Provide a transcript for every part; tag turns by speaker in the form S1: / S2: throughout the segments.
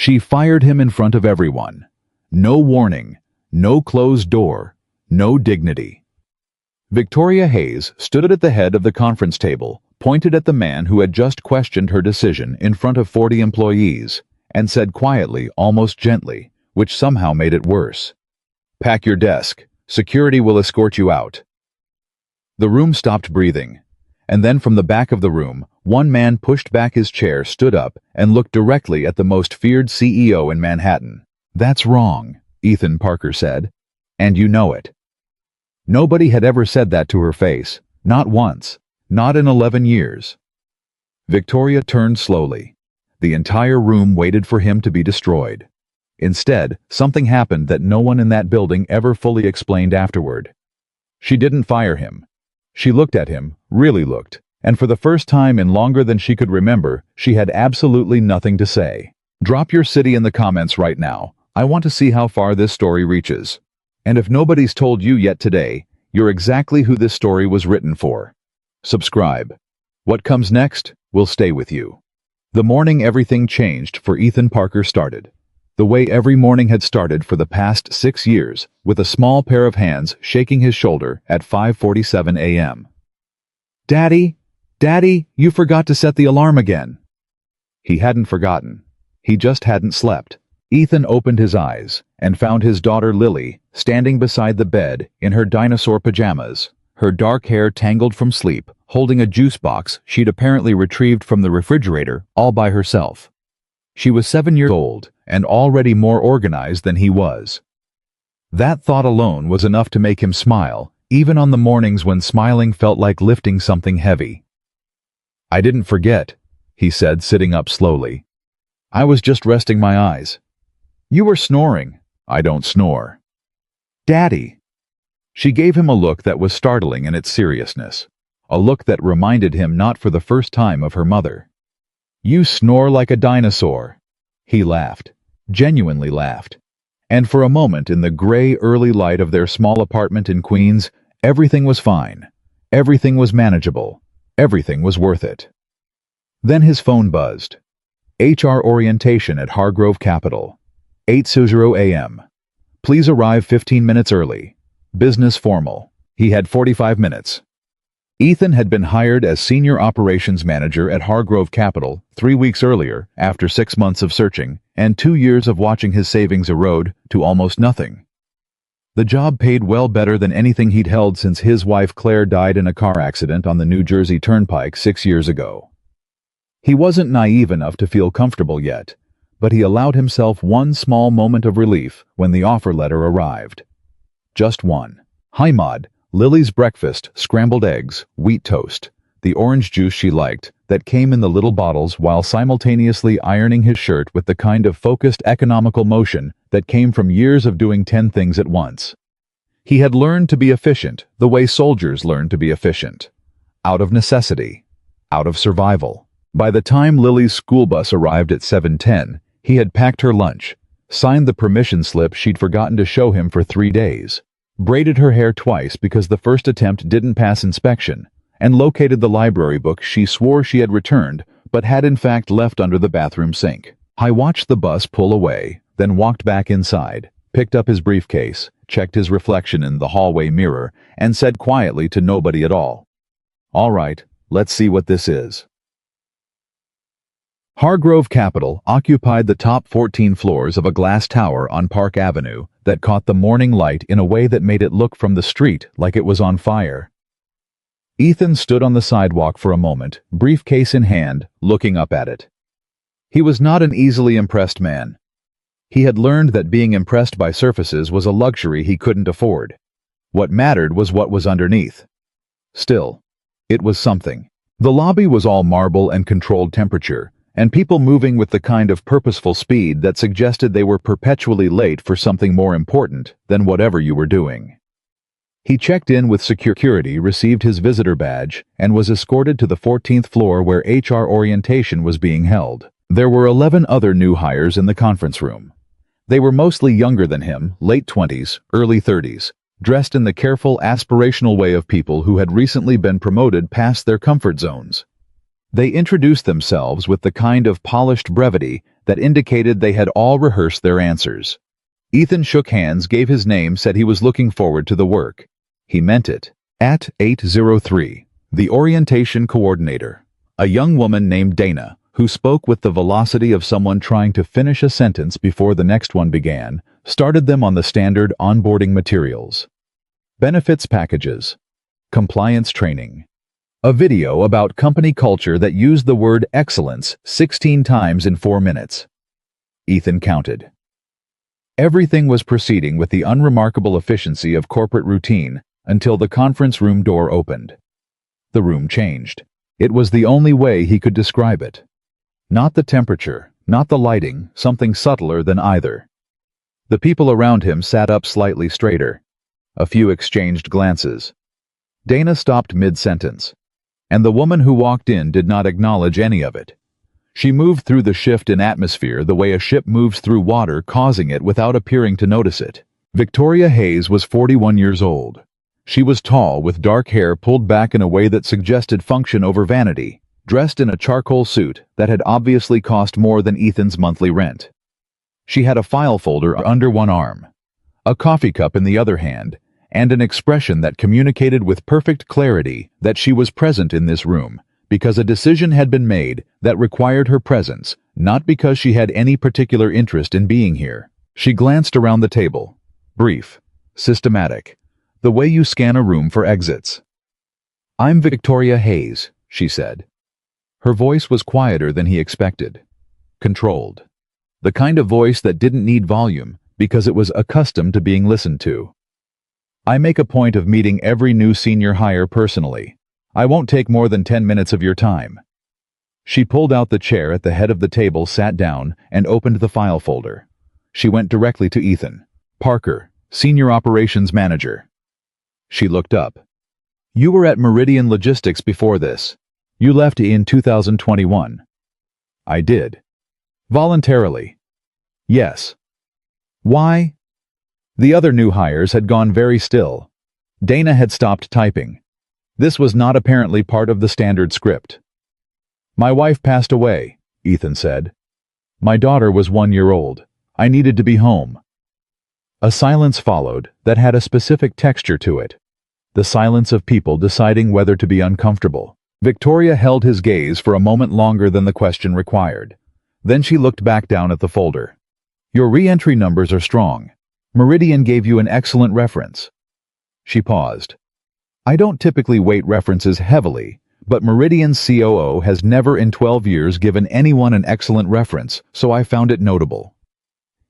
S1: She fired him in front of everyone. No warning, no closed door, no dignity. Victoria Hayes stood at the head of the conference table, pointed at the man who had just questioned her decision in front of 40 employees, and said quietly, almost gently, which somehow made it worse, "Pack your desk. Security will escort you out." The room stopped breathing, and then from the back of the room, one man pushed back his chair, stood up, and looked directly at the most feared CEO in Manhattan. "That's wrong," Ethan Parker said, "and you know it." Nobody had ever said that to her face, not once, not in 11 years. Victoria turned slowly. The entire room waited for him to be destroyed. Instead, something happened that no one in that building ever fully explained afterward. She didn't fire him. She looked at him, really looked, and for the first time in longer than she could remember, she had absolutely nothing to say. Drop your city in the comments right now. I want to see how far this story reaches. And if nobody's told you yet today, you're exactly who this story was written for. Subscribe. What comes next will stay with you. The morning everything changed for Ethan Parker started. The way every morning had started for the past 6 years, with a small pair of hands shaking his shoulder at 5:47 a.m. "Daddy, Daddy, you forgot to set the alarm again." He hadn't forgotten. He just hadn't slept. Ethan opened his eyes and found his daughter Lily standing beside the bed in her dinosaur pajamas, her dark hair tangled from sleep, holding a juice box she'd apparently retrieved from the refrigerator all by herself. She was 7 years old and already more organized than he was. That thought alone was enough to make him smile, even on the mornings when smiling felt like lifting something heavy. "I didn't forget," he said, sitting up slowly. "I was just resting my eyes." "You were snoring." "I don't snore." "Daddy." She gave him a look that was startling in its seriousness, a look that reminded him not for the first time of her mother. "You snore like a dinosaur." He laughed, genuinely laughed. And for a moment in the gray early light of their small apartment in Queens, everything was fine. Everything was manageable. Everything was worth it. Then his phone buzzed. HR orientation at Hargrove Capital. 8:00 a.m. Please arrive 15 minutes early. Business formal. He had 45 minutes. Ethan had been hired as Senior Operations Manager at Hargrove Capital 3 weeks earlier after 6 months of searching and 2 years of watching his savings erode to almost nothing. The job paid well better than anything he'd held since his wife Claire died in a car accident on the New Jersey Turnpike 6 years ago. He wasn't naive enough to feel comfortable yet, but he allowed himself one small moment of relief when the offer letter arrived. Just one. "Hi, Maud. Lily's breakfast, scrambled eggs, wheat toast, the orange juice she liked, that came in the little bottles while simultaneously ironing his shirt with the kind of focused economical motion that came from years of doing 10 things at once. He had learned to be efficient the way soldiers learn to be efficient. Out of necessity. Out of survival. By the time Lily's school bus arrived at 7:10, he had packed her lunch, signed the permission slip she'd forgotten to show him for 3 days, braided her hair twice because the first attempt didn't pass inspection, and located the library book she swore she had returned but had in fact left under the bathroom sink. I watched the bus pull away, then walked back inside, picked up his briefcase, checked his reflection in the hallway mirror, and said quietly to nobody at all, "All right, let's see what this is." Hargrove Capital occupied the top 14 floors of a glass tower on Park Avenue that caught the morning light in a way that made it look from the street like it was on fire. Ethan stood on the sidewalk for a moment, briefcase in hand, looking up at it. He was not an easily impressed man. He had learned that being impressed by surfaces was a luxury he couldn't afford. What mattered was what was underneath. Still, it was something. The lobby was all marble and controlled temperature, and people moving with the kind of purposeful speed that suggested they were perpetually late for something more important than whatever you were doing. He checked in with security, received his visitor badge, and was escorted to the 14th floor where HR orientation was being held. There were 11 other new hires in the conference room. They were mostly younger than him, late 20s, early 30s, dressed in the careful, aspirational way of people who had recently been promoted past their comfort zones. They introduced themselves with the kind of polished brevity that indicated they had all rehearsed their answers. Ethan shook hands, gave his name, said he was looking forward to the work. He meant it. At 8:03, the orientation coordinator, a young woman named Dana, who spoke with the velocity of someone trying to finish a sentence before the next one began, started them on the standard onboarding materials. Benefits packages. Compliance training. A video about company culture that used the word excellence 16 times in 4 minutes. Ethan counted. Everything was proceeding with the unremarkable efficiency of corporate routine until the conference room door opened. The room changed. It was the only way he could describe it. Not the temperature, not the lighting, something subtler than either. The people around him sat up slightly straighter. A few exchanged glances. Dana stopped mid-sentence, and the woman who walked in did not acknowledge any of it. She moved through the shift in atmosphere the way a ship moves through water, causing it without appearing to notice it. Victoria Hayes was 41 years old. She was tall, with dark hair pulled back in a way that suggested function over vanity, dressed in a charcoal suit that had obviously cost more than Ethan's monthly rent. She had a file folder under one arm, a coffee cup in the other hand, and an expression that communicated with perfect clarity that she was present in this room because a decision had been made that required her presence, not because she had any particular interest in being here. She glanced around the table. Brief. Systematic. The way you scan a room for exits. "I'm Victoria Hayes," she said. Her voice was quieter than he expected. Controlled. The kind of voice that didn't need volume because it was accustomed to being listened to. "I make a point of meeting every new senior hire personally. I won't take more than 10 minutes of your time." She pulled out the chair at the head of the table, sat down, and opened the file folder. She went directly to Ethan. "Parker, Senior Operations Manager." She looked up. "You were at Meridian Logistics before this. You left in 2021. "I did." "Voluntarily?" "Yes." "Why?" The other new hires had gone very still. Dana had stopped typing. This was not apparently part of the standard script. "My wife passed away," Ethan said. "My daughter was 1 year old. I needed to be home." A silence followed that had a specific texture to it. The silence of people deciding whether to be uncomfortable. Victoria held his gaze for a moment longer than the question required. Then she looked back down at the folder. "Your re-entry numbers are strong. Meridian gave you an excellent reference." She paused. "I don't typically weight references heavily, but Meridian's COO has never in 12 years given anyone an excellent reference, so I found it notable.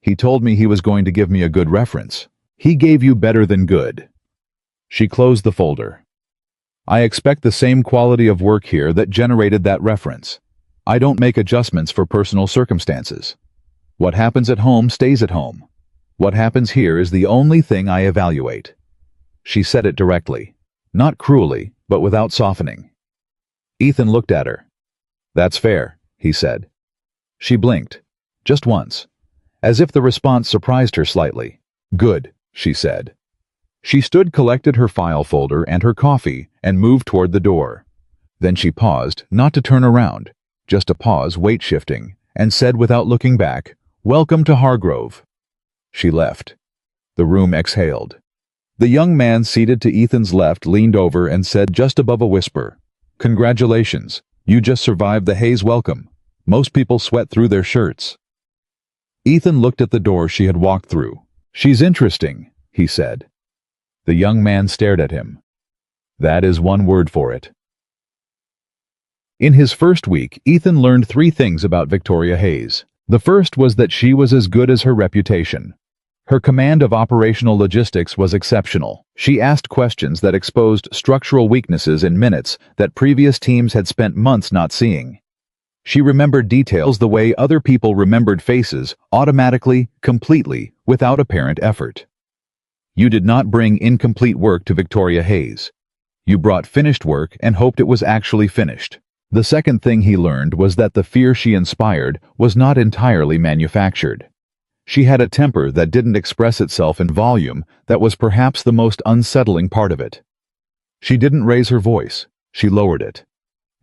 S1: He told me he was going to give me a good reference. He gave you better than good." She closed the folder. "I expect the same quality of work here that generated that reference. I don't make adjustments for personal circumstances. What happens at home stays at home. What happens here is the only thing I evaluate." She said it directly, not cruelly, but without softening. Ethan looked at her. "That's fair," he said. She blinked, just once, as if the response surprised her slightly. "Good," she said. She stood, collected her file folder and her coffee, and moved toward the door. Then she paused, not to turn around, just a pause, weight shifting, and said without looking back, "Welcome to Hargrove." She left. The room exhaled. The young man seated to Ethan's left leaned over and said just above a whisper, "Congratulations, you just survived the Hayes welcome. Most people sweat through their shirts." Ethan looked at the door she had walked through. "She's interesting," he said. The young man stared at him. "That is one word for it." In his first week, Ethan learned 3 things about Victoria Hayes. The first was that she was as good as her reputation. Her command of operational logistics was exceptional. She asked questions that exposed structural weaknesses in minutes that previous teams had spent months not seeing. She remembered details the way other people remembered faces, automatically, completely, without apparent effort. You did not bring incomplete work to Victoria Hayes. You brought finished work and hoped it was actually finished. The second thing he learned was that the fear she inspired was not entirely manufactured. She had a temper that didn't express itself in volume that was perhaps the most unsettling part of it. She didn't raise her voice, she lowered it.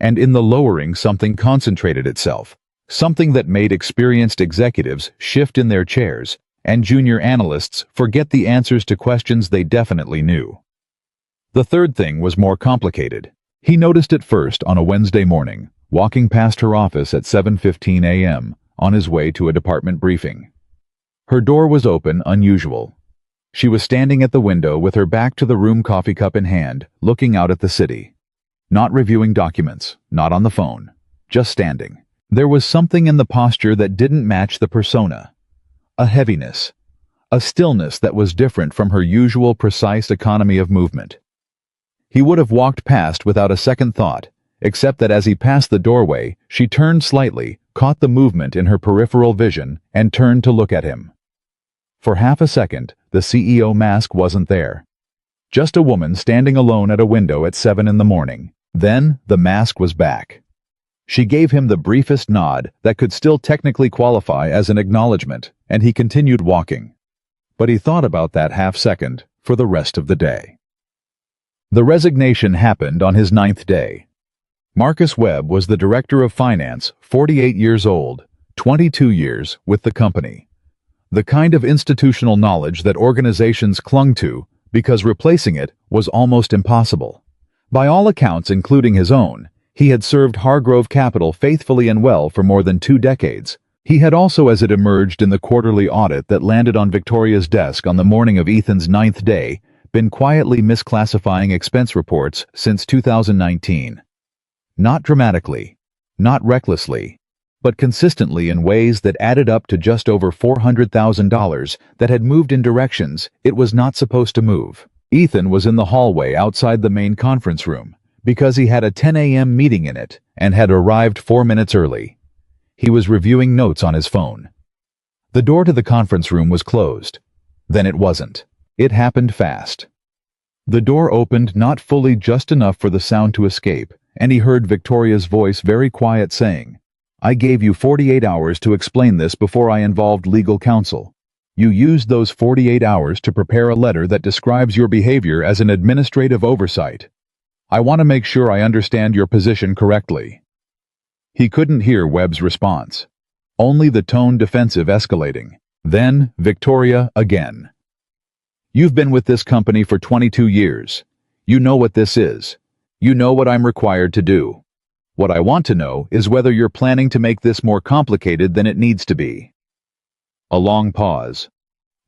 S1: And in the lowering something concentrated itself, Something that made experienced executives shift in their chairs and junior analysts forget the answers to questions they definitely knew. The third thing was more complicated. He noticed it first on a Wednesday morning, walking past her office at 7:15 a.m. on his way to a department briefing. Her door was open, unusual. She was standing at the window with her back to the room, coffee cup in hand, looking out at the city. Not reviewing documents, not on the phone, just standing. There was something in the posture that didn't match the persona. A heaviness, a stillness that was different from her usual precise economy of movement. He would have walked past without a second thought, except that as he passed the doorway, she turned slightly, caught the movement in her peripheral vision, and turned to look at him. For half a second, the CEO mask wasn't there. Just a woman standing alone at a window at 7 in the morning. Then, the mask was back. She gave him the briefest nod that could still technically qualify as an acknowledgement, and he continued walking. But he thought about that half-second for the rest of the day. The resignation happened on his 9th day. Marcus Webb was the director of finance, 48 years old, 22 years with the company. The kind of institutional knowledge that organizations clung to because replacing it was almost impossible. By all accounts, including his own, he had served Hargrove Capital faithfully and well for more than 2 decades. He had also, as it emerged in the quarterly audit that landed on Victoria's desk on the morning of Ethan's 9th day, been quietly misclassifying expense reports since 2019. Not dramatically, not recklessly, but consistently in ways that added up to just over $400,000 that had moved in directions it was not supposed to move. Ethan was in the hallway outside the main conference room because he had a 10 a.m. meeting in it and had arrived 4 minutes early. He was reviewing notes on his phone. The door to the conference room was closed. Then it wasn't. It happened fast. The door opened not fully, just enough for the sound to escape, and he heard Victoria's voice, very quiet, saying, "I gave you 48 hours to explain this before I involved legal counsel. You used those 48 hours to prepare a letter that describes your behavior as an administrative oversight. I want to make sure I understand your position correctly." He couldn't hear Webb's response. Only the tone, defensive, escalating. Then, Victoria again. "You've been with this company for 22 years. You know what this is. You know what I'm required to do. What I want to know is whether you're planning to make this more complicated than it needs to be." A long pause.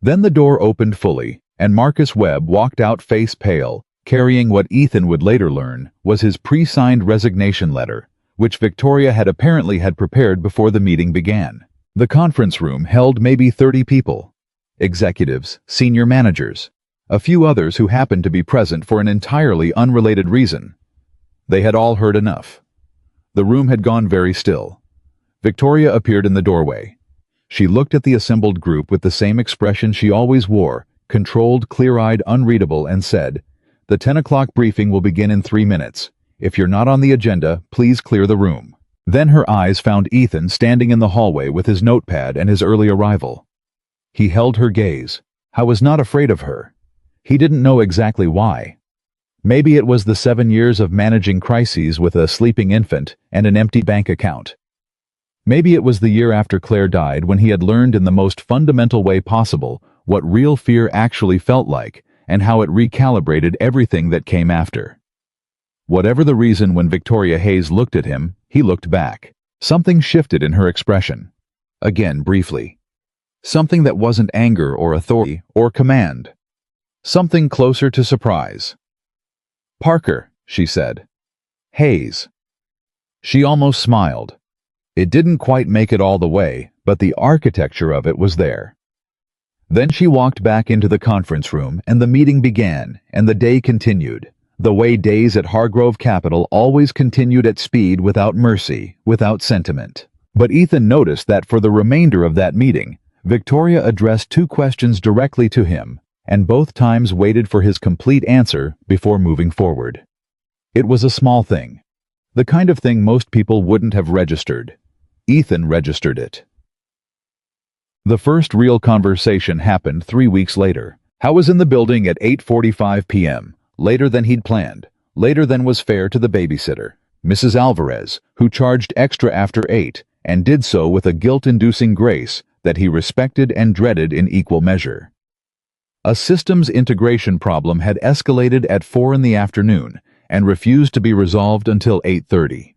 S1: Then the door opened fully, and Marcus Webb walked out, face pale, carrying what Ethan would later learn was his pre-signed resignation letter, which Victoria had apparently prepared before the meeting began. The conference room held maybe 30 people. Executives, senior managers, a few others who happened to be present for an entirely unrelated reason. They had all heard enough. The room had gone very still. Victoria appeared in the doorway. She looked at the assembled group with the same expression she always wore, controlled, clear-eyed, unreadable, and said, "The 10 o'clock briefing will begin in 3 minutes. If you're not on the agenda, please clear the room." Then her eyes found Ethan standing in the hallway with his notepad and his early arrival. He held her gaze. He was not afraid of her. He didn't know exactly why. Maybe it was the 7 years of managing crises with a sleeping infant and an empty bank account. Maybe it was the year after Claire died, when he had learned in the most fundamental way possible what real fear actually felt like and how it recalibrated everything that came after. Whatever the reason, when Victoria Hayes looked at him, he looked back. Something shifted in her expression. Again, briefly. Something that wasn't anger or authority or command. Something closer to surprise. "Parker," she said. "Hayes." She almost smiled. It didn't quite make it all the way, but the architecture of it was there. Then she walked back into the conference room, and the meeting began, and the day continued. The way days at Hargrove Capital always continued, at speed, without mercy, without sentiment. But Ethan noticed that for the remainder of that meeting, Victoria addressed 2 questions directly to him, and both times waited for his complete answer before moving forward. It was a small thing. The kind of thing most people wouldn't have registered. Ethan registered it. The first real conversation happened 3 weeks later. Howe was in the building at 8:45 p.m., later than he'd planned, later than was fair to the babysitter, Mrs. Alvarez, who charged extra after 8, and did so with a guilt-inducing grace that he respected and dreaded in equal measure. A systems integration problem had escalated at 4 in the afternoon and refused to be resolved until 8:30,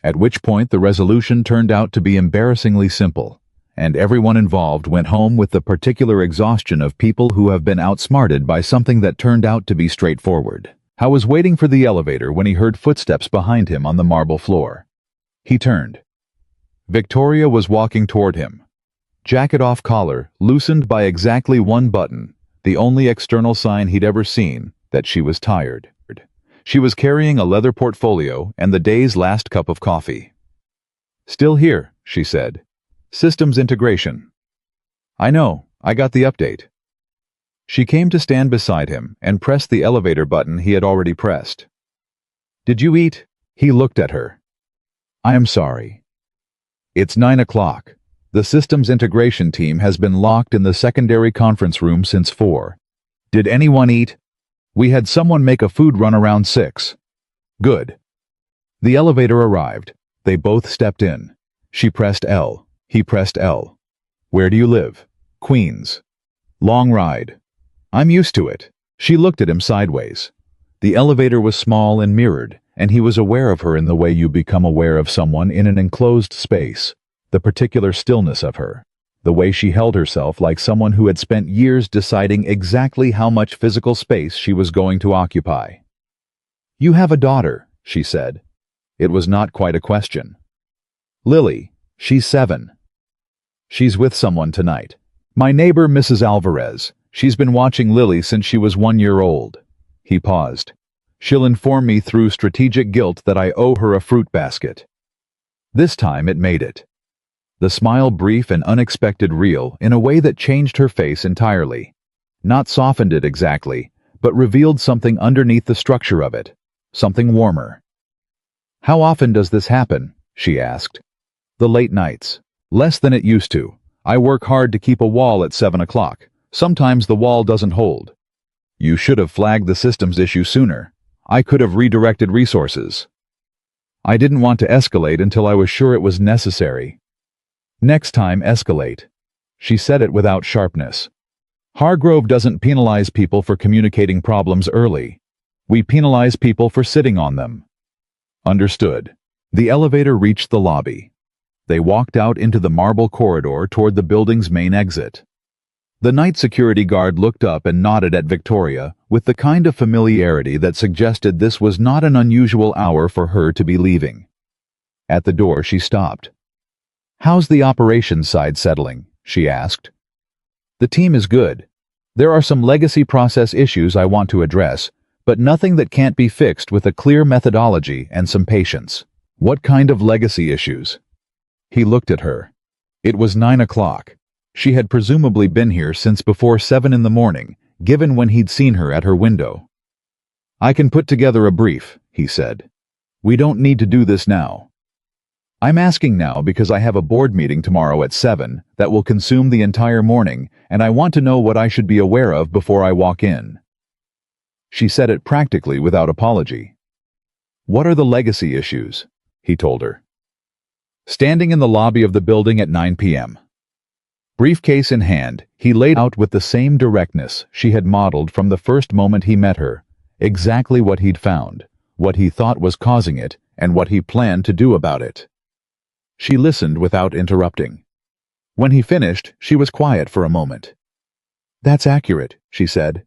S1: at which point the resolution turned out to be embarrassingly simple, and everyone involved went home with the particular exhaustion of people who have been outsmarted by something that turned out to be straightforward. Howe was waiting for the elevator when he heard footsteps behind him on the marble floor. He turned. Victoria was walking toward him. Jacket-off collar, loosened by exactly one button, the only external sign he'd ever seen that she was tired. She was carrying a leather portfolio and the day's last cup of coffee. "Still here," she said. "Systems integration." "I know, I got the update." She came to stand beside him and pressed the elevator button he had already pressed. "Did you eat?" He looked at her. "I am sorry. It's 9 o'clock. The systems integration team has been locked in the secondary conference room since 4. Did anyone eat? We had someone make a food run around 6. Good." The elevator arrived. They both stepped in. She pressed L. He pressed L. "Where do you live?" "Queens." "Long ride." "I'm used to it." She looked at him sideways. The elevator was small and mirrored, and he was aware of her in the way you become aware of someone in an enclosed space, the particular stillness of her, the way she held herself like someone who had spent years deciding exactly how much physical space she was going to occupy. "You have a daughter," she said. It was not quite a question. "Lily, she's 7. She's with someone tonight. My neighbor, Mrs. Alvarez. She's been watching Lily since she was 1 year old." He paused. "She'll inform me through strategic guilt that I owe her a fruit basket." This time it made it. The smile brief and unexpected real in a way that changed her face entirely. Not softened it exactly, but revealed something underneath the structure of it. Something warmer. "How often does this happen?" she asked. "The late nights. Less than it used to. I work hard to keep a wall at 7 o'clock. Sometimes the wall doesn't hold." "You should have flagged the systems issue sooner. I could have redirected resources." "I didn't want to escalate until I was sure it was necessary." "Next time, escalate." She said it without sharpness. "Hargrove doesn't penalize people for communicating problems early. We penalize people for sitting on them." "Understood." The elevator reached the lobby. They walked out into the marble corridor toward the building's main exit. The night security guard looked up and nodded at Victoria with the kind of familiarity that suggested this was not an unusual hour for her to be leaving. At the door she stopped. "How's the operations side settling?" she asked. "The team is good. There are some legacy process issues I want to address, but nothing that can't be fixed with a clear methodology and some patience." "What kind of legacy issues?" He looked at her. It was 9 o'clock. She had presumably been here since before 7 in the morning, given when he'd seen her at her window. "I can put together a brief," he said. "We don't need to do this now. I'm asking now because I have a board meeting tomorrow at 7 that will consume the entire morning, and I want to know what I should be aware of before I walk in." She said it practically without apology. "What are the legacy issues?" he told her. Standing in the lobby of the building at 9 p.m. Briefcase in hand, he laid out with the same directness she had modeled from the first moment he met her, exactly what he'd found, what he thought was causing it, and what he planned to do about it. She listened without interrupting. When he finished, she was quiet for a moment. "That's accurate," she said.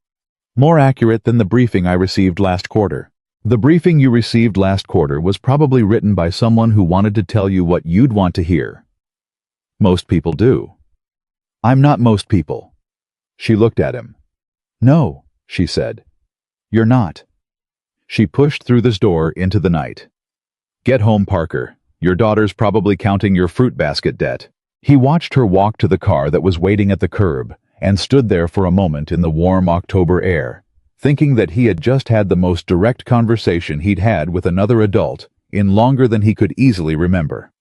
S1: "More accurate than the briefing I received last quarter." "The briefing you received last quarter was probably written by someone who wanted to tell you what you'd want to hear." "Most people do." "I'm not most people." She looked at him. "No," she said. "You're not." She pushed through this door into the night. "Get home, Parker. Your daughter's probably counting your fruit basket debt." He watched her walk to the car that was waiting at the curb and stood there for a moment in the warm October air, thinking that he had just had the most direct conversation he'd had with another adult in longer than he could easily remember.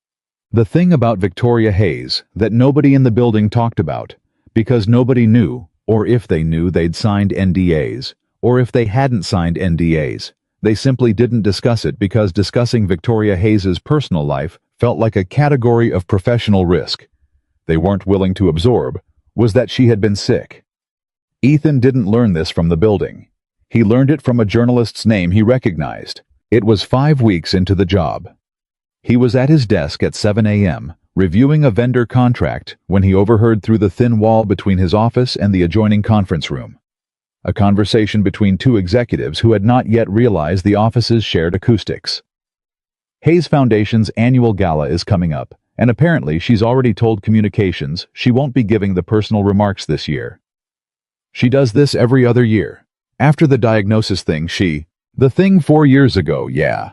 S1: The thing about Victoria Hayes that nobody in the building talked about, because nobody knew, or if they knew they'd signed NDAs, or if they hadn't signed NDAs, they simply didn't discuss it because discussing Victoria Hayes's personal life felt like a category of professional risk they weren't willing to absorb was that she had been sick. Ethan didn't learn this from the building. He learned it from a journalist's name he recognized. It was 5 weeks into the job. He was at his desk at 7 a.m., reviewing a vendor contract when he overheard through the thin wall between his office and the adjoining conference room a conversation between two executives who had not yet realized the office's shared acoustics. Hayes Foundation's annual gala is coming up, and apparently she's already told communications she won't be giving the personal remarks this year. She does this every other year. After the diagnosis thing the thing 4 years ago, yeah.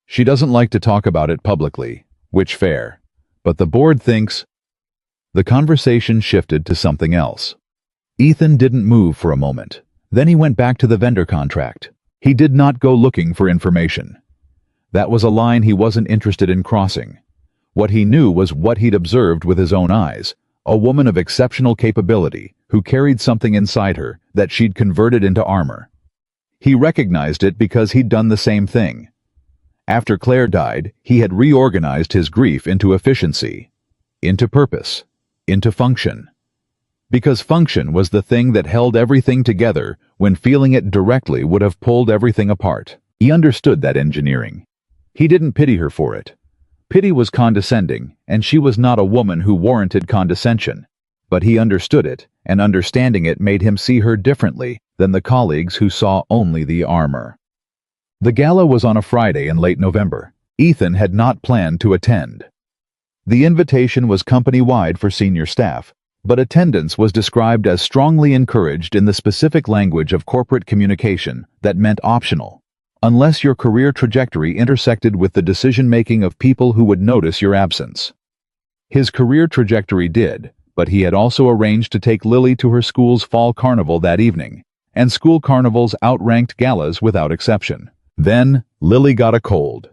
S1: She doesn't like to talk about it publicly, which fair. But the board thinks. The conversation shifted to something else. Ethan didn't move for a moment. Then he went back to the vendor contract. He did not go looking for information. That was a line he wasn't interested in crossing. What he knew was what he'd observed with his own eyes, a woman of exceptional capability who carried something inside her that she'd converted into armor. He recognized it because he'd done the same thing. After Claire died, he had reorganized his grief into efficiency, into purpose, into function. Because function was the thing that held everything together when feeling it directly would have pulled everything apart. He understood that engineering. He didn't pity her for it. Pity was condescending, and she was not a woman who warranted condescension. But he understood it, and understanding it made him see her differently than the colleagues who saw only the armor. The gala was on a Friday in late November. Ethan had not planned to attend. The invitation was company-wide for senior staff, but attendance was described as strongly encouraged in the specific language of corporate communication that meant optional, unless your career trajectory intersected with the decision-making of people who would notice your absence. His career trajectory did, but he had also arranged to take Lily to her school's fall carnival that evening, and school carnivals outranked galas without exception. Then, Lily got a cold.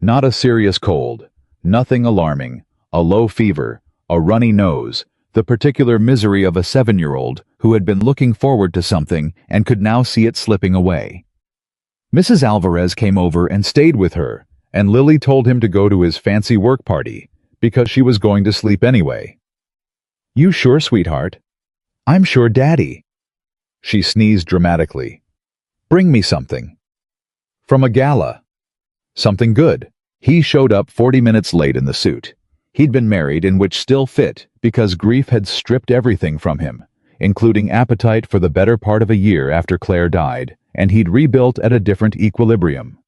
S1: Not a serious cold, nothing alarming, a low fever, a runny nose, the particular misery of a 7-year-old who had been looking forward to something and could now see it slipping away. Mrs. Alvarez came over and stayed with her, and Lily told him to go to his fancy work party, because she was going to sleep anyway. "You sure, sweetheart?" "I'm sure, Daddy." She sneezed dramatically. "Bring me something." "From a gala." "Something good." He showed up 40 minutes late in the suit. He'd been married in which still fit because grief had stripped everything from him, including appetite for the better part of a year after Claire died, and he'd rebuilt at a different equilibrium.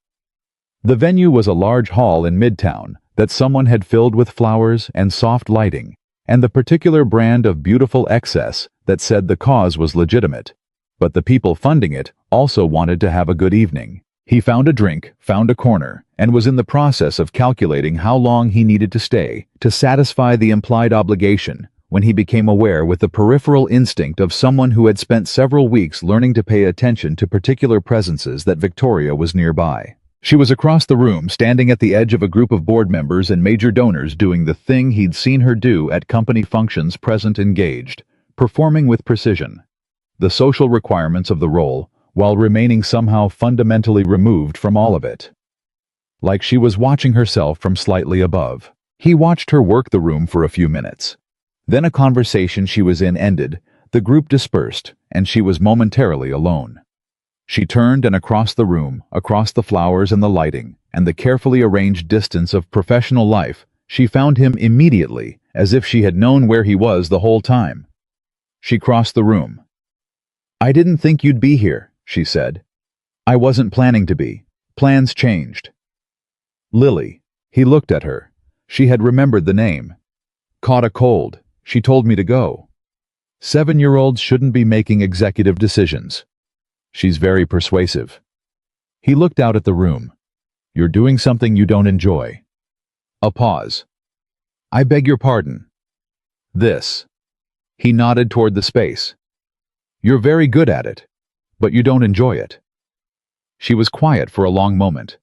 S1: The venue was a large hall in Midtown that someone had filled with flowers and soft lighting, and the particular brand of beautiful excess that said the cause was legitimate. But the people funding it also wanted to have a good evening. He found a drink, found a corner, and was in the process of calculating how long he needed to stay to satisfy the implied obligation when he became aware with the peripheral instinct of someone who had spent several weeks learning to pay attention to particular presences that Victoria was nearby. She was across the room, standing at the edge of a group of board members and major donors doing the thing he'd seen her do at company functions present engaged, performing with precision the social requirements of the role while remaining somehow fundamentally removed from all of it. Like she was watching herself from slightly above. He watched her work the room for a few minutes. Then a conversation she was in ended, the group dispersed, and she was momentarily alone. She turned and across the room, across the flowers and the lighting, and the carefully arranged distance of professional life, she found him immediately, as if she had known where he was the whole time. She crossed the room. "I didn't think you'd be here," she said. "I wasn't planning to be. Plans changed." Lily. He looked at her. She had remembered the name. "Caught a cold. She told me to go." 7-year-olds shouldn't be making executive decisions. She's very persuasive. He looked out at the room. "You're doing something you don't enjoy." A pause. "I beg your pardon." "This." He nodded toward the space. "You're very good at it, but you don't enjoy it." She was quiet for a long moment.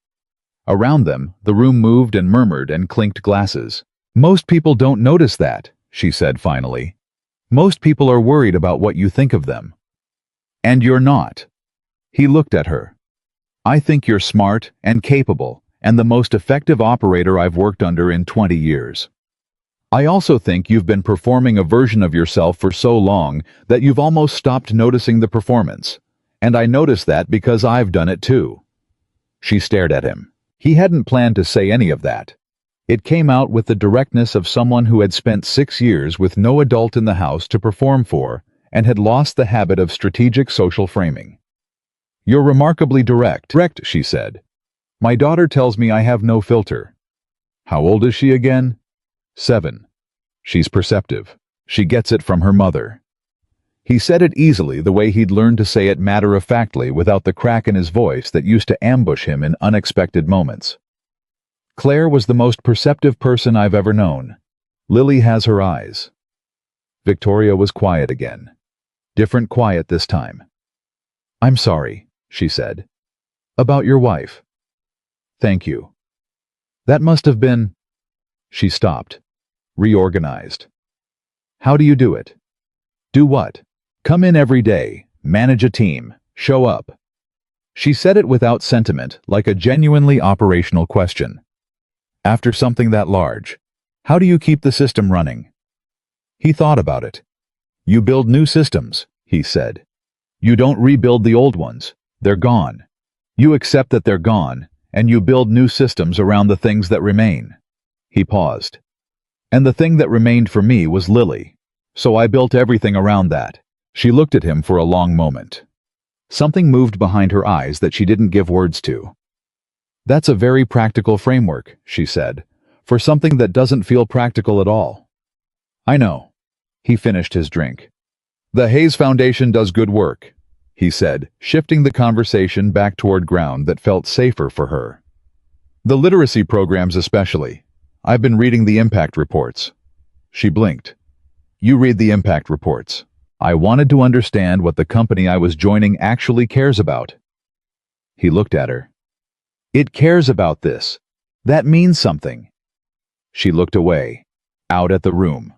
S1: Around them, the room moved and murmured and clinked glasses. "Most people don't notice that," she said finally. "Most people are worried about what you think of them. And you're not." He looked at her. "I think you're smart and capable and the most effective operator I've worked under in 20 years. I also think you've been performing a version of yourself for so long that you've almost stopped noticing the performance. And I notice that because I've done it too." She stared at him. He hadn't planned to say any of that. It came out with the directness of someone who had spent 6 years with no adult in the house to perform for and had lost the habit of strategic social framing. "You're remarkably direct," she said. "My daughter tells me I have no filter." "How old is she again?" 7. "She's perceptive. She gets it from her mother." He said it easily, the way he'd learned to say it matter-of-factly without the crack in his voice that used to ambush him in unexpected moments. "Claire was the most perceptive person I've ever known. Lily has her eyes." Victoria was quiet again. Different quiet this time. "I'm sorry," she said. "About your wife." "Thank you. That must have been—" She stopped. Reorganized. "How do you do it?" "Do what?" "Come in every day, manage a team, show up." She said it without sentiment, like a genuinely operational question. "After something that large, how do you keep the system running?" He thought about it. "You build new systems," he said. "You don't rebuild the old ones. They're gone. You accept that they're gone, and you build new systems around the things that remain." He paused. "And the thing that remained for me was Lily. So I built everything around that." She looked at him for a long moment. Something moved behind her eyes that she didn't give words to. "That's a very practical framework," she said, "for something that doesn't feel practical at all." "I know." He finished his drink. "The Hayes Foundation does good work," he said, shifting the conversation back toward ground that felt safer for her. "The literacy programs especially. I've been reading the impact reports." She blinked. "You read the impact reports." I wanted to understand what the company I was joining actually cares about. He looked at her. "It cares about this. That means something." She looked away, out at the room,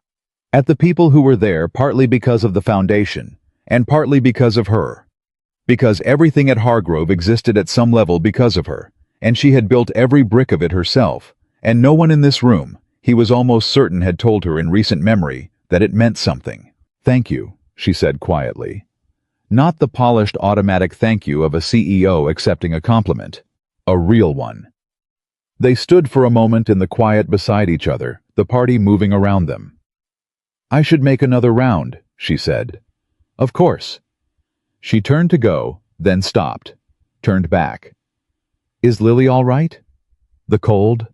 S1: at the people who were there partly because of the foundation, and partly because of her. Because everything at Hargrove existed at some level because of her, and she had built every brick of it herself, and no one in this room, he was almost certain, had told her in recent memory that it meant something. "Thank you," she said quietly. Not the polished automatic thank you of a CEO accepting a compliment. A real one. They stood for a moment in the quiet beside each other, the party moving around them. "I should make another round," she said. "Of course." She turned to go, then stopped, turned back. "Is Lily all right? The cold?"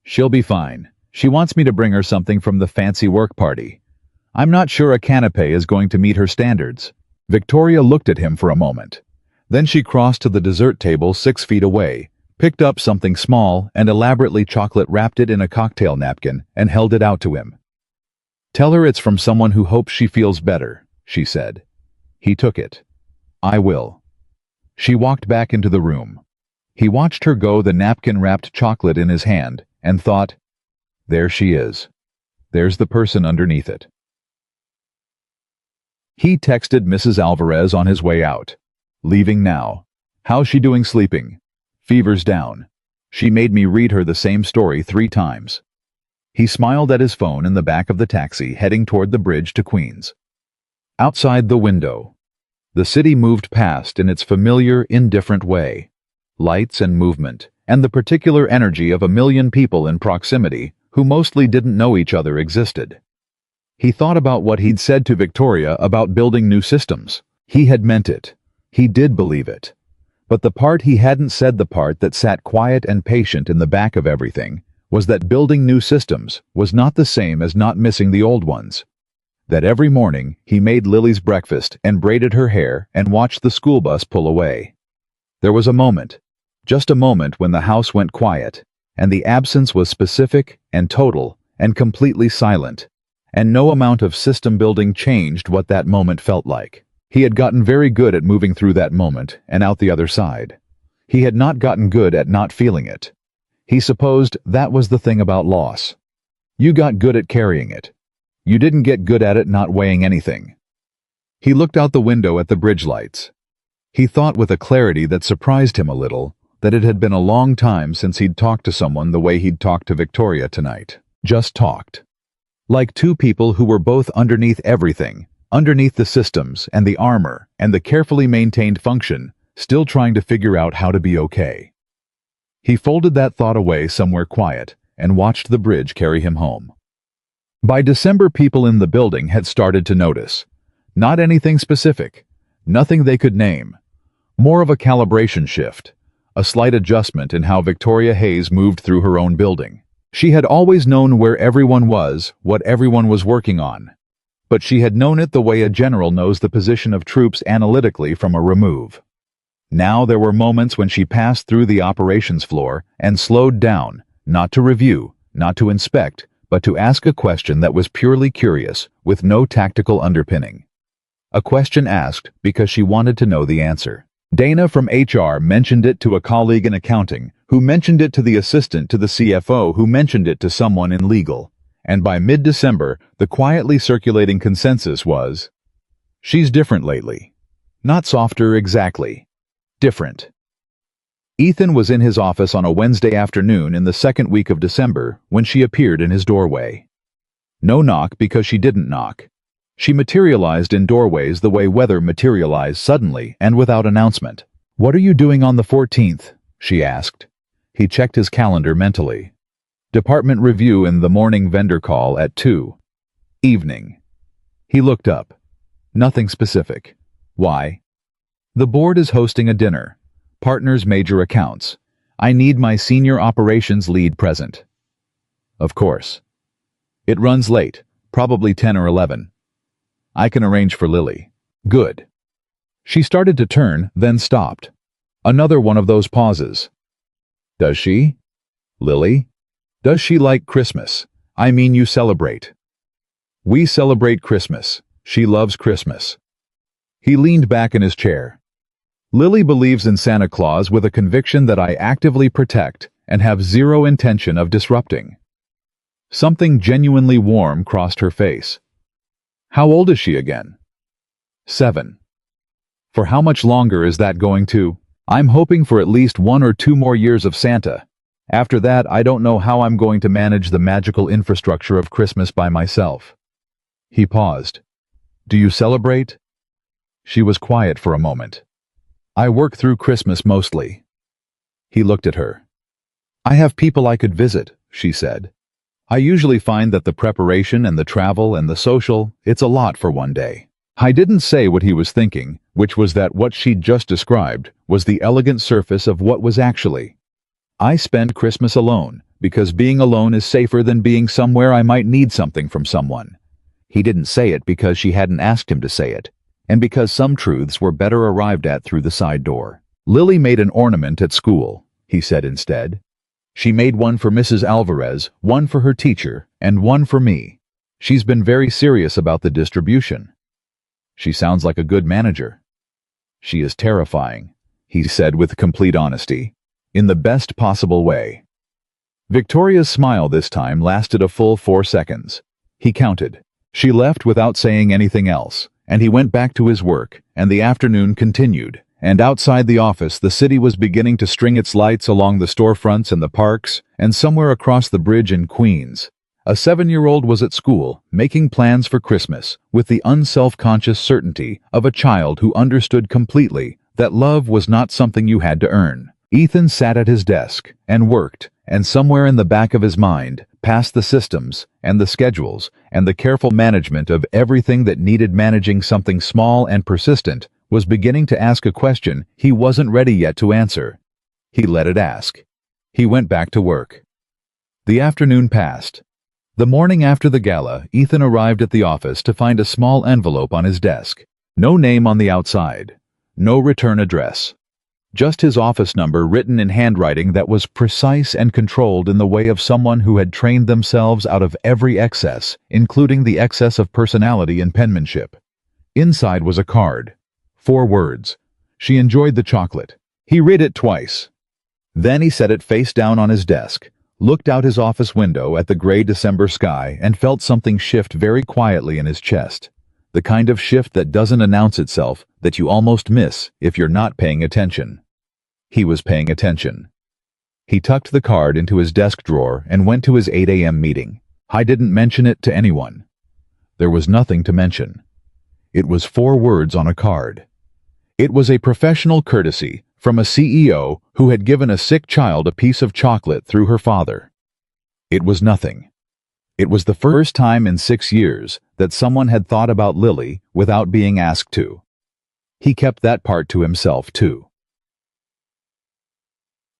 S1: "She'll be fine. She wants me to bring her something from the fancy work party. I'm not sure a canapé is going to meet her standards." Victoria looked at him for a moment. Then she crossed to the dessert table 6 feet away, picked up something small and elaborately chocolate-wrapped it in a cocktail napkin and held it out to him. "Tell her it's from someone who hopes she feels better," she said. He took it. "I will." She walked back into the room. He watched her go, the napkin-wrapped chocolate in his hand, and thought, there she is. There's the person underneath it. He texted Mrs. Alvarez on his way out. "Leaving now. How's she doing sleeping? Fever's down. She made me read her the same story 3 times. He smiled at his phone in the back of the taxi heading toward the bridge to Queens. Outside the window, the city moved past in its familiar, indifferent way. Lights and movement, and the particular energy of a million people in proximity who mostly didn't know each other existed. He thought about what he'd said to Victoria about building new systems. He had meant it. He did believe it. But the part he hadn't said, the part that sat quiet and patient in the back of everything, was that building new systems was not the same as not missing the old ones. That every morning he made Lily's breakfast and braided her hair and watched the school bus pull away. There was a moment, just a moment, when the house went quiet, and the absence was specific and total and completely silent, and no amount of system building changed what that moment felt like. He had gotten very good at moving through that moment and out the other side. He had not gotten good at not feeling it. He supposed that was the thing about loss. You got good at carrying it. You didn't get good at it not weighing anything. He looked out the window at the bridge lights. He thought with a clarity that surprised him a little that it had been a long time since he'd talked to someone the way he'd talked to Victoria tonight. Just talked. Like two people who were both underneath everything, underneath the systems and the armor and the carefully maintained function, still trying to figure out how to be okay. He folded that thought away somewhere quiet and watched the bridge carry him home. By December, people in the building had started to notice. Not anything specific, nothing they could name. More of a calibration shift, a slight adjustment in how Victoria Hayes moved through her own building. She had always known where everyone was, what everyone was working on. But she had known it the way a general knows the position of troops analytically from a remove. Now there were moments when she passed through the operations floor and slowed down, not to review, not to inspect, but to ask a question that was purely curious, with no tactical underpinning. A question asked because she wanted to know the answer. Dana from HR mentioned it to a colleague in accounting, who mentioned it to the assistant to the CFO, who mentioned it to someone in legal. And by mid-December, the quietly circulating consensus was, she's different lately. Not softer exactly. Different. Ethan was in his office on a Wednesday afternoon in the second week of December when she appeared in his doorway. No knock because she didn't knock. She materialized in doorways the way weather materialized suddenly and without announcement. "What are you doing on the 14th?" she asked. He checked his calendar mentally. Department review and the morning vendor call at 2. Evening. He looked up. Nothing specific. Why? The board is hosting a dinner. Partners major accounts. I need my senior operations lead present. Of course. It runs late, probably 10 or 11. I can arrange for Lily. Good. She started to turn, then stopped. Another one of those pauses. Does she? Lily? Does she like Christmas? I mean, you celebrate. We celebrate Christmas. She loves Christmas. He leaned back in his chair. Lily believes in Santa Claus with a conviction that I actively protect and have zero intention of disrupting. Something genuinely warm crossed her face. How old is she again? 7. For how much longer is that going to? I'm hoping for at least 1 or 2 more years of Santa. After that, I don't know how I'm going to manage the magical infrastructure of Christmas by myself. He paused. Do you celebrate? She was quiet for a moment. I work through Christmas mostly. He looked at her. I have people I could visit, she said. I usually find that the preparation and the travel and the social, it's a lot for one day. I didn't say what he was thinking, which was that what she'd just described was the elegant surface of what was actually. I spend Christmas alone, because being alone is safer than being somewhere I might need something from someone. He didn't say it because she hadn't asked him to say it, and because some truths were better arrived at through the side door. Lily made an ornament at school, he said instead. She made one for Mrs. Alvarez, one for her teacher, and one for me. She's been very serious about the distribution. She sounds like a good manager. She is terrifying, he said with complete honesty, in the best possible way. Victoria's smile this time lasted a full 4 seconds. He counted. She left without saying anything else, and he went back to his work, and the afternoon continued. And outside the office, the city was beginning to string its lights along the storefronts and the parks, and somewhere across the bridge in Queens. A 7-year-old was at school, making plans for Christmas, with the unself-conscious certainty of a child who understood completely that love was not something you had to earn. Ethan sat at his desk and worked, and somewhere in the back of his mind, past the systems and the schedules and the careful management of everything that needed managing, something small and persistent was beginning to ask a question he wasn't ready yet to answer. He let it ask. He went back to work. The afternoon passed. The morning after the gala, Ethan arrived at the office to find a small envelope on his desk. No name on the outside. No return address. Just his office number written in handwriting that was precise and controlled in the way of someone who had trained themselves out of every excess, including the excess of personality and penmanship. Inside was a card. 4 words. She enjoyed the chocolate. He read it twice. Then he set it face down on his desk, looked out his office window at the gray December sky, and felt something shift very quietly in his chest. The kind of shift that doesn't announce itself, that you almost miss if you're not paying attention. He was paying attention. He tucked the card into his desk drawer and went to his 8 a.m. meeting. I didn't mention it to anyone. There was nothing to mention. It was 4 words on a card. It was a professional courtesy from a CEO who had given a sick child a piece of chocolate through her father. It was nothing. It was the first time in 6 years that someone had thought about Lily without being asked to. He kept that part to himself, too.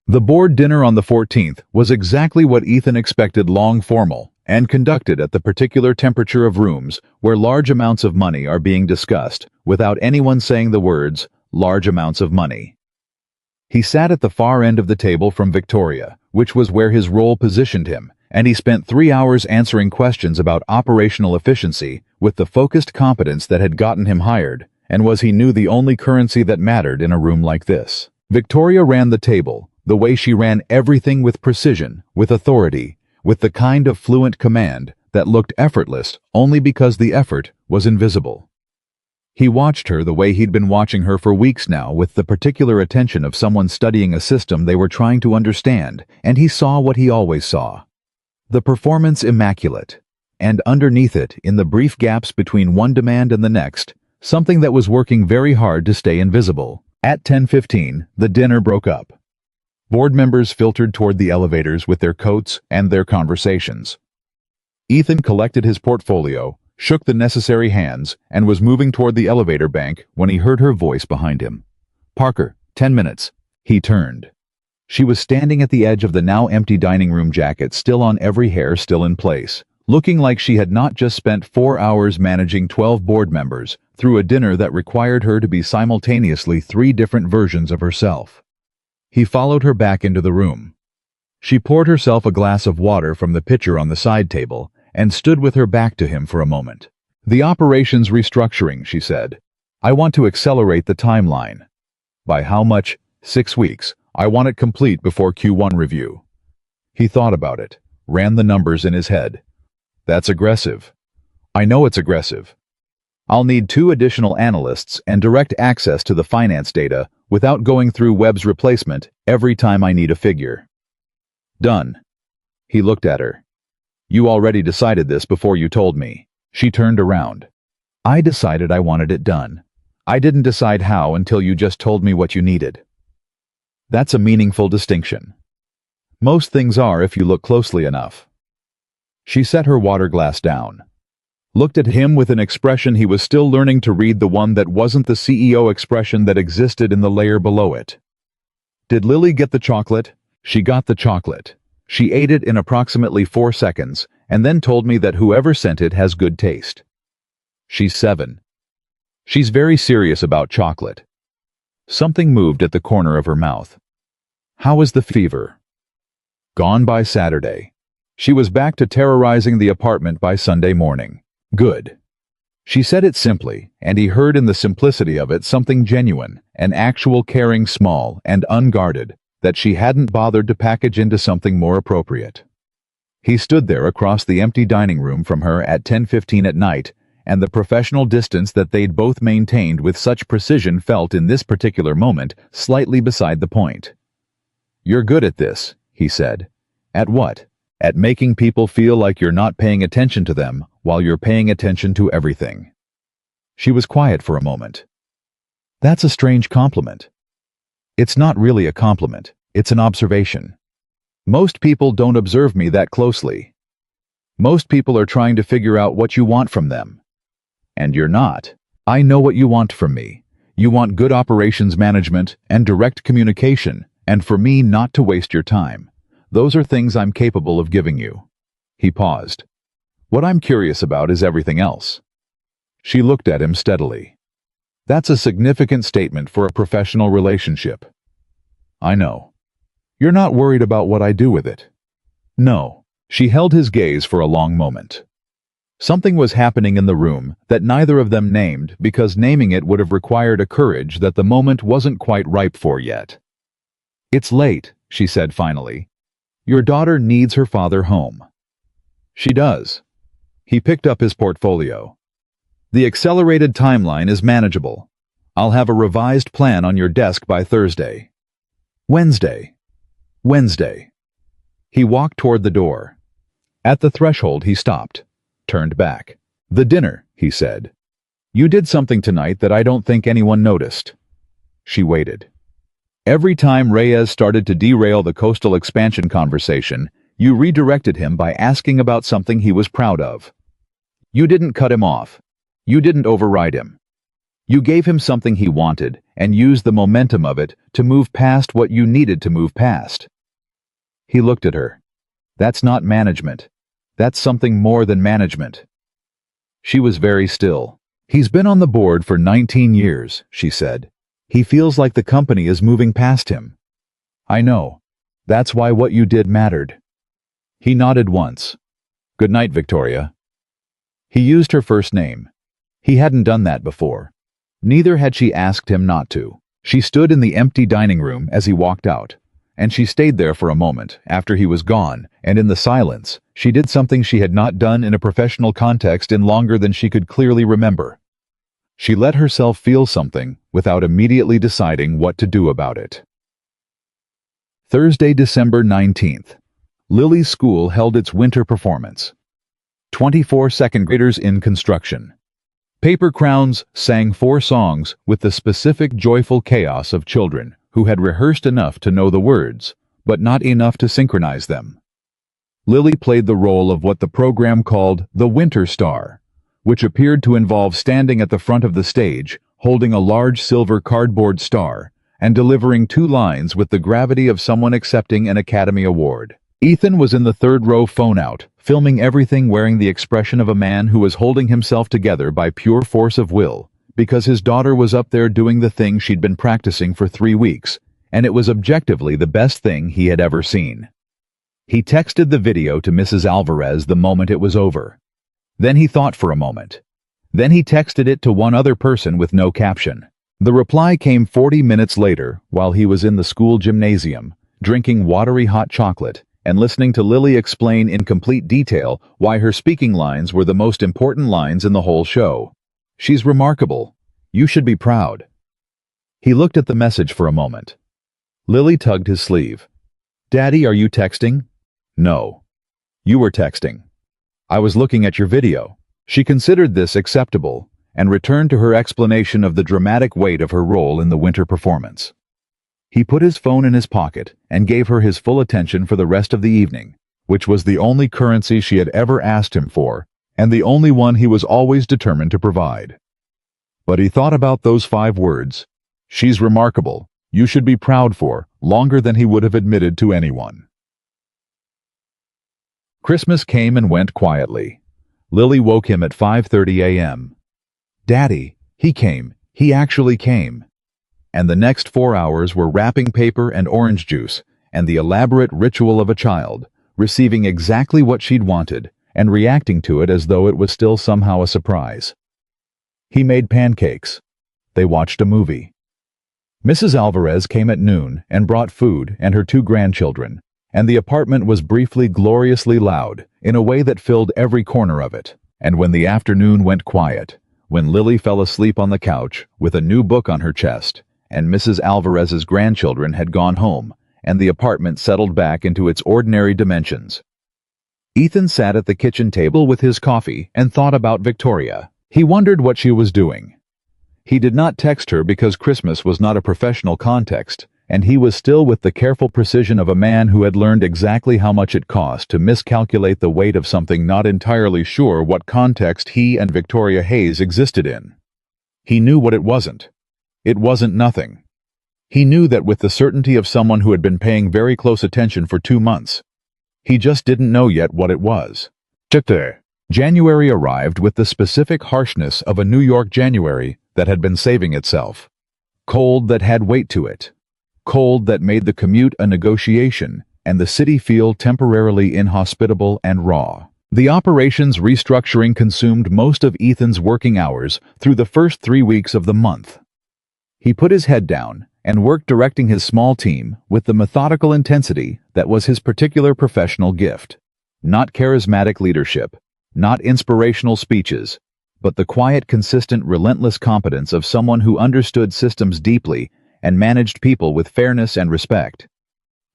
S1: The board dinner on the 14th was exactly what Ethan expected: long, formal, and conducted at the particular temperature of rooms where large amounts of money are being discussed, without anyone saying the words, large amounts of money. He sat at the far end of the table from Victoria, which was where his role positioned him, and he spent 3 hours answering questions about operational efficiency with the focused competence that had gotten him hired, and was, he knew, the only currency that mattered in a room like this. Victoria ran the table, the way she ran everything, with precision, with authority, with the kind of fluent command that looked effortless only because the effort was invisible. He watched her the way he'd been watching her for weeks now, with the particular attention of someone studying a system they were trying to understand, and he saw what he always saw. The performance immaculate, and underneath it, in the brief gaps between one demand and the next, something that was working very hard to stay invisible. At 10:15, the dinner broke up. Board members filtered toward the elevators with their coats and their conversations. Ethan collected his portfolio, shook the necessary hands, and was moving toward the elevator bank when he heard her voice behind him. "Parker, 10 minutes." He turned. She was standing at the edge of the now empty dining room, jacket still on, every hair still in place, looking like she had not just spent 4 hours managing 12 board members through a dinner that required her to be simultaneously 3 different versions of herself. He followed her back into the room. She poured herself a glass of water from the pitcher on the side table and stood with her back to him for a moment. "The operations restructuring," she said. "I want to accelerate the timeline." "By how much?" 6 weeks. "I want it complete before Q1 review." He thought about it, ran the numbers in his head. "That's aggressive." "I know it's aggressive. I'll need 2 additional analysts and direct access to the finance data without going through Webb's replacement every time I need a figure." "Done." He looked at her. "You already decided this before you told me." She turned around. "I decided I wanted it done. I didn't decide how until you just told me what you needed." That's a meaningful distinction. Most things are if you look closely enough. She set her water glass down, looked at him with an expression he was still learning to read, the one that wasn't the CEO expression that existed in the layer below it. "Did Lily get the chocolate?" "She got the chocolate. She ate it in approximately 4 seconds, and then told me that whoever sent it has good taste. She's 7. She's very serious about chocolate." Something moved at the corner of her mouth. "How is the fever?" "Gone by Saturday. She was back to terrorizing the apartment by Sunday morning." "Good." She said it simply, and he heard in the simplicity of it something genuine, an actual caring, small and unguarded, that she hadn't bothered to package into something more appropriate. He stood there across the empty dining room from her at 10:15 at night, and the professional distance that they'd both maintained with such precision felt in this particular moment slightly beside the point. "You're good at this," he said. "At what?" "At making people feel like you're not paying attention to them while you're paying attention to everything." She was quiet for a moment. "That's a strange compliment." "It's not really a compliment, it's an observation. Most people don't observe me that closely. Most people are trying to figure out what you want from them. And you're not. I know what you want from me. You want good operations management and direct communication, and for me not to waste your time. Those are things I'm capable of giving you." He paused. "What I'm curious about is everything else." She looked at him steadily. "That's a significant statement for a professional relationship." "I know. You're not worried about what I do with it." "No." She held his gaze for a long moment. Something was happening in the room that neither of them named, because naming it would have required a courage that the moment wasn't quite ripe for yet. "It's late," she said finally. "Your daughter needs her father home." "She does." He picked up his portfolio. "The accelerated timeline is manageable. I'll have a revised plan on your desk by Thursday." Wednesday. Wednesday. He walked toward the door. At the threshold he stopped, turned back. The dinner, he said. You did something tonight that I don't think anyone noticed. She waited. Every time Reyes started to derail the coastal expansion conversation, you redirected him by asking about something he was proud of. You didn't cut him off. You didn't override him. You gave him something he wanted and used the momentum of it to move past what you needed to move past. He looked at her. That's not management. That's something more than management. She was very still. He's been on the board for 19 years, she said. He feels like the company is moving past him. I know. That's why what you did mattered. He nodded once. Good night, Victoria. He used her first name. He hadn't done that before. Neither had she asked him not to. She stood in the empty dining room as he walked out, and she stayed there for a moment after he was gone, and in the silence, she did something she had not done in a professional context in longer than she could clearly remember. She let herself feel something without immediately deciding what to do about it. Thursday, December 19th. Lily's school held its winter performance. 24 second graders in construction. Paper Crowns sang 4 songs with the specific joyful chaos of children who had rehearsed enough to know the words, but not enough to synchronize them. Lily played the role of what the program called the Winter Star, which appeared to involve standing at the front of the stage, holding a large silver cardboard star, and delivering 2 lines with the gravity of someone accepting an Academy Award. Ethan was in the 3rd row phone out, filming everything wearing the expression of a man who was holding himself together by pure force of will, because his daughter was up there doing the thing she'd been practicing for 3 weeks, and it was objectively the best thing he had ever seen. He texted the video to Mrs. Alvarez the moment it was over. Then he thought for a moment. Then he texted it to one other person with no caption. The reply came 40 minutes later while he was in the school gymnasium, drinking watery hot chocolate and listening to Lily explain in complete detail why her speaking lines were the most important lines in the whole show. She's remarkable. You should be proud. He looked at the message for a moment. Lily tugged his sleeve. Daddy, are you texting? No. You were texting. I was looking at your video. She considered this acceptable and returned to her explanation of the dramatic weight of her role in the winter performance. He put his phone in his pocket and gave her his full attention for the rest of the evening, which was the only currency she had ever asked him for, and the only one he was always determined to provide. But he thought about those 5 words, "She's remarkable, you should be proud for," longer than he would have admitted to anyone. Christmas came and went quietly. Lily woke him at 5:30 a.m. Daddy, he came. He actually came. And the next 4 hours were wrapping paper and orange juice and the elaborate ritual of a child, receiving exactly what she'd wanted and reacting to it as though it was still somehow a surprise. He made pancakes. They watched a movie. Mrs. Alvarez came at noon and brought food and her 2 grandchildren, and the apartment was briefly gloriously loud in a way that filled every corner of it. And when the afternoon went quiet, when Lily fell asleep on the couch with a new book on her chest, and Mrs. Alvarez's grandchildren had gone home, and the apartment settled back into its ordinary dimensions, Ethan sat at the kitchen table with his coffee and thought about Victoria. He wondered what she was doing. He did not text her because Christmas was not a professional context, and he was still with the careful precision of a man who had learned exactly how much it cost to miscalculate the weight of something not entirely sure what context he and Victoria Hayes existed in. He knew what it wasn't. It wasn't nothing. He knew that with the certainty of someone who had been paying very close attention for 2 months. He just didn't know yet what it was. January arrived with the specific harshness of a New York January that had been saving itself. Cold that had weight to it. Cold that made the commute a negotiation and the city feel temporarily inhospitable and raw. The operations restructuring consumed most of Ethan's working hours through the first 3 weeks of the month. He put his head down and worked directing his small team with the methodical intensity that was his particular professional gift. Not charismatic leadership, not inspirational speeches, but the quiet, consistent, relentless competence of someone who understood systems deeply and managed people with fairness and respect.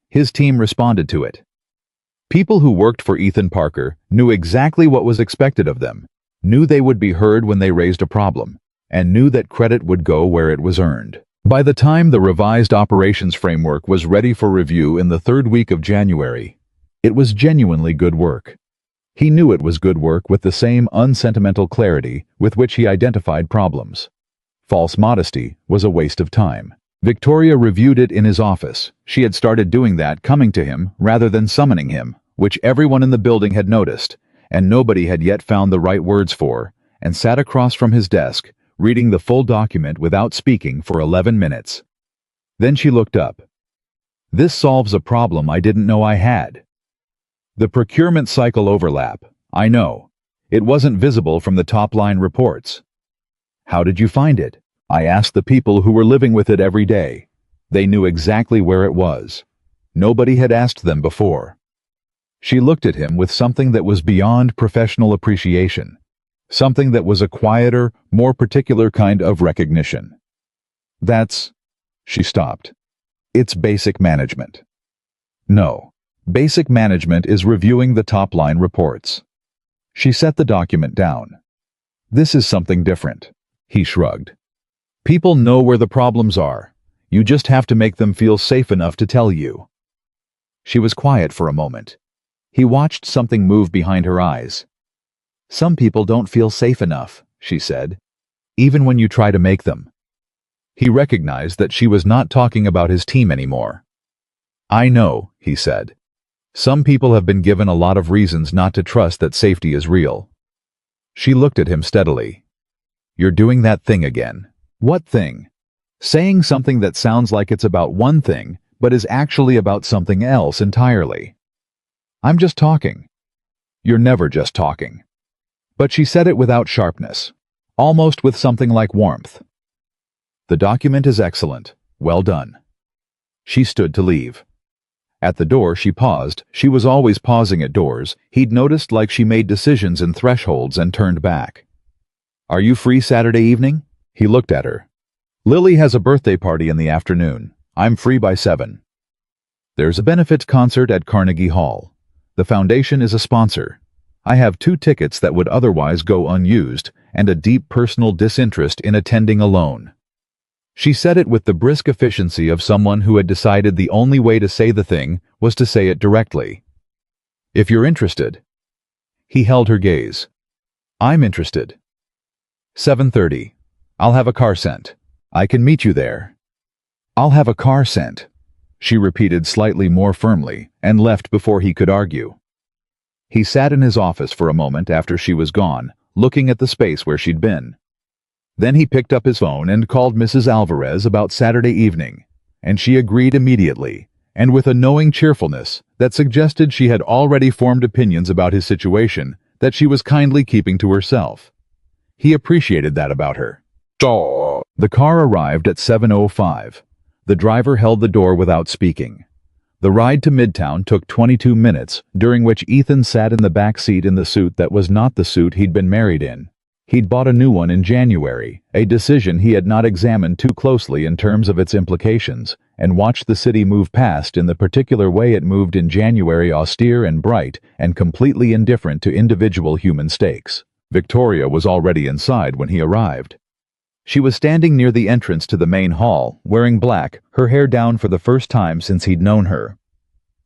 S1: His team responded to it. People who worked for Ethan Parker knew exactly what was expected of them, knew they would be heard when they raised a problem, and knew that credit would go where it was earned. By the time the revised operations framework was ready for review in the third week of January, it was genuinely good work. He knew it was good work with the same unsentimental clarity with which he identified problems. False modesty was a waste of time. Victoria reviewed it in his office. She had started doing that, coming to him rather than summoning him, which everyone in the building had noticed, and nobody had yet found the right words for, and sat across from his desk, reading the full document without speaking for 11 minutes. Then she looked up. This solves a problem I didn't know I had. The procurement cycle overlap. I know. It wasn't visible from the top-line reports. How did you find it? I asked the people who were living with it every day. They knew exactly where it was. Nobody had asked them before. She looked at him with something that was beyond professional appreciation. Something that was a quieter, more particular kind of recognition. She stopped. It's basic management. No. Basic management is reviewing the top-line reports. She set the document down. This is something different. He shrugged. People know where the problems are. You just have to make them feel safe enough to tell you. She was quiet for a moment. He watched something move behind her eyes. Some people don't feel safe enough, she said, even when you try to make them. He recognized that she was not talking about his team anymore. I know, he said. Some people have been given a lot of reasons not to trust that safety is real. She looked at him steadily. You're doing that thing again. What thing? Saying something that sounds like it's about one thing, but is actually about something else entirely. I'm just talking. You're never just talking. But she said it without sharpness, almost with something like warmth. The document is excellent. Well done. She stood to leave. At the door she paused. She was always pausing at doors. He'd noticed, like she made decisions in thresholds and turned back. Are you free Saturday evening? He looked at her. Lily has a birthday party in the afternoon. I'm free by 7. There's a benefits concert at Carnegie Hall. The foundation is a sponsor. I have 2 tickets that would otherwise go unused, and a deep personal disinterest in attending alone. She said it with the brisk efficiency of someone who had decided the only way to say the thing was to say it directly. If you're interested. He held her gaze. I'm interested. 7:30. I'll have a car sent. I can meet you there. I'll have a car sent, she repeated slightly more firmly, and left before he could argue. He sat in his office for a moment after she was gone, looking at the space where she'd been. Then he picked up his phone and called Mrs. Alvarez about Saturday evening, and she agreed immediately, and with a knowing cheerfulness that suggested she had already formed opinions about his situation that she was kindly keeping to herself. He appreciated that about her. The car arrived at 7:05. The driver held the door without speaking. The ride to Midtown took 22 minutes, during which Ethan sat in the back seat in the suit that was not the suit he'd been married in. He'd bought a new one in January, a decision he had not examined too closely in terms of its implications, and watched the city move past in the particular way it moved in January, austere and bright, and completely indifferent to individual human stakes. Victoria was already inside when he arrived. She was standing near the entrance to the main hall, wearing black, her hair down for the first time since he'd known her.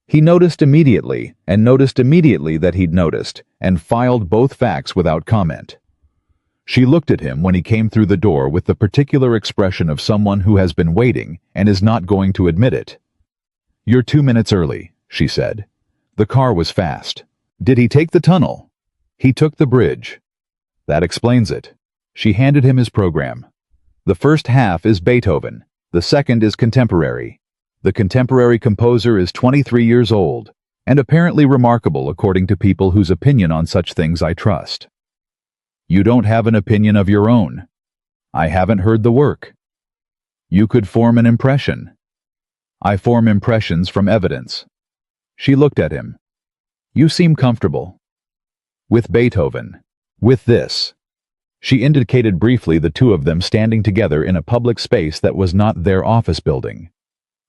S1: He noticed immediately that he'd noticed, and filed both facts without comment. She looked at him when he came through the door with the particular expression of someone who has been waiting and is not going to admit it. You're 2 minutes early, she said. The car was fast. Did he take the tunnel? He took the bridge. That explains it. She handed him his program. The first half is Beethoven. The second is contemporary. The contemporary composer is 23 years old, and apparently remarkable according to people whose opinion on such things I trust. You don't have an opinion of your own. I haven't heard the work. You could form an impression. I form impressions from evidence. She looked at him. You seem comfortable. With Beethoven. With this. She indicated briefly the two of them standing together in a public space that was not their office building.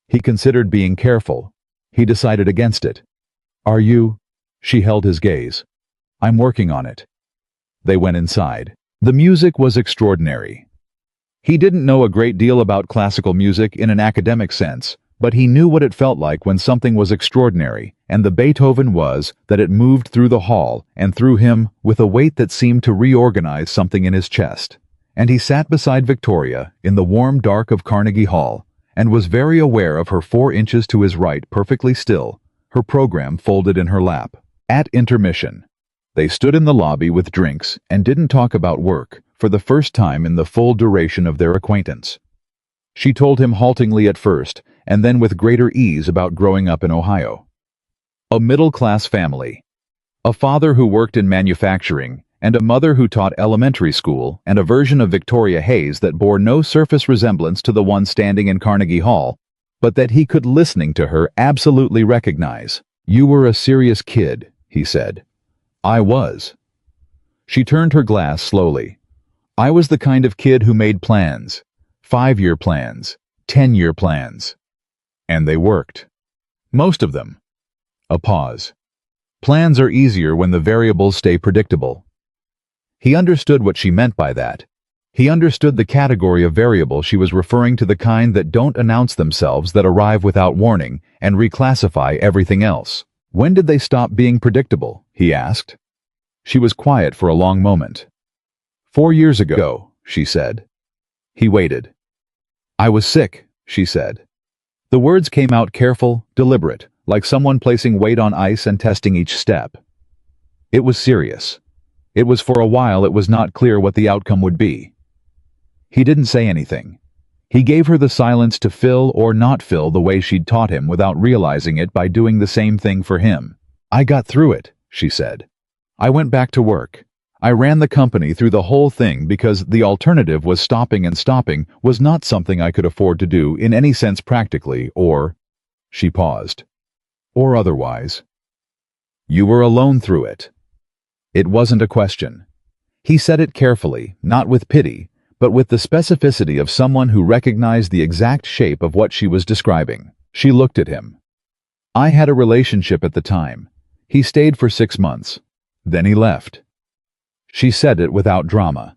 S1: He considered being careful. He decided against it. Are you? She held his gaze. I'm working on it. They went inside. The music was extraordinary. He didn't know a great deal about classical music in an academic sense, but he knew what it felt like when something was extraordinary, and the Beethoven was that it moved through the hall and through him with a weight that seemed to reorganize something in his chest. And he sat beside Victoria in the warm dark of Carnegie Hall, and was very aware of her 4 inches to his right perfectly still, her program folded in her lap. At intermission, they stood in the lobby with drinks and didn't talk about work for the first time in the full duration of their acquaintance. She told him haltingly at first, and then with greater ease about growing up in Ohio. A middle-class family. A father who worked in manufacturing, and a mother who taught elementary school, and a version of Victoria Hayes that bore no surface resemblance to the one standing in Carnegie Hall, but that he could, listening to her, absolutely recognize. You were a serious kid, he said. I was. She turned her glass slowly. I was the kind of kid who made plans. 5-year plans. 10-year plans. And they worked. Most of them. A pause. Plans are easier when the variables stay predictable. He understood what she meant by that. He understood the category of variable she was referring to, the kind that don't announce themselves, that arrive without warning and reclassify everything else. When did they stop being predictable? He asked. She was quiet for a long moment. 4 years ago, she said. He waited. I was sick, she said. The words came out careful, deliberate, like someone placing weight on ice and testing each step. It was serious. It was for a while it was not clear what the outcome would be. He didn't say anything. He gave her the silence to fill or not fill the way she'd taught him without realizing it by doing the same thing for him. I got through it, she said. I went back to work. I ran the company through the whole thing because the alternative was stopping, and stopping was not something I could afford to do in any sense practically or, she paused, or otherwise. You were alone through it. It wasn't a question. He said it carefully, not with pity, but with the specificity of someone who recognized the exact shape of what she was describing. She looked at him. I had a relationship at the time. He stayed for 6 months. Then he left. She said it without drama,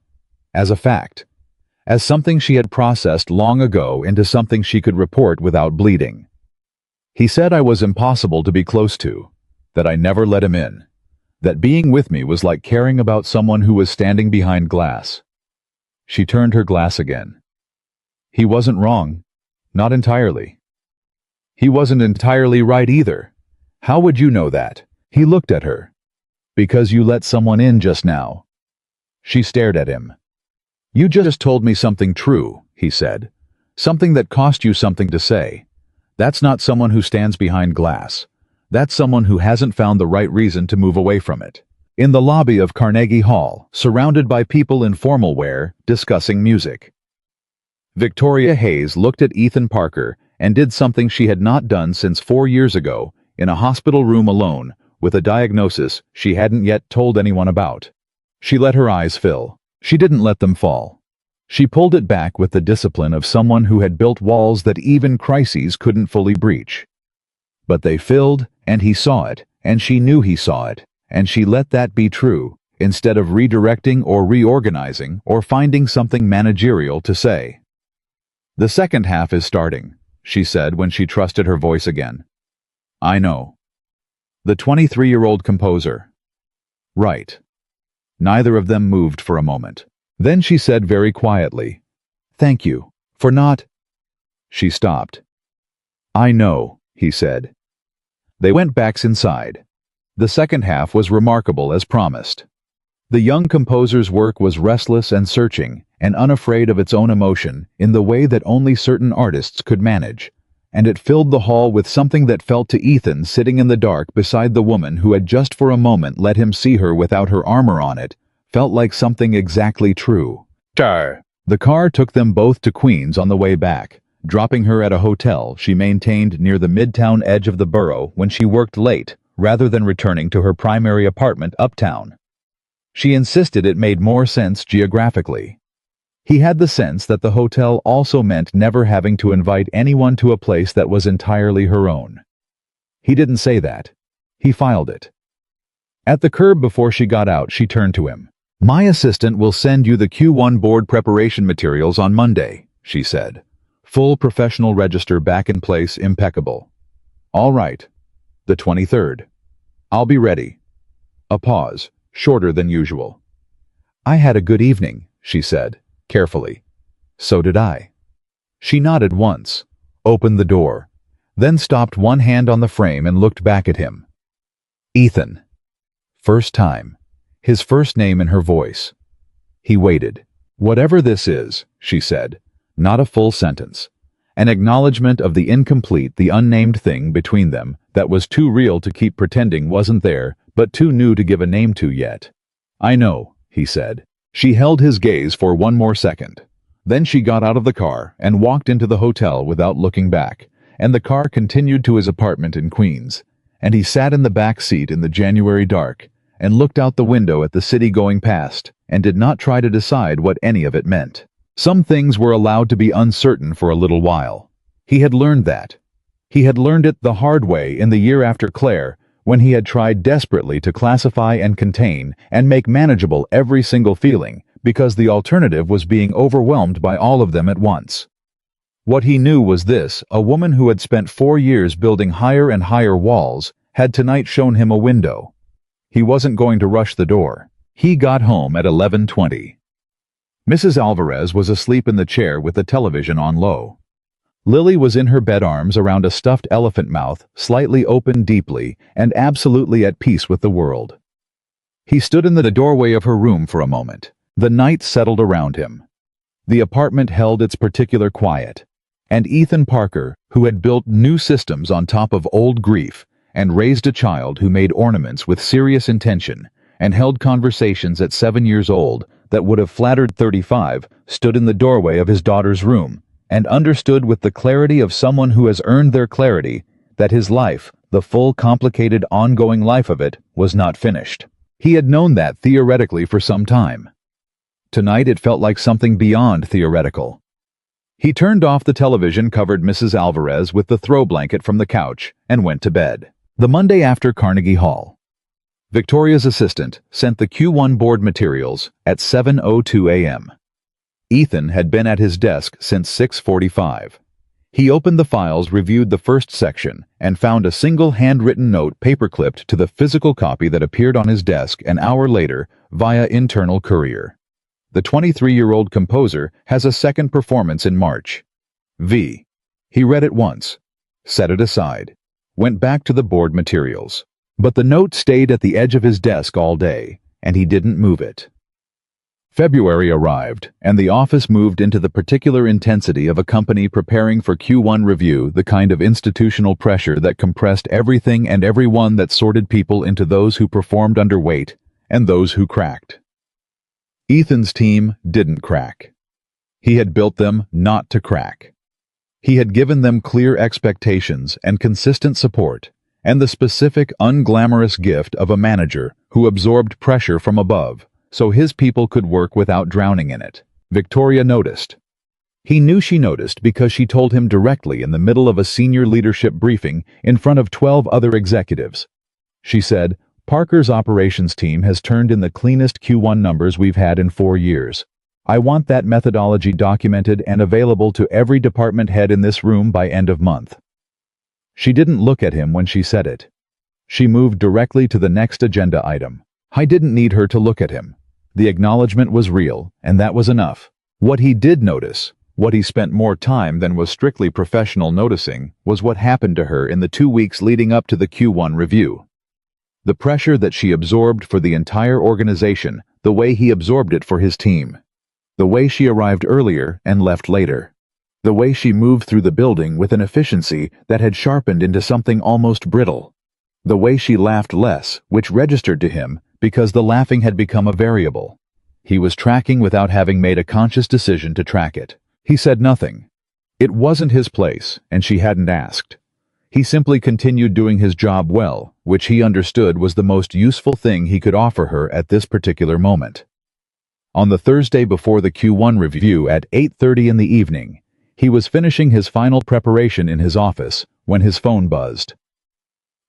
S1: as a fact, as something she had processed long ago into something she could report without bleeding. He said I was impossible to be close to, that I never let him in, that being with me was like caring about someone who was standing behind glass. She turned her glass again. He wasn't wrong, not entirely. He wasn't entirely right either. How would you know that? He looked at her. Because you let someone in just now. She stared at him. You just told me something true, he said. Something that cost you something to say. That's not someone who stands behind glass. That's someone who hasn't found the right reason to move away from it. In the lobby of Carnegie Hall, surrounded by people in formal wear, discussing music. Victoria Hayes looked at Ethan Parker and did something she had not done since 4 years ago, in a hospital room alone, with a diagnosis she hadn't yet told anyone about. She let her eyes fill. She didn't let them fall. She pulled it back with the discipline of someone who had built walls that even crises couldn't fully breach. But they filled, and he saw it, and she knew he saw it, and she let that be true, instead of redirecting or reorganizing or finding something managerial to say. The second half is starting, she said when she trusted her voice again. I know. The 23-year-old composer. Right. Neither of them moved for a moment. Then she said very quietly, Thank you, for not... She stopped. I know, he said. They went back inside. The second half was remarkable as promised. The young composer's work was restless and searching, and unafraid of its own emotion in the way that only certain artists could manage, and it filled the hall with something that felt to Ethan sitting in the dark beside the woman who had just for a moment let him see her without her armor on it, felt like something exactly true. The car took them both to Queens on the way back, dropping her at a hotel she maintained near the midtown edge of the borough when she worked late, rather than returning to her primary apartment uptown. She insisted it made more sense geographically. He had the sense that the hotel also meant never having to invite anyone to a place that was entirely her own. He didn't say that. He filed it. At the curb before she got out, she turned to him. "My assistant will send you the Q1 board preparation materials on Monday," she said. "Full professional register back in place, impeccable." "All right. The 23rd. I'll be ready." A pause, shorter than usual. "I had a good evening," she said, carefully. "So did I." She nodded once, opened the door, then stopped one hand on the frame and looked back at him. Ethan. First time. His first name in her voice. He waited. "Whatever this is," she said, not a full sentence. An acknowledgement of the incomplete, the unnamed thing between them that was too real to keep pretending wasn't there, but too new to give a name to yet. "I know," he said. She held his gaze for one more second. Then she got out of the car and walked into the hotel without looking back, and the car continued to his apartment in Queens, and he sat in the back seat in the January dark and looked out the window at the city going past and did not try to decide what any of it meant. Some things were allowed to be uncertain for a little while. He had learned that. He had learned it the hard way in the year after Claire, when he had tried desperately to classify and contain and make manageable every single feeling, because the alternative was being overwhelmed by all of them at once. What he knew was this: a woman who had spent 4 years building higher and higher walls had tonight shown him a window. He wasn't going to rush the door. He got home at 11:20. Mrs. Alvarez was asleep in the chair with the television on low. Lily was in her bed, arms around a stuffed elephant mouth, slightly open deeply, and absolutely at peace with the world. He stood in the doorway of her room for a moment. The night settled around him. The apartment held its particular quiet. And Ethan Parker, who had built new systems on top of old grief, and raised a child who made ornaments with serious intention, and held conversations at 7 years old that would have flattered 35, stood in the doorway of his daughter's room, and understood with the clarity of someone who has earned their clarity that his life, the full, complicated, ongoing life of it, was not finished. He had known that theoretically for some time. Tonight it felt like something beyond theoretical. He turned off the television, covered Mrs. Alvarez with the throw blanket from the couch, and went to bed. The Monday after Carnegie Hall. Victoria's assistant sent the Q1 board materials at 7:02 a.m. Ethan had been at his desk since 6:45. He opened the files, reviewed the first section, and found a single handwritten note paperclipped to the physical copy that appeared on his desk an hour later via internal courier. The 23-year-old composer has a second performance in March. V. He read it once, set it aside, went back to the board materials. But the note stayed at the edge of his desk all day, and he didn't move it. February arrived, and the office moved into the particular intensity of a company preparing for Q1 review, the kind of institutional pressure that compressed everything and everyone, that sorted people into those who performed under weight and those who cracked. Ethan's team didn't crack. He had built them not to crack. He had given them clear expectations and consistent support, and the specific, unglamorous gift of a manager who absorbed pressure from above, so his people could work without drowning in it. Victoria noticed. He knew she noticed because she told him directly in the middle of a senior leadership briefing in front of 12 other executives. She said, "Parker's operations team has turned in the cleanest Q1 numbers we've had in 4 years. I want that methodology documented and available to every department head in this room by end of month." She didn't look at him when she said it. She moved directly to the next agenda item. I didn't need her to look at him. The acknowledgement was real, and that was enough. What he did notice, what he spent more time than was strictly professional noticing, was what happened to her in the 2 weeks leading up to the Q1 review. The pressure that she absorbed for the entire organization, the way he absorbed it for his team. The way she arrived earlier and left later. The way she moved through the building with an efficiency that had sharpened into something almost brittle. The way she laughed less, which registered to him because the laughing had become a variable. He was tracking without having made a conscious decision to track it. He said nothing. It wasn't his place, and she hadn't asked. He simply continued doing his job well, which he understood was the most useful thing he could offer her at this particular moment. On the Thursday before the Q1 review at 8:30 in the evening, he was finishing his final preparation in his office when his phone buzzed.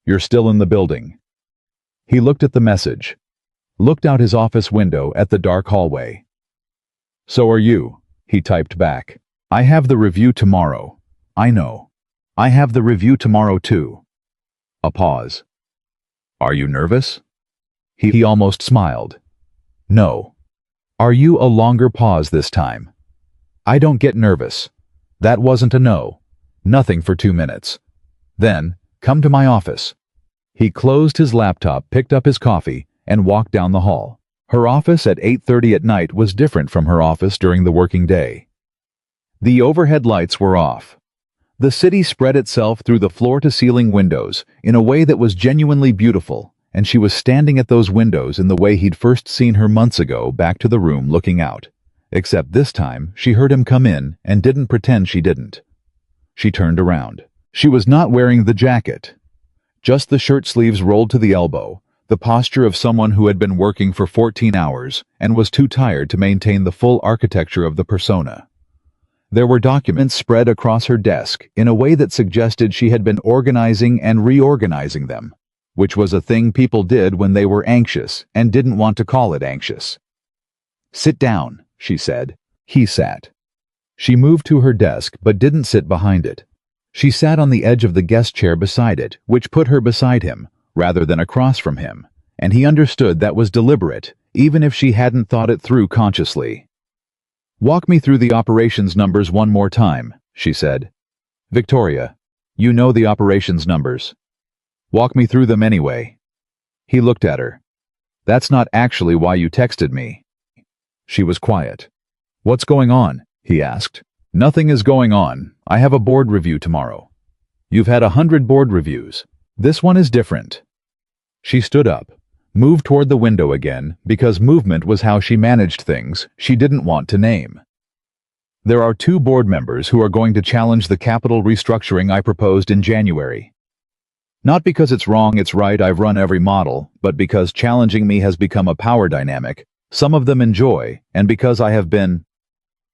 S1: "You're still in the building." He looked at the message, looked out his office window at the dark hallway. "So are you," he typed back. "I have the review tomorrow." "I know. I have the review tomorrow too." A pause. "Are you nervous?" He almost smiled. "No." "Are you?" A longer pause this time. "I don't get nervous." That wasn't a no. Nothing for 2 minutes. Then, "Come to my office." He closed his laptop, picked up his coffee, and walked down the hall. Her office at 8:30 at night was different from her office during the working day. The overhead lights were off. The city spread itself through the floor-to-ceiling windows in a way that was genuinely beautiful, and she was standing at those windows in the way he'd first seen her months ago, back to the room looking out. Except this time, she heard him come in and didn't pretend she didn't. She turned around. She was not wearing the jacket. Just the shirt sleeves rolled to the elbow, the posture of someone who had been working for 14 hours and was too tired to maintain the full architecture of the persona. There were documents spread across her desk in a way that suggested she had been organizing and reorganizing them, which was a thing people did when they were anxious and didn't want to call it anxious. "Sit down," she said. He sat. She moved to her desk but didn't sit behind it. She sat on the edge of the guest chair beside it, which put her beside him, rather than across from him, and he understood that was deliberate, even if she hadn't thought it through consciously. "Walk me through the operations numbers one more time," she said. "Victoria, you know the operations numbers. Walk me through them anyway." He looked at her. "That's not actually why you texted me." She was quiet. "What's going on?" he asked. "Nothing is going on. I have a board review tomorrow." "You've had 100 board reviews. This one is different." She stood up, moved toward the window again, because movement was how she managed things she didn't want to name. "There are 2 board members who are going to challenge the capital restructuring I proposed in January. Not because it's wrong, it's right, I've run every model, but because challenging me has become a power dynamic some of them enjoy, and because I have been—"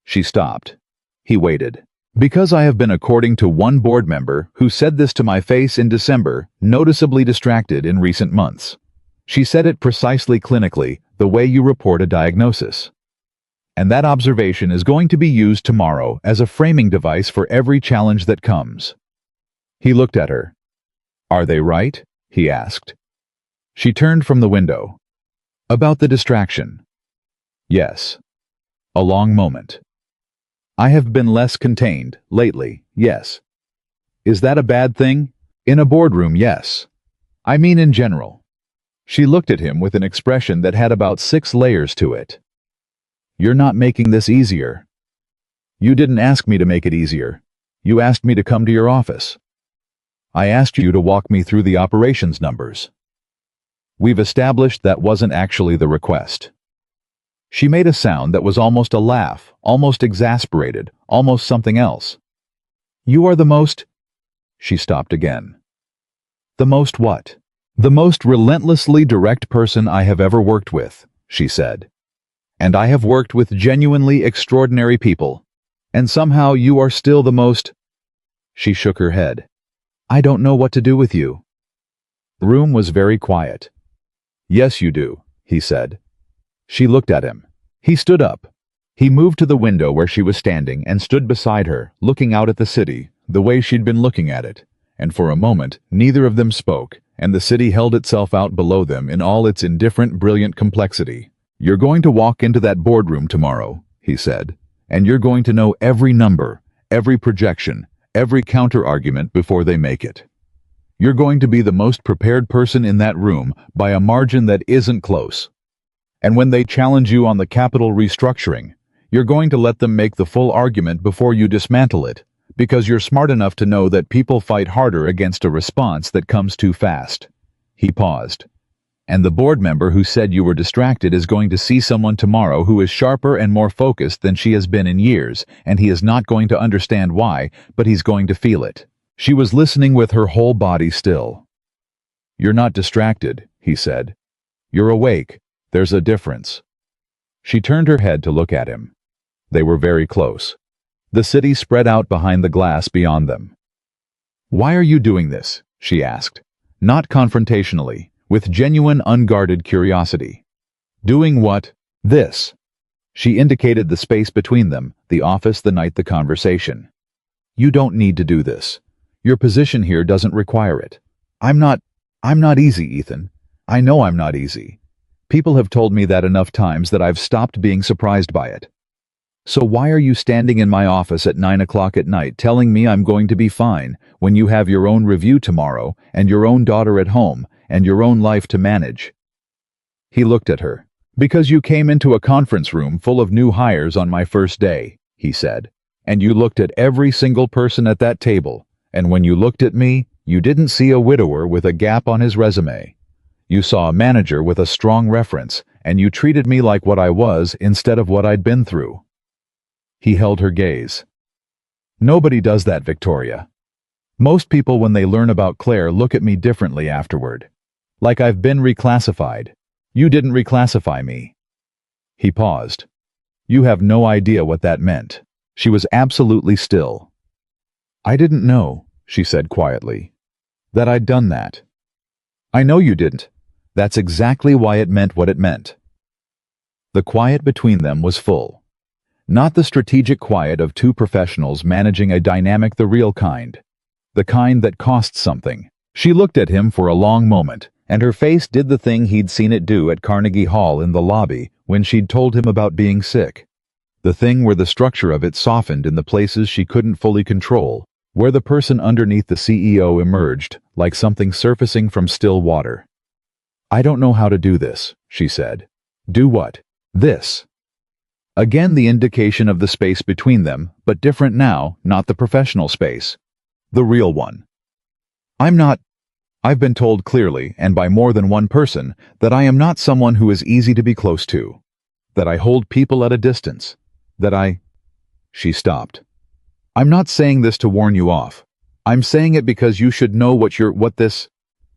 S1: She stopped. He waited. "Because I have been, according to one board member who said this to my face in December, noticeably distracted in recent months." She said it precisely clinically, the way you report a diagnosis. "And that observation is going to be used tomorrow as a framing device for every challenge that comes." He looked at her. "Are they right?" he asked. She turned from the window. "About the distraction?" "Yes." A long moment. "I have been less contained, lately, yes." "Is that a bad thing?" "In a boardroom, yes. I mean in general." She looked at him with an expression that had about 6 layers to it. "You're not making this easier." "You didn't ask me to make it easier. You asked me to come to your office. I asked you to walk me through the operations numbers." "We've established that wasn't actually the request." She made a sound that was almost a laugh, almost exasperated, almost something else. "You are the most—" She stopped again. "The most what?" "The most relentlessly direct person I have ever worked with," she said. "And I have worked with genuinely extraordinary people. And somehow you are still the most—" She shook her head. "I don't know what to do with you." The room was very quiet. "Yes, you do," he said. She looked at him. He stood up. He moved to the window where she was standing and stood beside her, looking out at the city, the way she'd been looking at it. And for a moment, neither of them spoke, and the city held itself out below them in all its indifferent, brilliant complexity. "You're going to walk into that boardroom tomorrow," he said, "and you're going to know every number, every projection, every counter-argument before they make it. You're going to be the most prepared person in that room by a margin that isn't close. And when they challenge you on the capital restructuring, you're going to let them make the full argument before you dismantle it, because you're smart enough to know that people fight harder against a response that comes too fast." He paused. "And the board member who said you were distracted is going to see someone tomorrow who is sharper and more focused than she has been in years, and he is not going to understand why, but he's going to feel it. She was listening with her whole body still. "You're not distracted," he said. "You're awake. There's a difference." She turned her head to look at him. They were very close. The city spread out behind the glass beyond them. "Why are you doing this?" she asked, not confrontationally, with genuine unguarded curiosity. "Doing what?" "This." She indicated the space between them, the office, the night, the conversation. "You don't need to do this. Your position here doesn't require it. I'm not easy, Ethan. I know I'm not easy. People have told me that enough times that I've stopped being surprised by it. So why are you standing in my office at 9 o'clock at night telling me I'm going to be fine when you have your own review tomorrow and your own daughter at home and your own life to manage?" He looked at her. "Because you came into a conference room full of new hires on my first day," he said, "and you looked at every single person at that table, and when you looked at me, you didn't see a widower with a gap on his resume. You saw a manager with a strong reference, and you treated me like what I was instead of what I'd been through." He held her gaze. "Nobody does that, Victoria. Most people, when they learn about Claire, look at me differently afterward. Like I've been reclassified. You didn't reclassify me." He paused. "You have no idea what that meant." She was absolutely still. "I didn't know," she said quietly, "that I'd done that." "I know you didn't. That's exactly why it meant what it meant." The quiet between them was full. Not the strategic quiet of two professionals managing a dynamic, the real kind. The kind that costs something. She looked at him for a long moment, and her face did the thing he'd seen it do at Carnegie Hall in the lobby when she'd told him about being sick. The thing where the structure of it softened in the places she couldn't fully control, where the person underneath the CEO emerged like something surfacing from still water. "I don't know how to do this," she said. "Do what?" "This." Again the indication of the space between them, but different now, not the professional space. The real one. I've been told clearly, and by more than one person, that I am not someone who is easy to be close to. That I hold people at a distance. She stopped. "I'm not saying this to warn you off. I'm saying it because you should know what this."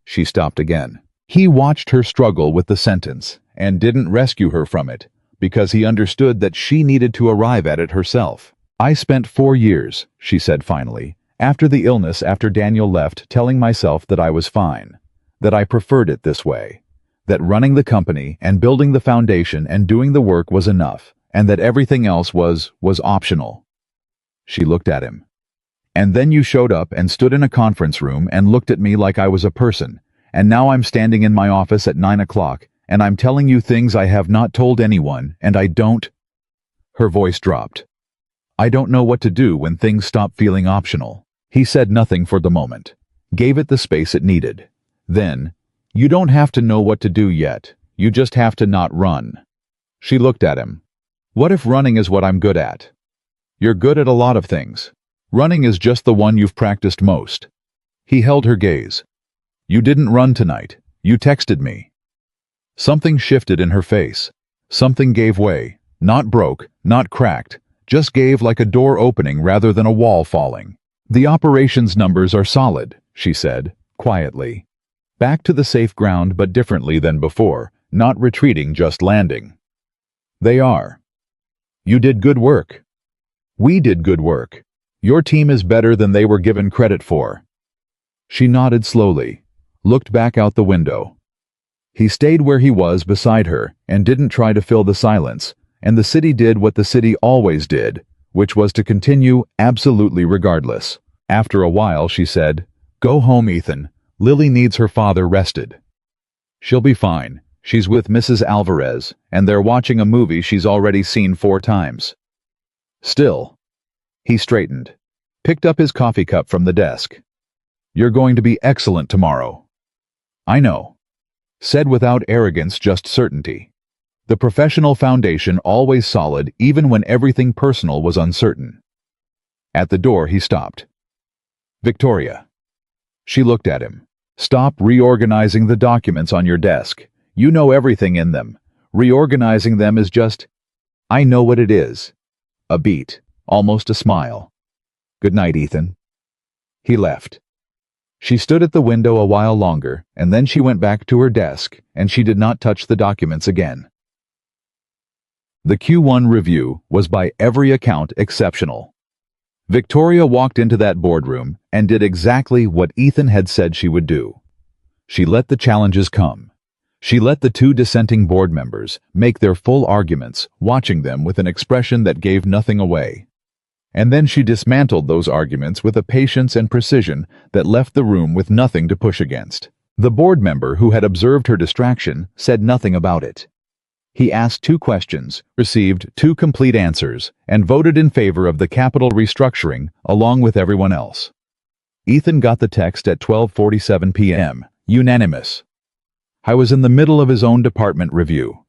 S1: She stopped again. He watched her struggle with the sentence, and didn't rescue her from it, because he understood that she needed to arrive at it herself. "I spent 4 years," she said finally, "after the illness, after Daniel left, telling myself that I was fine, that I preferred it this way, that running the company and building the foundation and doing the work was enough, and that everything else was optional." She looked at him. "And then you showed up and stood in a conference room and looked at me like I was a person, and now I'm standing in my office at 9 o'clock, and I'm telling you things I have not told anyone, and I don't—" Her voice dropped. "I don't know what to do when things stop feeling optional." He said nothing for the moment, gave it the space it needed. Then, "You don't have to know what to do yet. You just have to not run." She looked at him. "What if running is what I'm good at?" "You're good at a lot of things. Running is just the one you've practiced most." He held her gaze. "You didn't run tonight. You texted me." Something shifted in her face. Something gave way. Not broke, not cracked, just gave, like a door opening rather than a wall falling. "The operations numbers are solid," she said, quietly. "Back to the safe ground, but differently than before, not retreating, just landing." "They are. You did good work. We did good work. Your team is better than they were given credit for." She nodded slowly, looked back out the window. He stayed where he was beside her and didn't try to fill the silence, and the city did what the city always did, which was to continue absolutely regardless. After a while she said, "Go home, Ethan. Lily needs her father rested." "She'll be fine. She's with Mrs. Alvarez, and they're watching a movie she's already seen 4 times. Still." He straightened, picked up his coffee cup from the desk. "You're going to be excellent tomorrow." "I know." Said without arrogance, just certainty. The professional foundation always solid even when everything personal was uncertain. At the door he stopped. "Victoria." She looked at him. "Stop reorganizing the documents on your desk. You know everything in them. Reorganizing them is just—" "I know what it is." A beat, almost a smile. "Good night, Ethan." He left. She stood at the window a while longer, and then she went back to her desk, and she did not touch the documents again. The Q1 review was by every account exceptional. Victoria walked into that boardroom and did exactly what Ethan had said she would do. She let the challenges come. She let the two dissenting board members make their full arguments, watching them with an expression that gave nothing away. And then she dismantled those arguments with a patience and precision that left the room with nothing to push against. The board member who had observed her distraction said nothing about it. He asked 2 questions, received 2 complete answers, and voted in favor of the capital restructuring along with everyone else. Ethan got the text at 12:47 p.m., unanimous. I was in the middle of his own department review.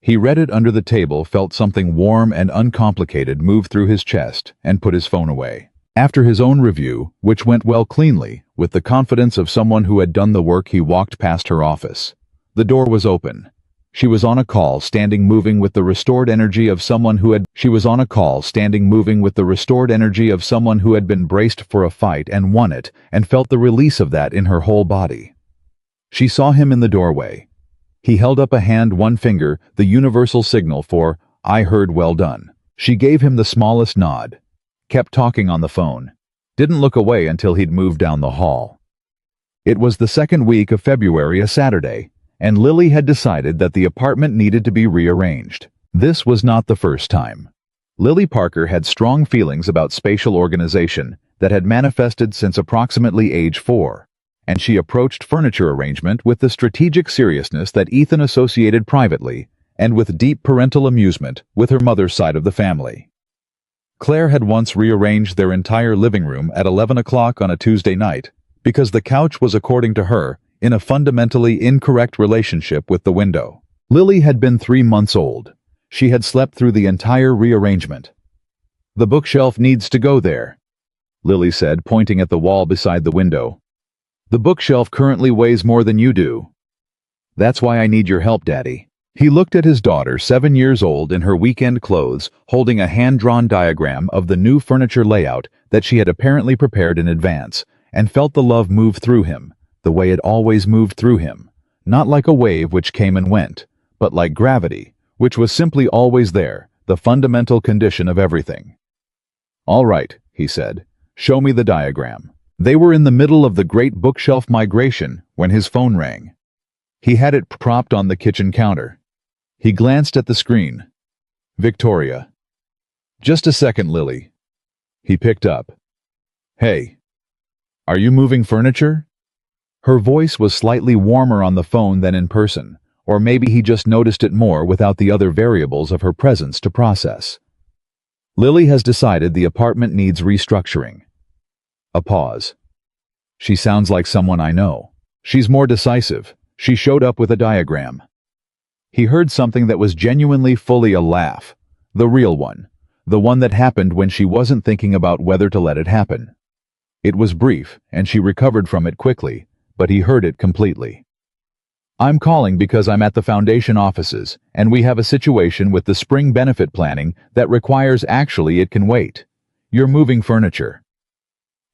S1: He read it under the table, felt something warm and uncomplicated move through his chest, and put his phone away. After his own review, which went well cleanly, with the confidence of someone who had done the work, he walked past her office. The door was open. She was on a call, standing moving with the restored energy of someone who had been braced for a fight and won it, and felt the release of that in her whole body. She saw him in the doorway. He held up a hand, one finger, the universal signal for, "I heard, well done." She gave him the smallest nod. Kept talking on the phone. Didn't look away until he'd moved down the hall. It was the second week of February, a Saturday, and Lily had decided that the apartment needed to be rearranged. This was not the first time. Lily Parker had strong feelings about spatial organization that had manifested since approximately age 4, and she approached furniture arrangement with the strategic seriousness that Ethan associated privately and with deep parental amusement with her mother's side of the family. Claire had once rearranged their entire living room at 11 o'clock on a Tuesday night because the couch was, according to her, in a fundamentally incorrect relationship with the window. Lily had been 3 months old. She had slept through the entire rearrangement. "The bookshelf needs to go there," Lily said, pointing at the wall beside the window. "The bookshelf currently weighs more than you do. That's why I need your help, Daddy." He looked at his daughter, 7 years old, in her weekend clothes, holding a hand-drawn diagram of the new furniture layout that she had apparently prepared in advance, and felt the love move through him, the way it always moved through him, not like a wave which came and went, but like gravity, which was simply always there, the fundamental condition of everything. "All right," he said, "show me the diagram." They were in the middle of the great bookshelf migration when his phone rang. He had it propped on the kitchen counter. He glanced at the screen. "Victoria." "Just a second, Lily." He picked up. "Hey, are you moving furniture?" Her voice was slightly warmer on the phone than in person, or maybe he just noticed it more without the other variables of her presence to process. "Lily has decided the apartment needs restructuring." A pause. "She sounds like someone I know. She's more decisive. She showed up with a diagram." He heard something that was genuinely fully a laugh. The real one. The one that happened when she wasn't thinking about whether to let it happen. It was brief, and she recovered from it quickly, but he heard it completely. "I'm calling because I'm at the foundation offices, and we have a situation with the spring benefit planning that requires it can wait. You're moving furniture."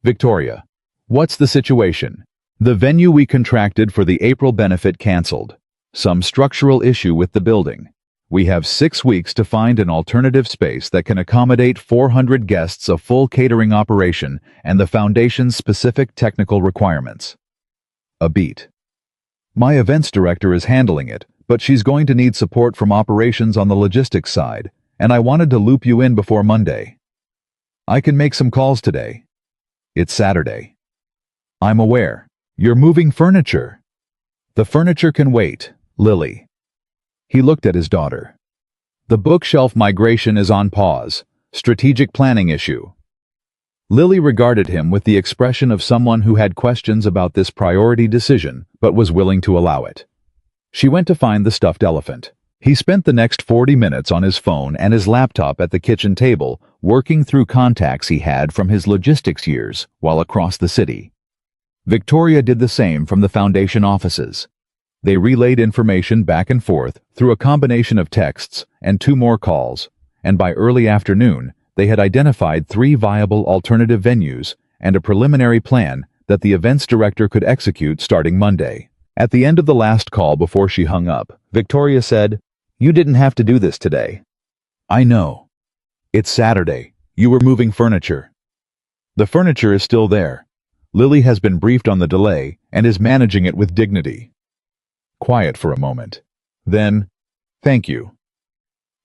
S1: "Victoria, what's the situation?" "The venue we contracted for the April benefit canceled. Some structural issue with the building. We have 6 weeks to find an alternative space that can accommodate 400 guests, a full catering operation, and the foundation's specific technical requirements." A beat. "My events director is handling it, but she's going to need support from operations on the logistics side, and I wanted to loop you in before Monday. I can make some calls today. It's Saturday." "I'm aware. You're moving furniture." "The furniture can wait, Lily." He looked at his daughter. "The bookshelf migration is on pause. Strategic planning issue." Lily regarded him with the expression of someone who had questions about this priority decision but was willing to allow it. She went to find the stuffed elephant. He spent the next 40 minutes on his phone and his laptop at the kitchen table, working through contacts he had from his logistics years while across the city. Victoria did the same from the foundation offices. They relayed information back and forth through a combination of texts and 2 more calls, and by early afternoon, they had identified 3 viable alternative venues and a preliminary plan that the events director could execute starting Monday. At the end of the last call before she hung up, Victoria said, "You didn't have to do this today." "I know. It's Saturday. You were moving furniture." "The furniture is still there. Lily has been briefed on the delay and is managing it with dignity." Quiet for a moment. Then, "Thank you.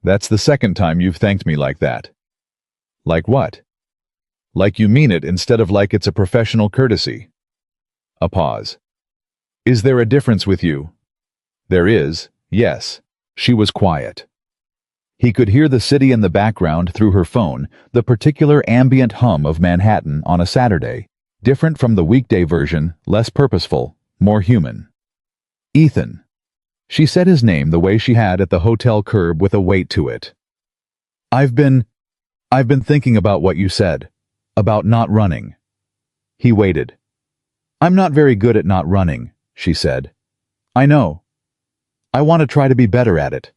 S1: That's the second time you've thanked me like that." "Like what?" "Like you mean it instead of like it's a professional courtesy." A pause. "Is there a difference with you?" "There is, yes." She was quiet. He could hear the city in the background through her phone, the particular ambient hum of Manhattan on a Saturday, different from the weekday version, less purposeful, more human. "Ethan." She said his name the way she had at the hotel curb with a weight to it. I've been thinking about what you said, about not running." He waited. "I'm not very good at not running," she said. "I know. I want to try to be better at it."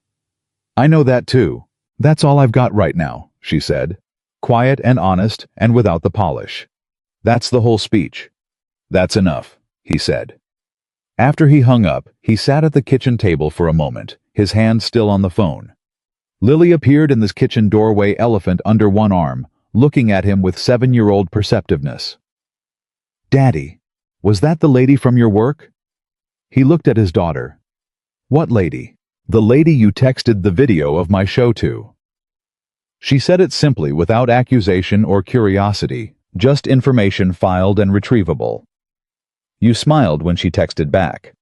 S1: "I know that too. That's all I've got right now," she said, quiet and honest and without the polish. "That's the whole speech." "That's enough," he said. After he hung up, he sat at the kitchen table for a moment, his hand still on the phone. Lily appeared in this kitchen doorway, elephant under one arm, looking at him with 7-year-old perceptiveness. "Daddy, was that the lady from your work?" He looked at his daughter. "What lady?" "The lady you texted the video of my show to." She said it simply, without accusation or curiosity, just information filed and retrievable. "You smiled when she texted back."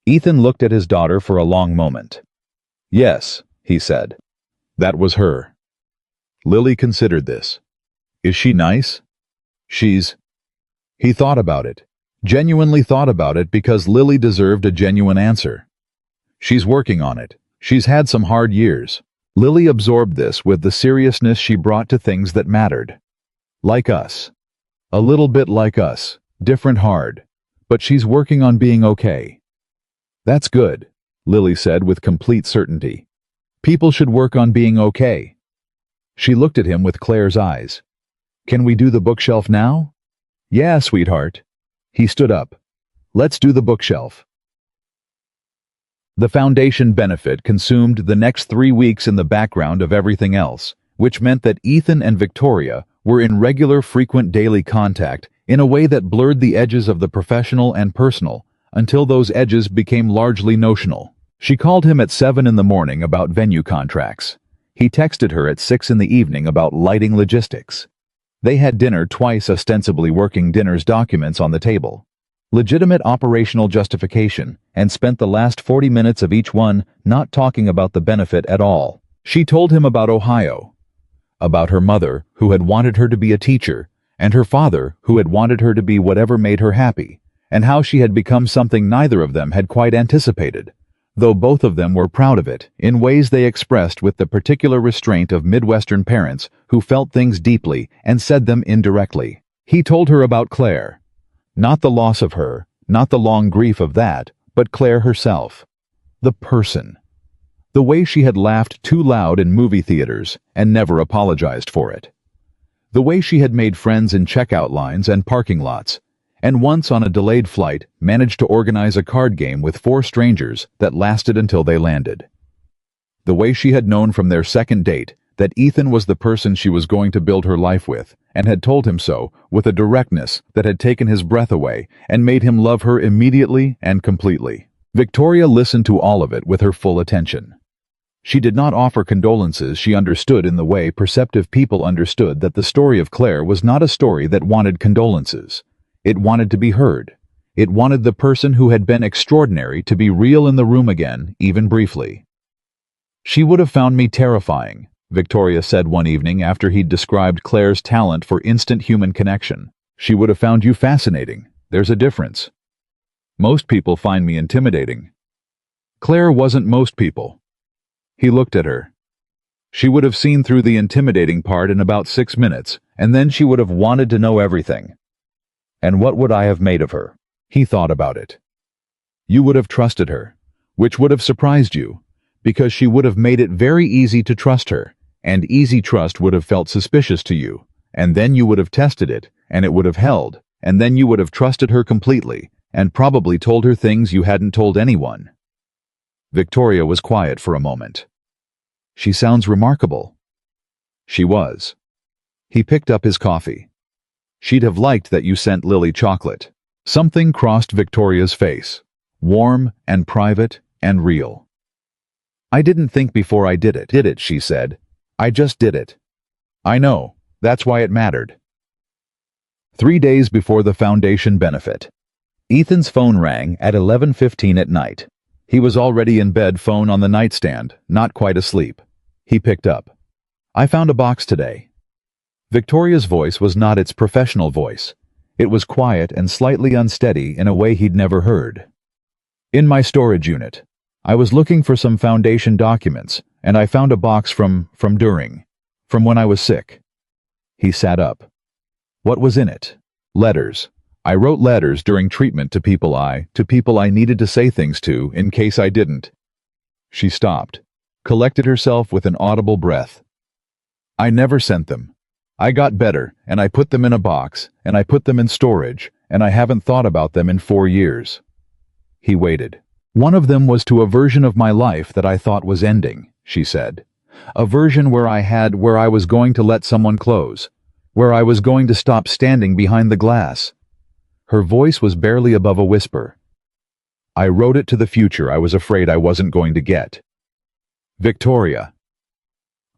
S1: Ethan looked at his daughter for a long moment. "Yes," he said. "That was her." Lily considered this. "Is she nice?" "She's—" He thought about it. Genuinely thought about it because Lily deserved a genuine answer. "She's working on it. She's had some hard years." Lily absorbed this with the seriousness she brought to things that mattered. "Like us. A little bit like us. Different hard. But she's working on being okay." "That's good," Lily said with complete certainty. "People should work on being okay." She looked at him with Claire's eyes. "Can we do the bookshelf now?" "Yeah, sweetheart." He stood up. "Let's do the bookshelf." The foundation benefit consumed the next 3 weeks in the background of everything else, which meant that Ethan and Victoria were in regular, frequent daily contact in a way that blurred the edges of the professional and personal until those edges became largely notional. She called him at 7 in the morning about venue contracts. He texted her at 6 in the evening about lighting logistics. They had dinner twice, ostensibly working dinners, documents on the table. Legitimate operational justification, and spent the last 40 minutes of each one not talking about the benefit at all. She told him about Ohio, about her mother, who had wanted her to be a teacher, and her father, who had wanted her to be whatever made her happy, and how she had become something neither of them had quite anticipated, though both of them were proud of it, in ways they expressed with the particular restraint of Midwestern parents who felt things deeply and said them indirectly. He told her about Claire. Not the loss of her, not the long grief of that, but Claire herself. The person. The way she had laughed too loud in movie theaters and never apologized for it. The way she had made friends in checkout lines and parking lots, and once on a delayed flight managed to organize a card game with 4 strangers that lasted until they landed. The way she had known from their second date that Ethan was the person she was going to build her life with, and had told him so with a directness that had taken his breath away and made him love her immediately and completely. Victoria listened to all of it with her full attention. She did not offer condolences. She understood in the way perceptive people understood that the story of Claire was not a story that wanted condolences. It wanted to be heard. It wanted the person who had been extraordinary to be real in the room again, even briefly. "She would have found me terrifying," Victoria said one evening after he'd described Claire's talent for instant human connection. "She would have found you fascinating. There's a difference. Most people find me intimidating." Claire wasn't most people. He looked at her. She would have seen through the intimidating part in about 6 minutes, and then she would have wanted to know everything. And what would I have made of her? He thought about it. You would have trusted her, which would have surprised you, because she would have made it very easy to trust her, and easy trust would have felt suspicious to you, and then you would have tested it, and it would have held, and then you would have trusted her completely, and probably told her things you hadn't told anyone. Victoria was quiet for a moment. She sounds remarkable. She was. He picked up his coffee. She'd have liked that you sent Lily chocolate. Something crossed Victoria's face, warm and private and real. I didn't think before I did it, she said. I just did it. I know, that's why it mattered. 3 days before the foundation benefit. Ethan's phone rang at 11:15 at night. He was already in bed, phone on the nightstand, not quite asleep. He picked up. I found a box today. Victoria's voice was not its professional voice. It was quiet and slightly unsteady in a way he'd never heard. In my storage unit. I was looking for some foundation documents, and I found a box from when I was sick. He sat up. What was in it? Letters. I wrote letters during treatment to people I needed to say things to in case I didn't. She stopped, collected herself with an audible breath. I never sent them. I got better, and I put them in a box, and I put them in storage, and I haven't thought about them in 4 years. He waited. One of them was to a version of my life that I thought was ending, she said. A version where I was going to let someone close, where I was going to stop standing behind the glass. Her voice was barely above a whisper. I wrote it to the future I was afraid I wasn't going to get. Victoria.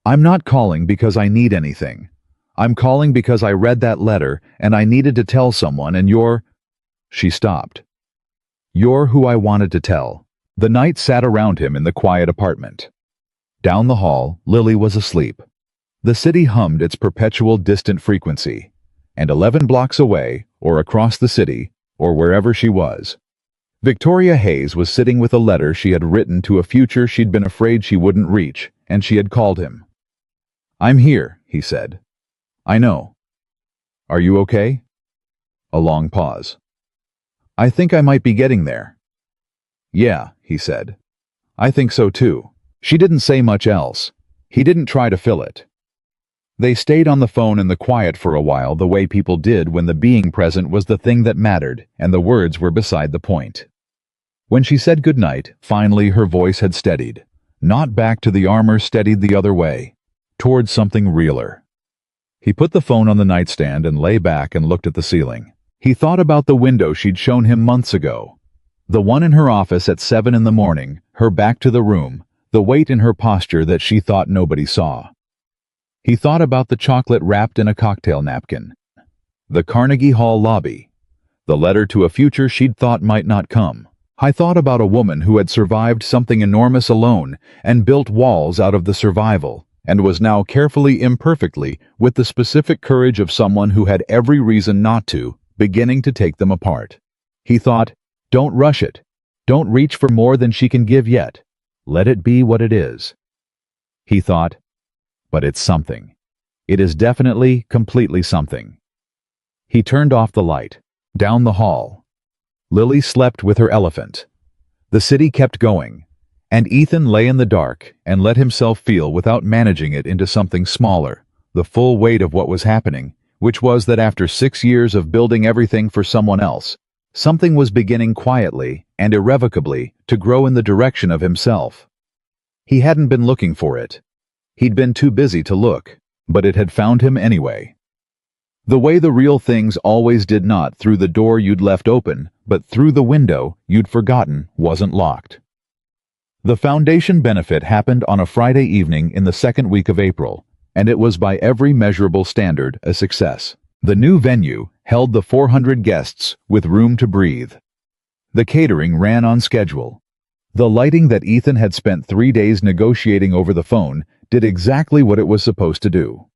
S1: I'm not calling because I need anything. I'm calling because I read that letter and I needed to tell someone, and you're... She stopped. You're who I wanted to tell. The night sat around him in the quiet apartment. Down the hall, Lily was asleep. The city hummed its perpetual distant frequency, and 11 blocks away, or across the city, or wherever she was, Victoria Hayes was sitting with a letter she had written to a future she'd been afraid she wouldn't reach, and she had called him. I'm here, he said. I know. Are you okay? A long pause. I think I might be getting there. Yeah, he said. I think so too. She didn't say much else. He didn't try to fill it. They stayed on the phone in the quiet for a while, the way people did when the being present was the thing that mattered and the words were beside the point. When she said goodnight, finally her voice had steadied. Not back to the armor, steadied the other way, towards something realer. He put the phone on the nightstand and lay back and looked at the ceiling. He thought about the window she'd shown him months ago. The one in her office at 7 in the morning, her back to the room, the weight in her posture that she thought nobody saw. He thought about the chocolate wrapped in a cocktail napkin, the Carnegie Hall lobby, the letter to a future she'd thought might not come. I thought about a woman who had survived something enormous alone and built walls out of the survival, and was now carefully, imperfectly, with the specific courage of someone who had every reason not to, beginning to take them apart. He thought, don't rush it. Don't reach for more than she can give yet. Let it be what it is. He thought, but it's something. It is definitely, completely something. He turned off the light. Down the hall. Lily slept with her elephant. The city kept going, and Ethan lay in the dark and let himself feel, without managing it, into something smaller, the full weight of what was happening, which was that after 6 years of building everything for someone else, something was beginning quietly and irrevocably to grow in the direction of himself. He hadn't been looking for it. He'd been too busy to look, but it had found him anyway. The way the real things always did, not through the door you'd left open, but through the window you'd forgotten wasn't locked. The foundation benefit happened on a Friday evening in the second week of April, and it was by every measurable standard a success. The new venue held the 400 guests with room to breathe. The catering ran on schedule. The lighting that Ethan had spent 3 days negotiating over the phone did exactly what it was supposed to do.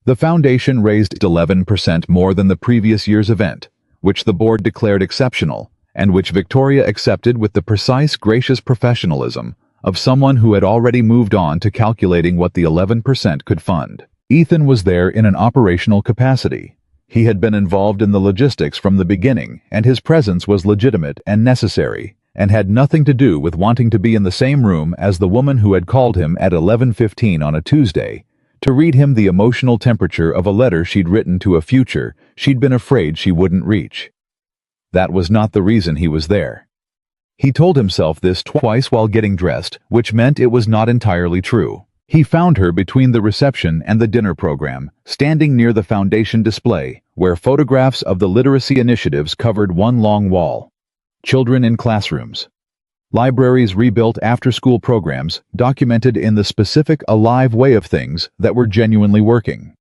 S1: The foundation raised 11% more than the previous year's event, which the board declared exceptional, and which Victoria accepted with the precise, gracious professionalism of someone who had already moved on to calculating what the 11% could fund. Ethan was there in an operational capacity. He had been involved in the logistics from the beginning, and his presence was legitimate and necessary, and had nothing to do with wanting to be in the same room as the woman who had called him at 11:15 on a Tuesday to read him the emotional temperature of a letter she'd written to a future she'd been afraid she wouldn't reach. That was not the reason he was there. He told himself this twice while getting dressed, which meant it was not entirely true. He found her between the reception and the dinner program, standing near the foundation display, where photographs of the literacy initiatives covered one long wall. Children in classrooms. Libraries rebuilt after-school programs documented in the specific, alive way of things that were genuinely working.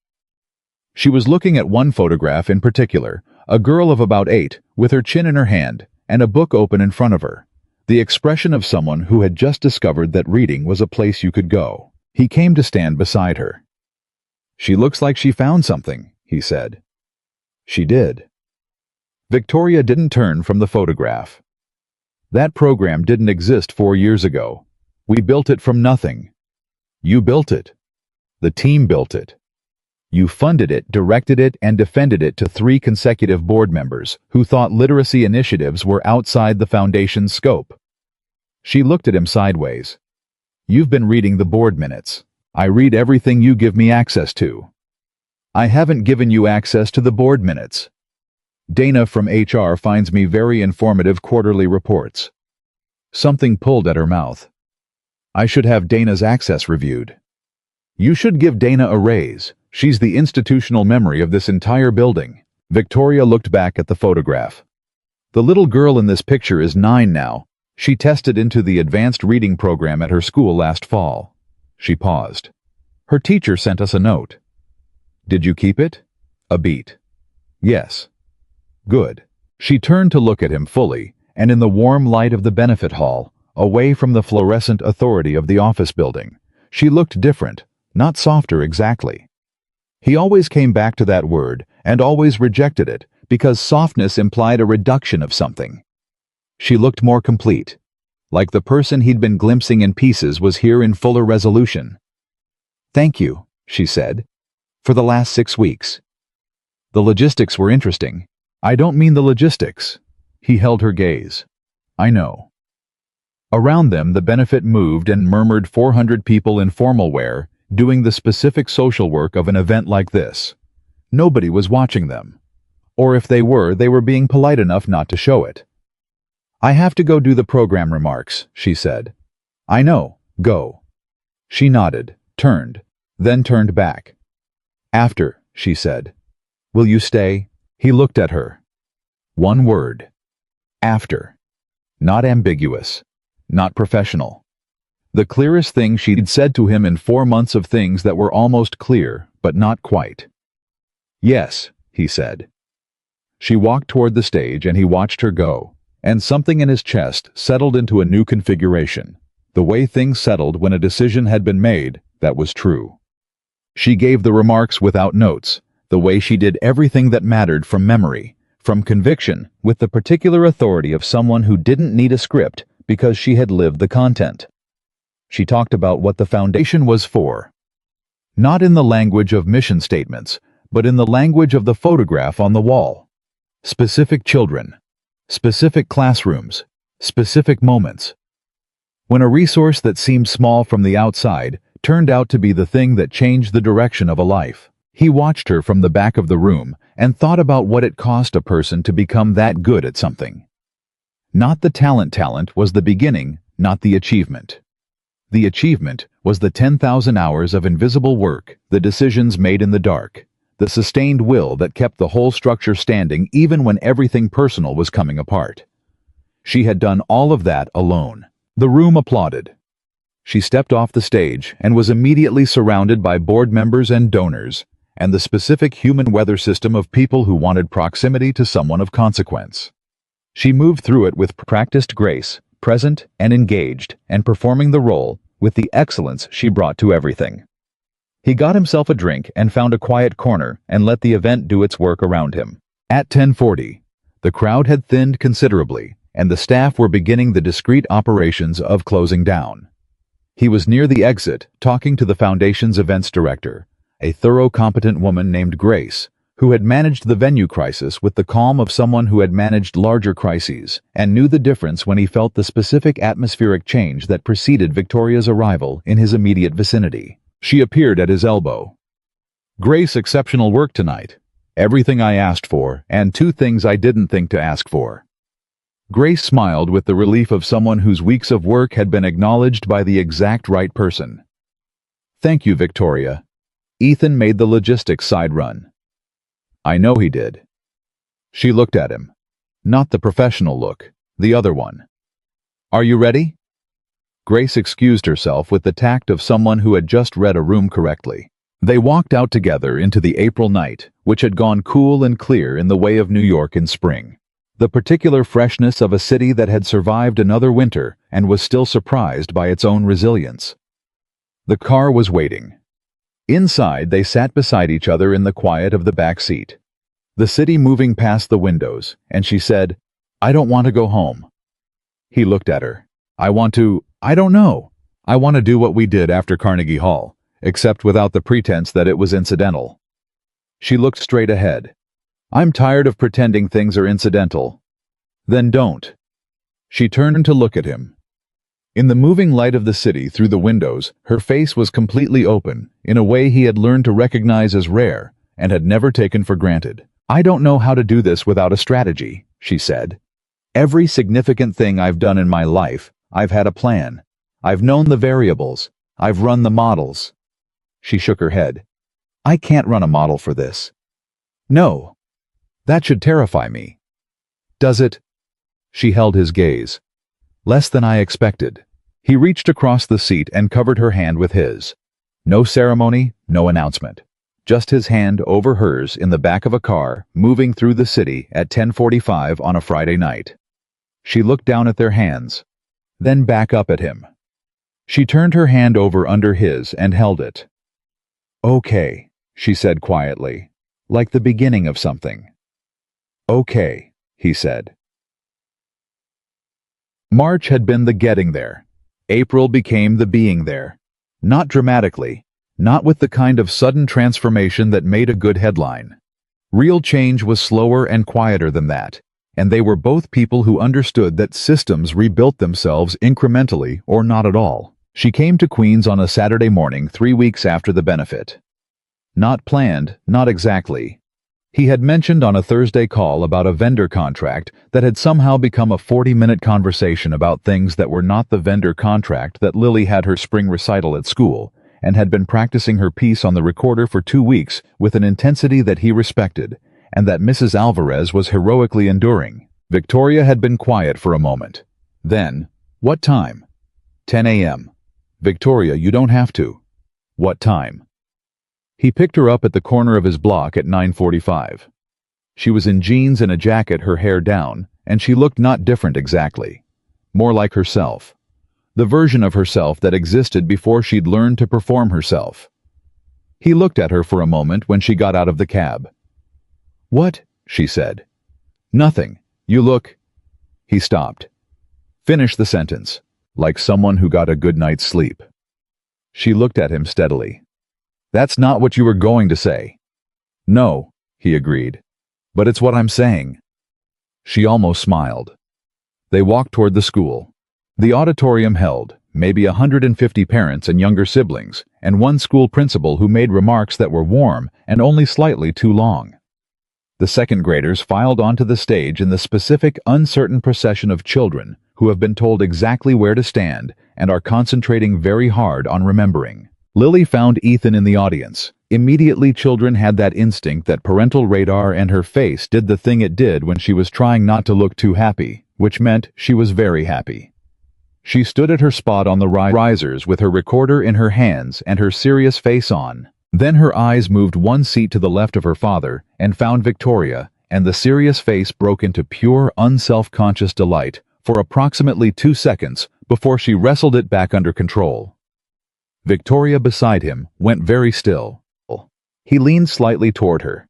S1: She was looking at one photograph in particular, a girl of about 8, with her chin in her hand, and a book open in front of her. The expression of someone who had just discovered that reading was a place you could go. He came to stand beside her. "She looks like she found something," he said. She did. Victoria didn't turn from the photograph. "That program didn't exist 4 years ago. We built it from nothing. You built it. The team built it. You funded it, directed it, and defended it to 3 consecutive board members who thought literacy initiatives were outside the foundation's scope." She looked at him sideways. "You've been reading the board minutes. I read everything you give me access to." "I haven't given you access to the board minutes. Dana from HR finds me very informative quarterly reports." Something pulled at her mouth. "I should have Dana's access reviewed." "You should give Dana a raise. She's the institutional memory of this entire building." Victoria looked back at the photograph. "The little girl in this picture is 9 now. She tested into the advanced reading program at her school last fall." She paused. "Her teacher sent us a note." "Did you keep it?" A beat. "Yes." "Good." She turned to look at him fully, and in the warm light of the benefit hall, away from the fluorescent authority of the office building, she looked different, not softer exactly. He always came back to that word, and always rejected it, because softness implied a reduction of something. She looked more complete, like the person he'd been glimpsing in pieces was here in fuller resolution. "Thank you," she said, "for the last 6 weeks. The logistics were interesting." "I don't mean the logistics." He held her gaze. "I know." Around them the benefit moved and murmured 400 people in formal wear, doing the specific social work of an event like this. Nobody was watching them. Or if they were being polite enough not to show it. "I have to go do the program remarks," she said. "I know, go." She nodded, turned, then turned back. "After," she said. "Will you stay?" He looked at her. One word. After. Not ambiguous. Not professional. The clearest thing she'd said to him in 4 months of things that were almost clear, but not quite. "Yes," he said. She walked toward the stage and he watched her go, and something in his chest settled into a new configuration. The way things settled when a decision had been made, that was true. She gave the remarks without notes, the way she did everything that mattered from memory, from conviction, with the particular authority of someone who didn't need a script because she had lived the content. She talked about what the foundation was for. Not in the language of mission statements, but in the language of the photograph on the wall. Specific children. Specific classrooms. Specific moments. When a resource that seemed small from the outside turned out to be the thing that changed the direction of a life. He watched her from the back of the room and thought about what it cost a person to become that good at something. Not the talent was the beginning, not the achievement. The achievement was the 10,000 hours of invisible work, the decisions made in the dark, the sustained will that kept the whole structure standing even when everything personal was coming apart. She had done all of that alone. The room applauded. She stepped off the stage and was immediately surrounded by board members and donors, and the specific human weather system of people who wanted proximity to someone of consequence. She moved through it with practiced grace, present and engaged, and performing the role with the excellence she brought to everything. He got himself a drink and found a quiet corner and let the event do its work around him. At 10:40, the crowd had thinned considerably, and the staff were beginning the discreet operations of closing down. He was near the exit, talking to the Foundation's events director, a thorough, competent woman named Grace, who had managed the venue crisis with the calm of someone who had managed larger crises and knew the difference when he felt the specific atmospheric change that preceded Victoria's arrival in his immediate vicinity. She appeared at his elbow. "Grace, exceptional work tonight. Everything I asked for, and 2 things I didn't think to ask for." Grace smiled with the relief of someone whose weeks of work had been acknowledged by the exact right person. "Thank you, Victoria." Ethan made the logistics side run. "I know he did." She looked at him. Not the professional look, the other one. "Are you ready?" Grace excused herself with the tact of someone who had just read a room correctly. They walked out together into the April night, which had gone cool and clear in the way of New York in spring. The particular freshness of a city that had survived another winter and was still surprised by its own resilience. The car was waiting. Inside, they sat beside each other in the quiet of the back seat. The city moving past the windows, and she said, "I don't want to go home." He looked at her. I don't know. I want to do what we did after Carnegie Hall, except without the pretense that it was incidental." She looked straight ahead. "I'm tired of pretending things are incidental." "Then don't." She turned to look at him. In the moving light of the city through the windows, her face was completely open, in a way he had learned to recognize as rare, and had never taken for granted. "I don't know how to do this without a strategy," she said. "Every significant thing I've done in my life, I've had a plan. I've known the variables. I've run the models." She shook her head. "I can't run a model for this." "No. That should terrify me." "Does it?" She held his gaze. "Less than I expected." He reached across the seat and covered her hand with his. No ceremony, no announcement. Just his hand over hers in the back of a car, moving through the city at 10:45 on a Friday night. She looked down at their hands, then back up at him. She turned her hand over under his and held it. "Okay," she said quietly, like the beginning of something. "Okay," he said. March had been the getting there. April became the being there. Not dramatically, not with the kind of sudden transformation that made a good headline. Real change was slower and quieter than that, and they were both people who understood that systems rebuilt themselves incrementally or not at all. She came to Queens on a Saturday morning 3 weeks after the benefit. Not planned, not exactly. He had mentioned on a Thursday call about a vendor contract that had somehow become a 40-minute conversation about things that were not the vendor contract that Lily had her spring recital at school, and had been practicing her piece on the recorder for 2 weeks with an intensity that he respected, and that Mrs. Alvarez was heroically enduring. Victoria had been quiet for a moment. Then, "What time?" 10 a.m. "Victoria, you don't have to." "What time?" He picked her up at the corner of his block at 9:45. She was in jeans and a jacket, her hair down, and she looked not different exactly. More like herself. The version of herself that existed before she'd learned to perform herself. He looked at her for a moment when she got out of the cab. "What?" she said. "Nothing. You look—" He stopped. "Finish the sentence. Like someone who got a good night's sleep." She looked at him steadily. "That's not what you were going to say." "No," he agreed. "But it's what I'm saying." She almost smiled. They walked toward the school. The auditorium held maybe 150 parents and younger siblings, and one school principal who made remarks that were warm and only slightly too long. The second graders filed onto the stage in the specific, uncertain procession of children who have been told exactly where to stand and are concentrating very hard on remembering. Lily found Ethan in the audience. Immediately, children had that instinct that parental radar, and her face did the thing it did when she was trying not to look too happy, which meant she was very happy. She stood at her spot on the risers with her recorder in her hands and her serious face on. Then her eyes moved one seat to the left of her father and found Victoria, and the serious face broke into pure, unself-conscious delight for approximately 2 seconds before she wrestled it back under control. Victoria beside him went very still. He leaned slightly toward her.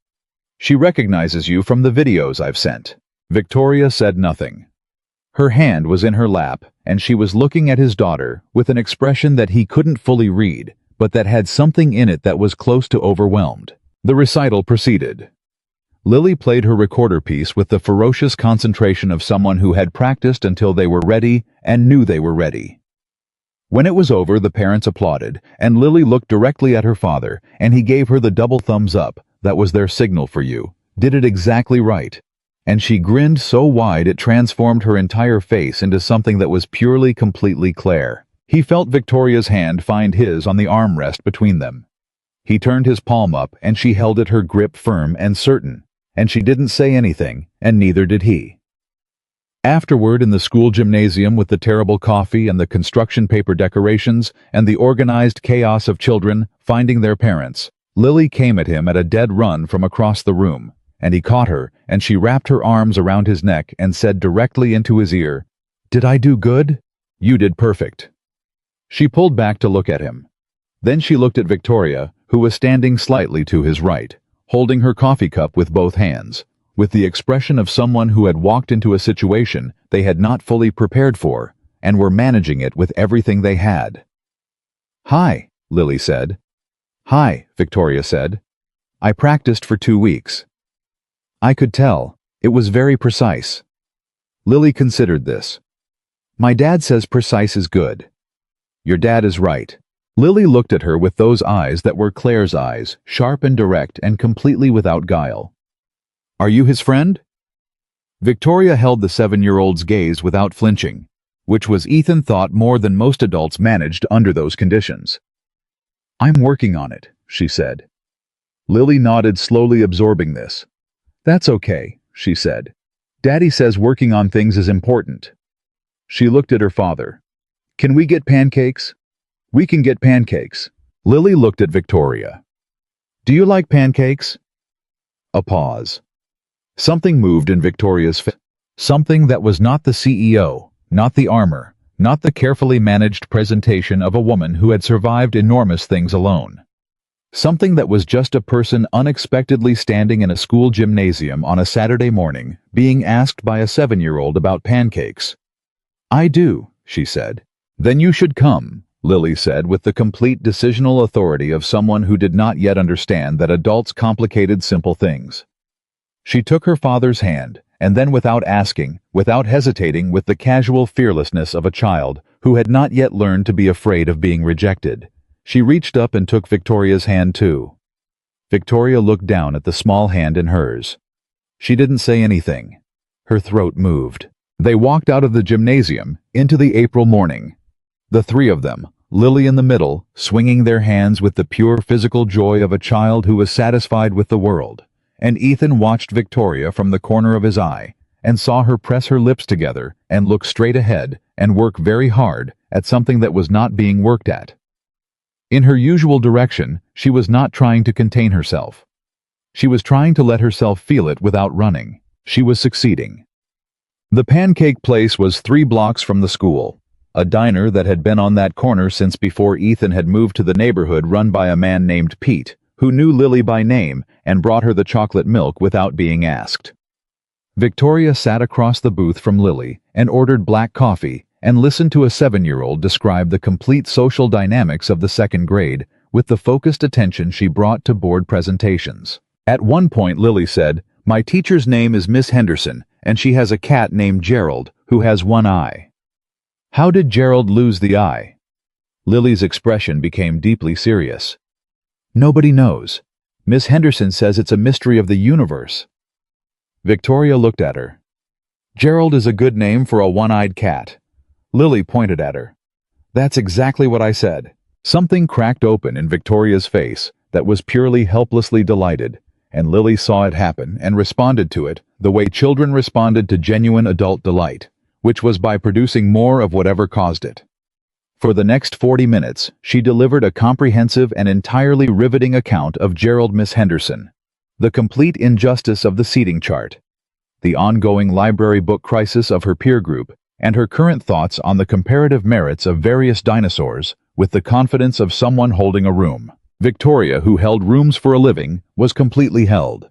S1: "She recognizes you from the videos I've sent." Victoria said nothing. Her hand was in her lap, and she was looking at his daughter with an expression that he couldn't fully read, but that had something in it that was close to overwhelmed. The recital proceeded. Lily played her recorder piece with the ferocious concentration of someone who had practiced until they were ready and knew they were ready. When it was over, the parents applauded, and Lily looked directly at her father, and he gave her the double thumbs up. That was their signal for you. Did it exactly right. And she grinned so wide it transformed her entire face into something that was purely, completely Claire. He felt Victoria's hand find his on the armrest between them. He turned his palm up, and she held it, her grip firm and certain, and she didn't say anything, and neither did he. Afterward, in the school gymnasium, with the terrible coffee and the construction paper decorations and the organized chaos of children finding their parents, Lily came at him at a dead run from across the room, and he caught her, and she wrapped her arms around his neck and said directly into his ear, "Did I do good?" "You did perfect." She pulled back to look at him. Then she looked at Victoria, who was standing slightly to his right, holding her coffee cup with both hands, with the expression of someone who had walked into a situation they had not fully prepared for, and were managing it with everything they had. "Hi," Lily said. "Hi," Victoria said. "I practiced for 2 weeks." "I could tell. It was very precise." Lily considered this. "My dad says precise is good." "Your dad is right." Lily looked at her with those eyes that were Claire's eyes, sharp and direct and completely without guile. "Are you his friend?" Victoria held the 7-year-old's gaze without flinching, which was, Ethan thought, more than most adults managed under those conditions. "I'm working on it," she said. Lily nodded, slowly absorbing this. "That's okay," she said. "Daddy says working on things is important." She looked at her father. "Can we get pancakes?" "We can get pancakes." Lily looked at Victoria. "Do you like pancakes?" A pause. Something moved in Victoria's face. Something that was not the CEO, not the armor, not the carefully managed presentation of a woman who had survived enormous things alone. Something that was just a person unexpectedly standing in a school gymnasium on a Saturday morning, being asked by a 7-year-old about pancakes. "I do," she said. "Then you should come," Lily said with the complete decisional authority of someone who did not yet understand that adults complicated simple things. She took her father's hand, and then without asking, without hesitating, with the casual fearlessness of a child who had not yet learned to be afraid of being rejected, she reached up and took Victoria's hand too. Victoria looked down at the small hand in hers. She didn't say anything. Her throat moved. They walked out of the gymnasium into the April morning. The three of them, Lily in the middle, swinging their hands with the pure physical joy of a child who was satisfied with the world, and Ethan watched Victoria from the corner of his eye and saw her press her lips together and look straight ahead and work very hard at something that was not being worked at. In her usual direction, she was not trying to contain herself. She was trying to let herself feel it without running. She was succeeding. The pancake place was 3 blocks from the school. A diner that had been on that corner since before Ethan had moved to the neighborhood, run by a man named Pete, who knew Lily by name and brought her the chocolate milk without being asked. Victoria sat across the booth from Lily and ordered black coffee and listened to a 7-year-old describe the complete social dynamics of the 2nd grade with the focused attention she brought to board presentations. At one point Lily said, "My teacher's name is Miss Henderson, and she has a cat named Gerald who has one eye." "How did Gerald lose the eye?" Lily's expression became deeply serious. "Nobody knows. Miss Henderson says it's a mystery of the universe." Victoria looked at her. "Gerald is a good name for a one-eyed cat." Lily pointed at her. "That's exactly what I said." Something cracked open in Victoria's face that was purely helplessly delighted, and Lily saw it happen and responded to it the way children responded to genuine adult delight, which was by producing more of whatever caused it. For the next 40 minutes, she delivered a comprehensive and entirely riveting account of Gerald Miss Henderson, the complete injustice of the seating chart, the ongoing library book crisis of her peer group, and her current thoughts on the comparative merits of various dinosaurs with the confidence of someone holding a room. Victoria, who held rooms for a living, was completely held.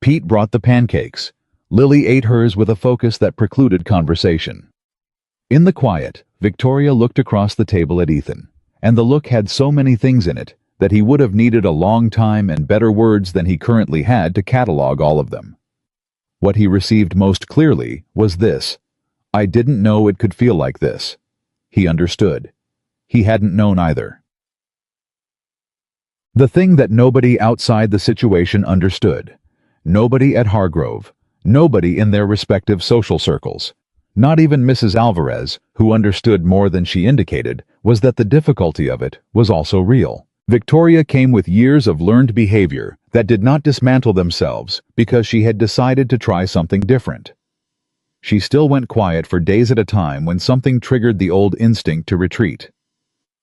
S1: Pete brought the pancakes. Lily ate hers with a focus that precluded conversation. In the quiet, Victoria looked across the table at Ethan, and the look had so many things in it that he would have needed a long time and better words than he currently had to catalog all of them. What he received most clearly was this: "I didn't know it could feel like this." He understood. He hadn't known either. The thing that nobody outside the situation understood. Nobody at Hargrove. Nobody in their respective social circles. Not even Mrs. Alvarez, who understood more than she indicated, was that the difficulty of it was also real. Victoria came with years of learned behavior that did not dismantle themselves because she had decided to try something different. She still went quiet for days at a time when something triggered the old instinct to retreat.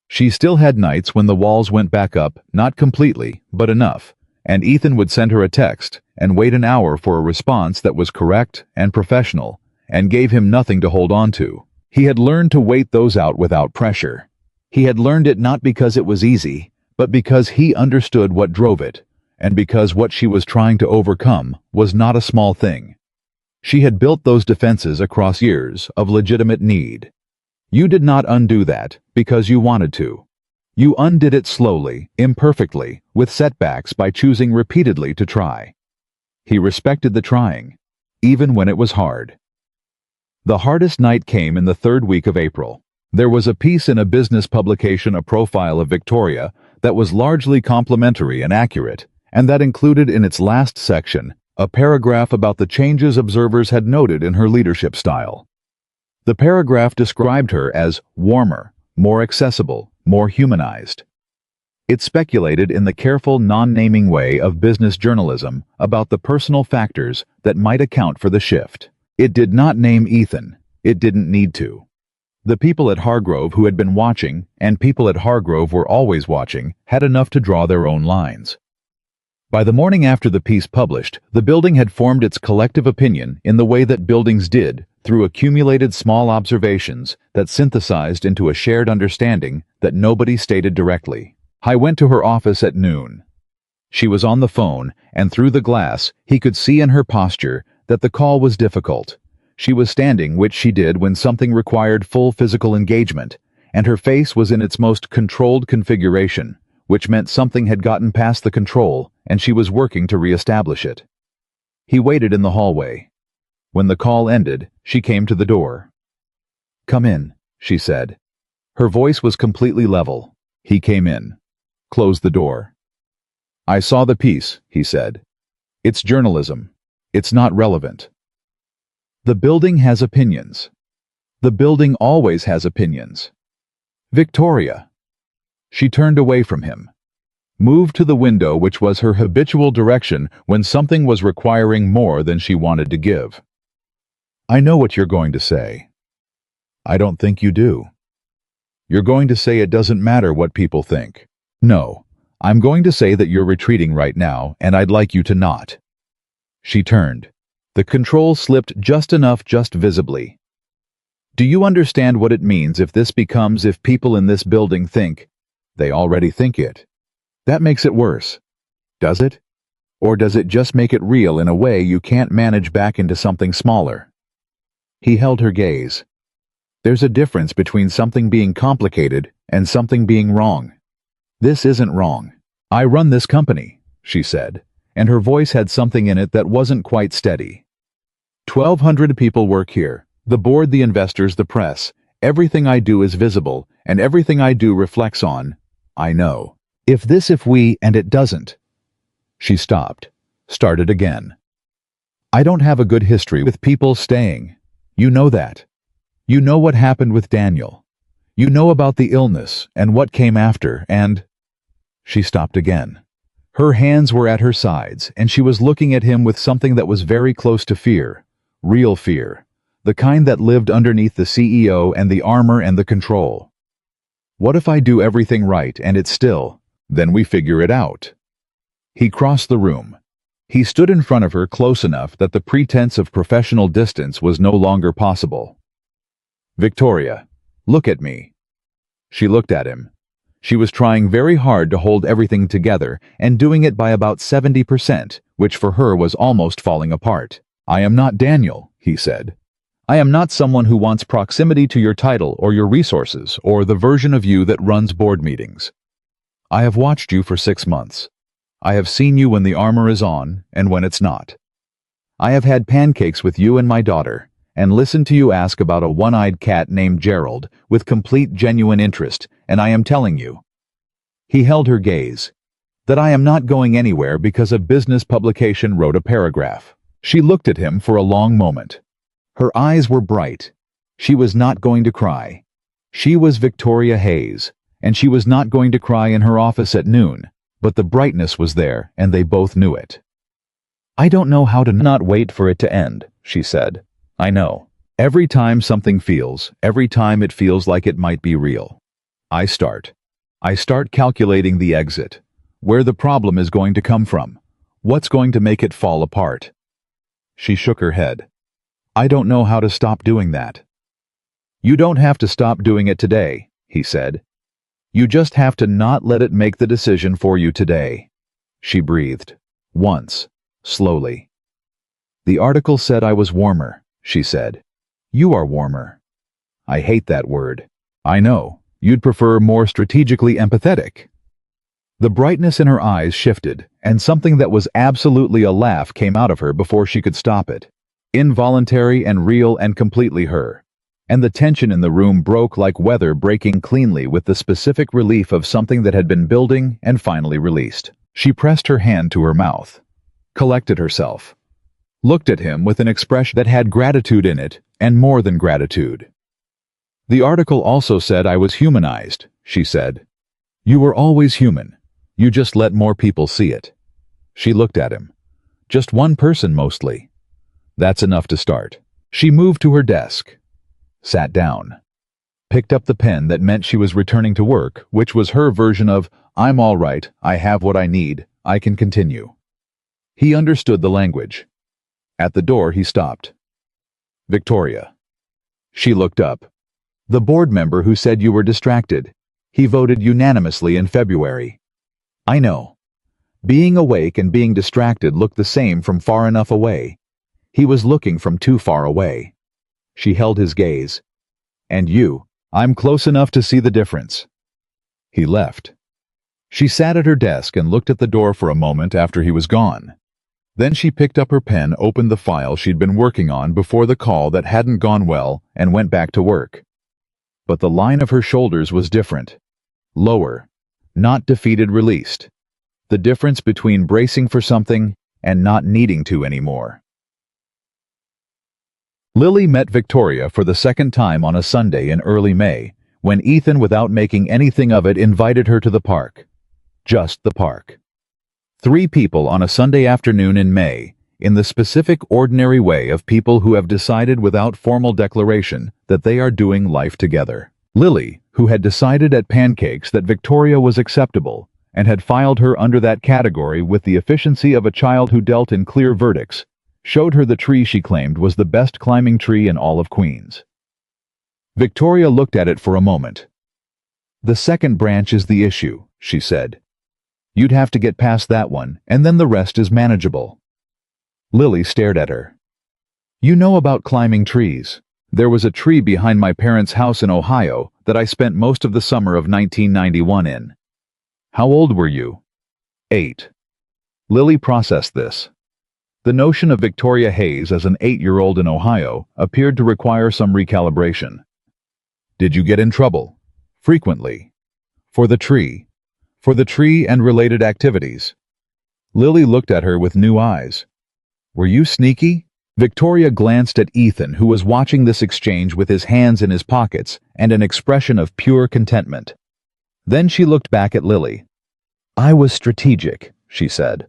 S1: She still had nights when the walls went back up, not completely, but enough, and Ethan would send her a text and wait an hour for a response that was correct and professional and gave him nothing to hold on to. He had learned to wait those out without pressure. He had learned it not because it was easy, but because he understood what drove it, and because what she was trying to overcome was not a small thing. She had built those defenses across years of legitimate need. You did not undo that because you wanted to. You undid it slowly, imperfectly, with setbacks by choosing repeatedly to try. He respected the trying, even when it was hard. The hardest night came in the third week of April. There was a piece in a business publication, a profile of Victoria, that was largely complimentary and accurate, and that included in its last section a paragraph about the changes observers had noted in her leadership style. The paragraph described her as warmer, more accessible, more humanized. It speculated in the careful, non-naming way of business journalism about the personal factors that might account for the shift. It did not name Ethan. It didn't need to. The people at Hargrove who had been watching, and people at Hargrove were always watching, had enough to draw their own lines. By the morning after the piece published, the building had formed its collective opinion in the way that buildings did, through accumulated small observations that synthesized into a shared understanding that nobody stated directly. I went to her office at noon. She was on the phone, and through the glass, he could see in her posture that the call was difficult. She was standing, which she did when something required full physical engagement, and her face was in its most controlled configuration, which meant something had gotten past the control, and she was working to re-establish it. He waited in the hallway. When the call ended, she came to the door. "Come in," she said. Her voice was completely level. He came in. Closed the door. "I saw the piece," he said. "It's journalism. It's not relevant." The building has opinions. The building always has opinions. Victoria. She turned away from him. Moved to the window, which was her habitual direction when something was requiring more than she wanted to give. "I know what you're going to say." "I don't think you do." "You're going to say it doesn't matter what people think." "No, I'm going to say that you're retreating right now, and I'd like you to not." She turned. The control slipped just enough, just visibly. "Do you understand what it means if this becomes if people in this building think? They already think it. That makes it worse. Does it? Or does it just make it real in a way you can't manage back into something smaller?" He held her gaze. "There's a difference between something being complicated and something being wrong. This isn't wrong. I run this company," she said, and her voice had something in it that wasn't quite steady. 1,200 people work here. The board, the investors, the press. Everything I do is visible, and everything I do reflects on, I know. If we, and it doesn't." She stopped, started again. "I don't have a good history with people staying. You know that. You know what happened with Daniel. You know about the illness and what came after, and—" She stopped again. Her hands were at her sides, and she was looking at him with something that was very close to fear. Real fear. The kind that lived underneath the CEO and the armor and the control. "What if I do everything right and it's still? Then we figure it out." He crossed the room. He stood in front of her close enough that the pretense of professional distance was no longer possible. "Victoria, look at me." She looked at him. She was trying very hard to hold everything together and doing it by about 70%, which for her was almost falling apart. "I am not Daniel," he said. "I am not someone who wants proximity to your title or your resources or the version of you that runs board meetings. I have watched you for 6 months. I have seen you when the armor is on and when it's not. I have had pancakes with you and my daughter, and listened to you ask about a one-eyed cat named Gerald with complete genuine interest and I am telling you." He held her gaze. "That I am not going anywhere because a business publication wrote a paragraph." She looked at him for a long moment. Her eyes were bright. She was not going to cry. She was Victoria Hayes, and she was not going to cry in her office at noon, but the brightness was there, and they both knew it. "I don't know how to not wait for it to end," she said. "I know. Every time every time it feels like it might be real. I start calculating the exit, where the problem is going to come from, what's going to make it fall apart." She shook her head. "I don't know how to stop doing that." "You don't have to stop doing it today," he said. "You just have to not let it make the decision for you today." She breathed. Once. Slowly. "The article said I was warmer," she said. "You are warmer." "I hate that word." "I know. You'd prefer more strategically empathetic." The brightness in her eyes shifted, and something that was absolutely a laugh came out of her before she could stop it. Involuntary and real and completely her. And the tension in the room broke like weather breaking cleanly with the specific relief of something that had been building and finally released. She pressed her hand to her mouth, collected herself, looked at him with an expression that had gratitude in it, and more than gratitude. "The article also said I was humanized," she said. "You were always human. You just let more people see it." She looked at him. "Just one person mostly." "That's enough to start." She moved to her desk, sat down, picked up the pen that meant she was returning to work, which was her version of, "I'm all right, I have what I need, I can continue." He understood the language. At the door he stopped. "Victoria." She looked up. "The board member who said you were distracted. He voted unanimously in February." "I know." Being awake and being distracted looked the same from far enough away. He was looking from too far away. She held his gaze. "And you, I'm close enough to see the difference." He left. She sat at her desk and looked at the door for a moment after he was gone. Then she picked up her pen, opened the file she'd been working on before the call that hadn't gone well, and went back to work. But the line of her shoulders was different. Lower. Not defeated, released. The difference between bracing for something and not needing to anymore. Lily met Victoria for the second time on a Sunday in early May, when Ethan, without making anything of it, invited her to the park. Just the park. 3 people on a Sunday afternoon in May, in the specific ordinary way of people who have decided without formal declaration that they are doing life together. Lily, who had decided at Pancakes that Victoria was acceptable, and had filed her under that category with the efficiency of a child who dealt in clear verdicts, showed her the tree she claimed was the best climbing tree in all of Queens. Victoria looked at it for a moment. "The second branch is the issue," she said. "You'd have to get past that one, and then the rest is manageable." Lily stared at her. "You know about climbing trees. There was a tree behind my parents' house in Ohio that I spent most of the summer of 1991 in." "How old were you?" 8. Lily processed this. The notion of Victoria Hayes as an 8-year-old in Ohio appeared to require some recalibration. "Did you get in trouble?" "Frequently." For the tree and related activities." Lily looked at her with new eyes. "Were you sneaky?" Victoria glanced at Ethan, who was watching this exchange with his hands in his pockets and an expression of pure contentment. Then she looked back at Lily. "I was strategic," she said.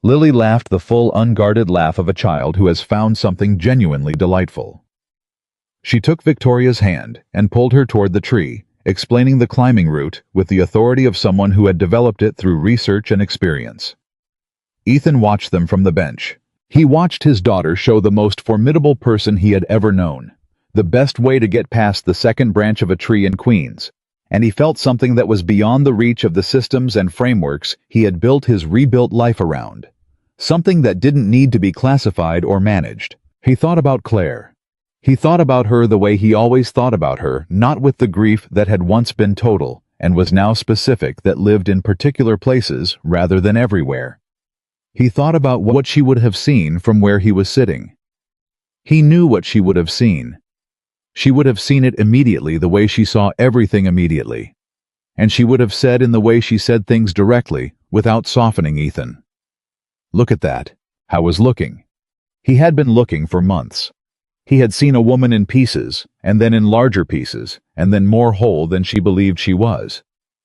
S1: Lily laughed the full, unguarded laugh of a child who has found something genuinely delightful. She took Victoria's hand and pulled her toward the tree, explaining the climbing route with the authority of someone who had developed it through research and experience. Ethan watched them from the bench. He watched his daughter show the most formidable person he had ever known, the best way to get past the second branch of a tree in Queens, and he felt something that was beyond the reach of the systems and frameworks he had built his rebuilt life around, something that didn't need to be classified or managed. He thought about Claire. He thought about her the way he always thought about her, not with the grief that had once been total and was now specific, that lived in particular places rather than everywhere. He thought about what she would have seen from where he was sitting. He knew what she would have seen. She would have seen it immediately, the way she saw everything immediately. and she would have said in the way she said things directly, without softening Ethan. Look at that. How was looking? He had been looking for months. He had seen a woman in pieces, and then in larger pieces, and then more whole than she believed she was.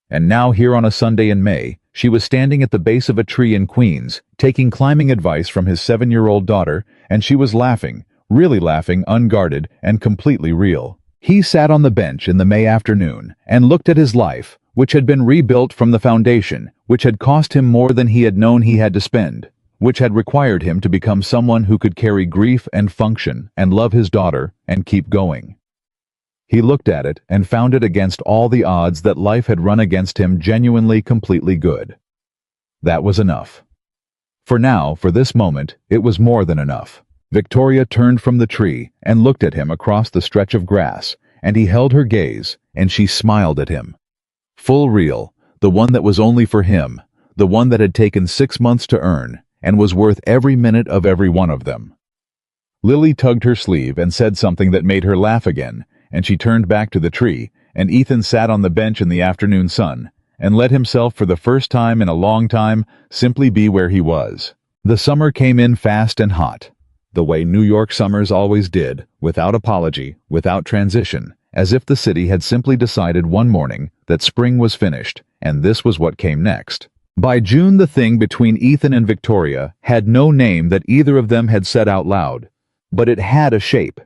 S1: And now here on a Sunday in May, she was standing at the base of a tree in Queens, taking climbing advice from his 7-year-old daughter, and she was laughing, really laughing, unguarded, and completely real. He sat on the bench in the May afternoon, and looked at his life, which had been rebuilt from the foundation, which had cost him more than he had known he had to spend, which had required him to become someone who could carry grief and function, and love his daughter, and keep going. He looked at it and found it against all the odds that life had run against him genuinely completely good. That was enough. For now, for this moment, it was more than enough. Victoria turned from the tree and looked at him across the stretch of grass, and he held her gaze, and she smiled at him. Full real, the one that was only for him, the one that had taken 6 months to earn, and was worth every minute of every one of them. Lily tugged her sleeve and said something that made her laugh again, and she turned back to the tree, and Ethan sat on the bench in the afternoon sun, and let himself for the first time in a long time simply be where he was. The summer came in fast and hot, the way New York summers always did, without apology, without transition, as if the city had simply decided one morning that spring was finished, and this was what came next. By June, the thing between Ethan and Victoria had no name that either of them had said out loud, but it had a shape.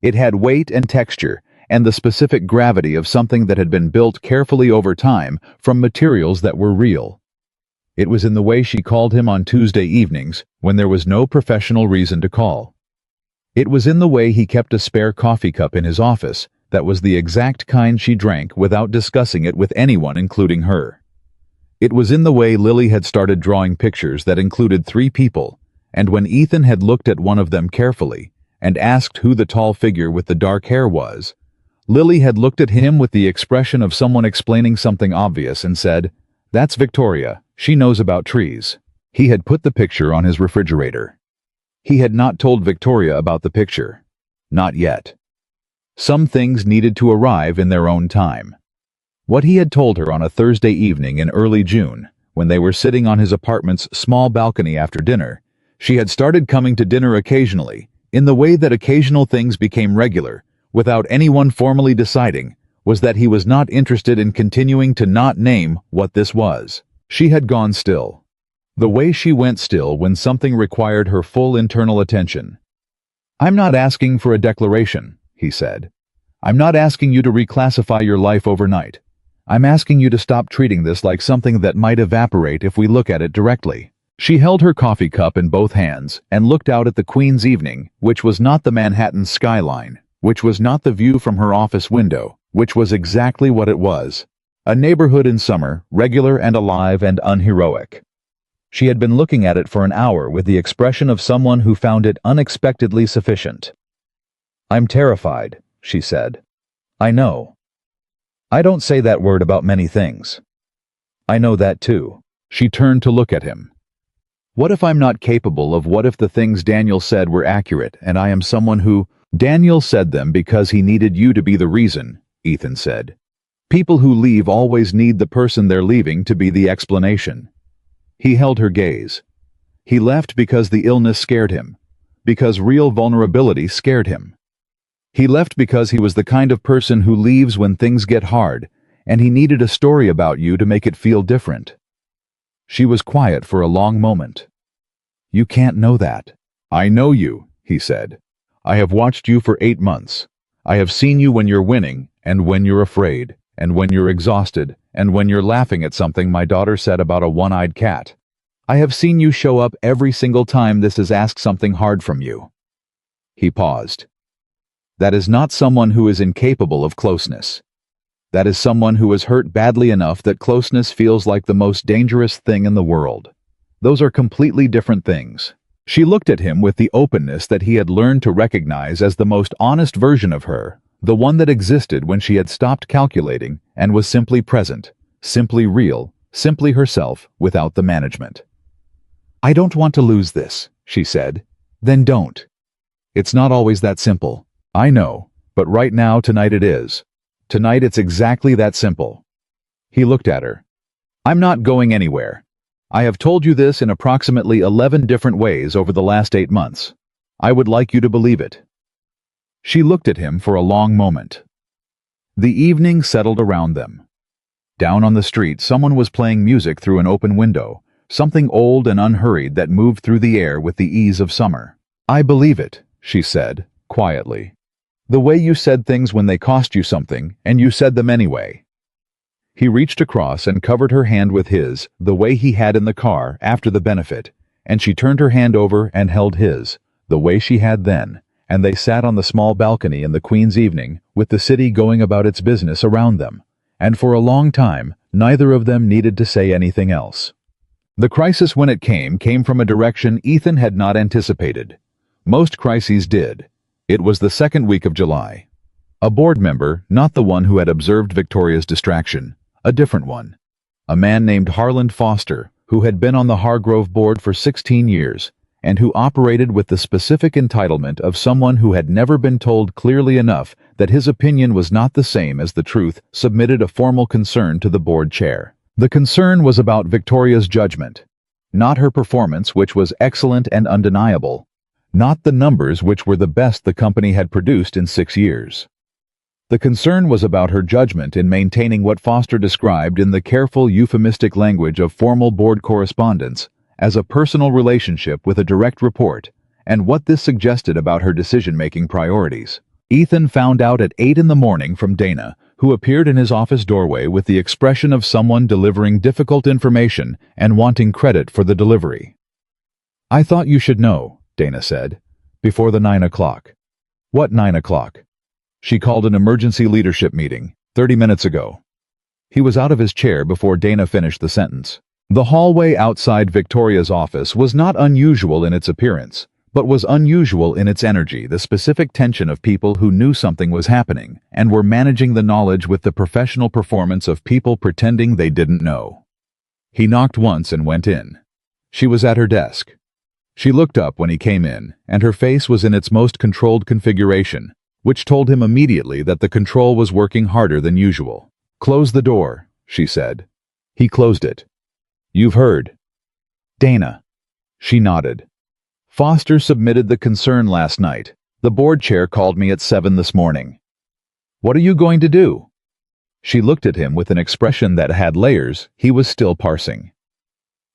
S1: It had weight and texture, and the specific gravity of something that had been built carefully over time from materials that were real. It was in the way she called him on Tuesday evenings, when there was no professional reason to call. It was in the way he kept a spare coffee cup in his office that was the exact kind she drank without discussing it with anyone, including her. It was in the way Lily had started drawing pictures that included 3 people, and when Ethan had looked at one of them carefully and asked who the tall figure with the dark hair was, Lily had looked at him with the expression of someone explaining something obvious and said, "That's Victoria. She knows about trees." He had put the picture on his refrigerator. He had not told Victoria about the picture. Not yet. Some things needed to arrive in their own time. What he had told her on a Thursday evening in early June, when they were sitting on his apartment's small balcony after dinner, she had started coming to dinner occasionally, in the way that occasional things became regular, without anyone formally deciding, was that he was not interested in continuing to not name what this was. She had gone still. The way she went still when something required her full internal attention. "I'm not asking for a declaration," he said. "I'm not asking you to reclassify your life overnight. I'm asking you to stop treating this like something that might evaporate if we look at it directly." She held her coffee cup in both hands and looked out at the Queens evening, which was not the Manhattan skyline, which was not the view from her office window, which was exactly what it was. A neighborhood in summer, regular and alive and unheroic. She had been looking at it for an hour with the expression of someone who found it unexpectedly sufficient. "I'm terrified," she said. "I know. I don't say that word about many things. I know that too." She turned to look at him. "What if I'm not capable of what if the things Daniel said were accurate and I am someone who—" "Daniel said them because he needed you to be the reason," Ethan said. "People who leave always need the person they're leaving to be the explanation." He held her gaze. He left because the illness scared him, because real vulnerability scared him. He left because he was the kind of person who leaves when things get hard, and he needed a story about you to make it feel different. She was quiet for a long moment. "You can't know that." "I know you," he said. "I have watched you for 8 months. I have seen you when you're winning, and when you're afraid, and when you're exhausted, and when you're laughing at something my daughter said about a one-eyed cat. I have seen you show up every single time this has asked something hard from you." He paused. "That is not someone who is incapable of closeness. That is someone who is hurt badly enough that closeness feels like the most dangerous thing in the world. Those are completely different things." She looked at him with the openness that he had learned to recognize as the most honest version of her, the one that existed when she had stopped calculating and was simply present, simply real, simply herself without the management. "I don't want to lose this," she said. "Then don't. It's not always that simple. I know, but right now, tonight it is. Tonight it's exactly that simple." He looked at her. I'm not going anywhere. I have told you this in approximately 11 different ways over the last 8 months. I would like you to believe it. She looked at him for a long moment. The evening settled around them. Down on the street, someone was playing music through an open window, something old and unhurried that moved through the air with the ease of summer. I believe it, she said, quietly. The way you said things when they cost you something, and you said them anyway. He reached across and covered her hand with his, the way he had in the car after the benefit, and she turned her hand over and held his, the way she had then, and they sat on the small balcony in the Queen's evening, with the city going about its business around them, and for a long time, neither of them needed to say anything else. The crisis, when it came from a direction Ethan had not anticipated. Most crises did. It was the second week of July. A board member, not the one who had observed Victoria's distraction, a different one. A man named Harland Foster, who had been on the Hargrove board for 16 years, and who operated with the specific entitlement of someone who had never been told clearly enough that his opinion was not the same as the truth, submitted a formal concern to the board chair. The concern was about Victoria's judgment, not her performance, which was excellent and undeniable, not the numbers which were the best the company had produced in 6 years. The concern was about her judgment in maintaining what Foster described in the careful euphemistic language of formal board correspondence as a personal relationship with a direct report, and what this suggested about her decision-making priorities. Ethan found out at 8 in the morning from Dana, who appeared in his office doorway with the expression of someone delivering difficult information and wanting credit for the delivery. I thought you should know, Dana said, before the 9 o'clock. What 9 o'clock? She called an emergency leadership meeting, 30 minutes ago. He was out of his chair before Dana finished the sentence. The hallway outside Victoria's office was not unusual in its appearance, but was unusual in its energy, the specific tension of people who knew something was happening and were managing the knowledge with the professional performance of people pretending they didn't know. He knocked once and went in. She was at her desk. She looked up when he came in, and her face was in its most controlled configuration, which told him immediately that the control was working harder than usual. Close the door, she said. He closed it. You've heard. Dana. She nodded. Foster submitted the concern last night. The board chair called me at 7 this morning. What are you going to do? She looked at him with an expression that had layers he was still parsing.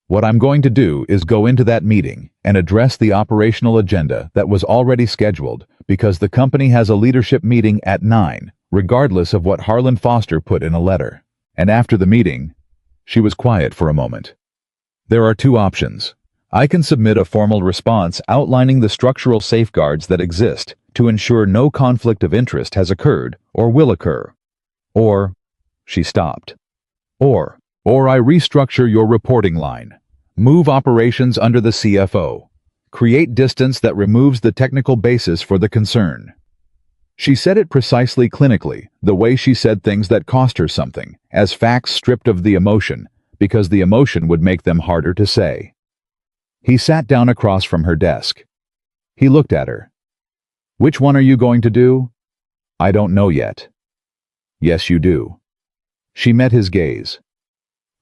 S1: What I'm going to do is go into that meeting and address the operational agenda that was already scheduled because the company has a leadership meeting at 9, regardless of what Harland Foster put in a letter. And after the meeting, she was quiet for a moment. There are 2 options. I can submit a formal response outlining the structural safeguards that exist to ensure no conflict of interest has occurred or will occur. Or, she stopped. Or I restructure your reporting line. Move operations under the CFO. Create distance that removes the technical basis for the concern. She said it precisely clinically, the way she said things that cost her something, as facts stripped of the emotion, because the emotion would make them harder to say. He sat down across from her desk. He looked at her. Which one are you going to do? I don't know yet. Yes, you do. She met his gaze.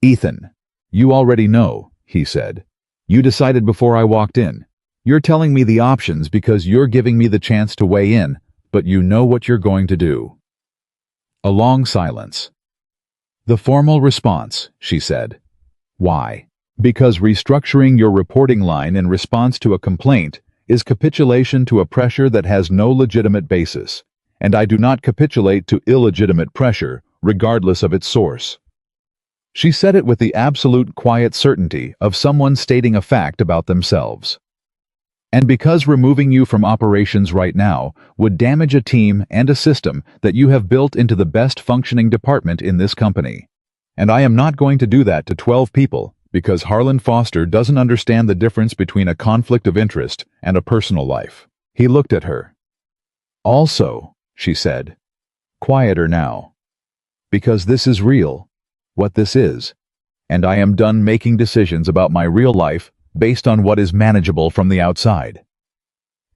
S1: Ethan, you already know, he said. You decided before I walked in. You're telling me the options because you're giving me the chance to weigh in, but you know what you're going to do. A long silence. The formal response, she said. Why? Because restructuring your reporting line in response to a complaint is capitulation to a pressure that has no legitimate basis, and I do not capitulate to illegitimate pressure, regardless of its source. She said it with the absolute quiet certainty of someone stating a fact about themselves. And because removing you from operations right now would damage a team and a system that you have built into the best functioning department in this company. And I am not going to do that to 12 people because Harland Foster doesn't understand the difference between a conflict of interest and a personal life. He looked at her. Also, she said, quieter now. Because this is real, what this is, and I am done making decisions about my real life based on what is manageable from the outside.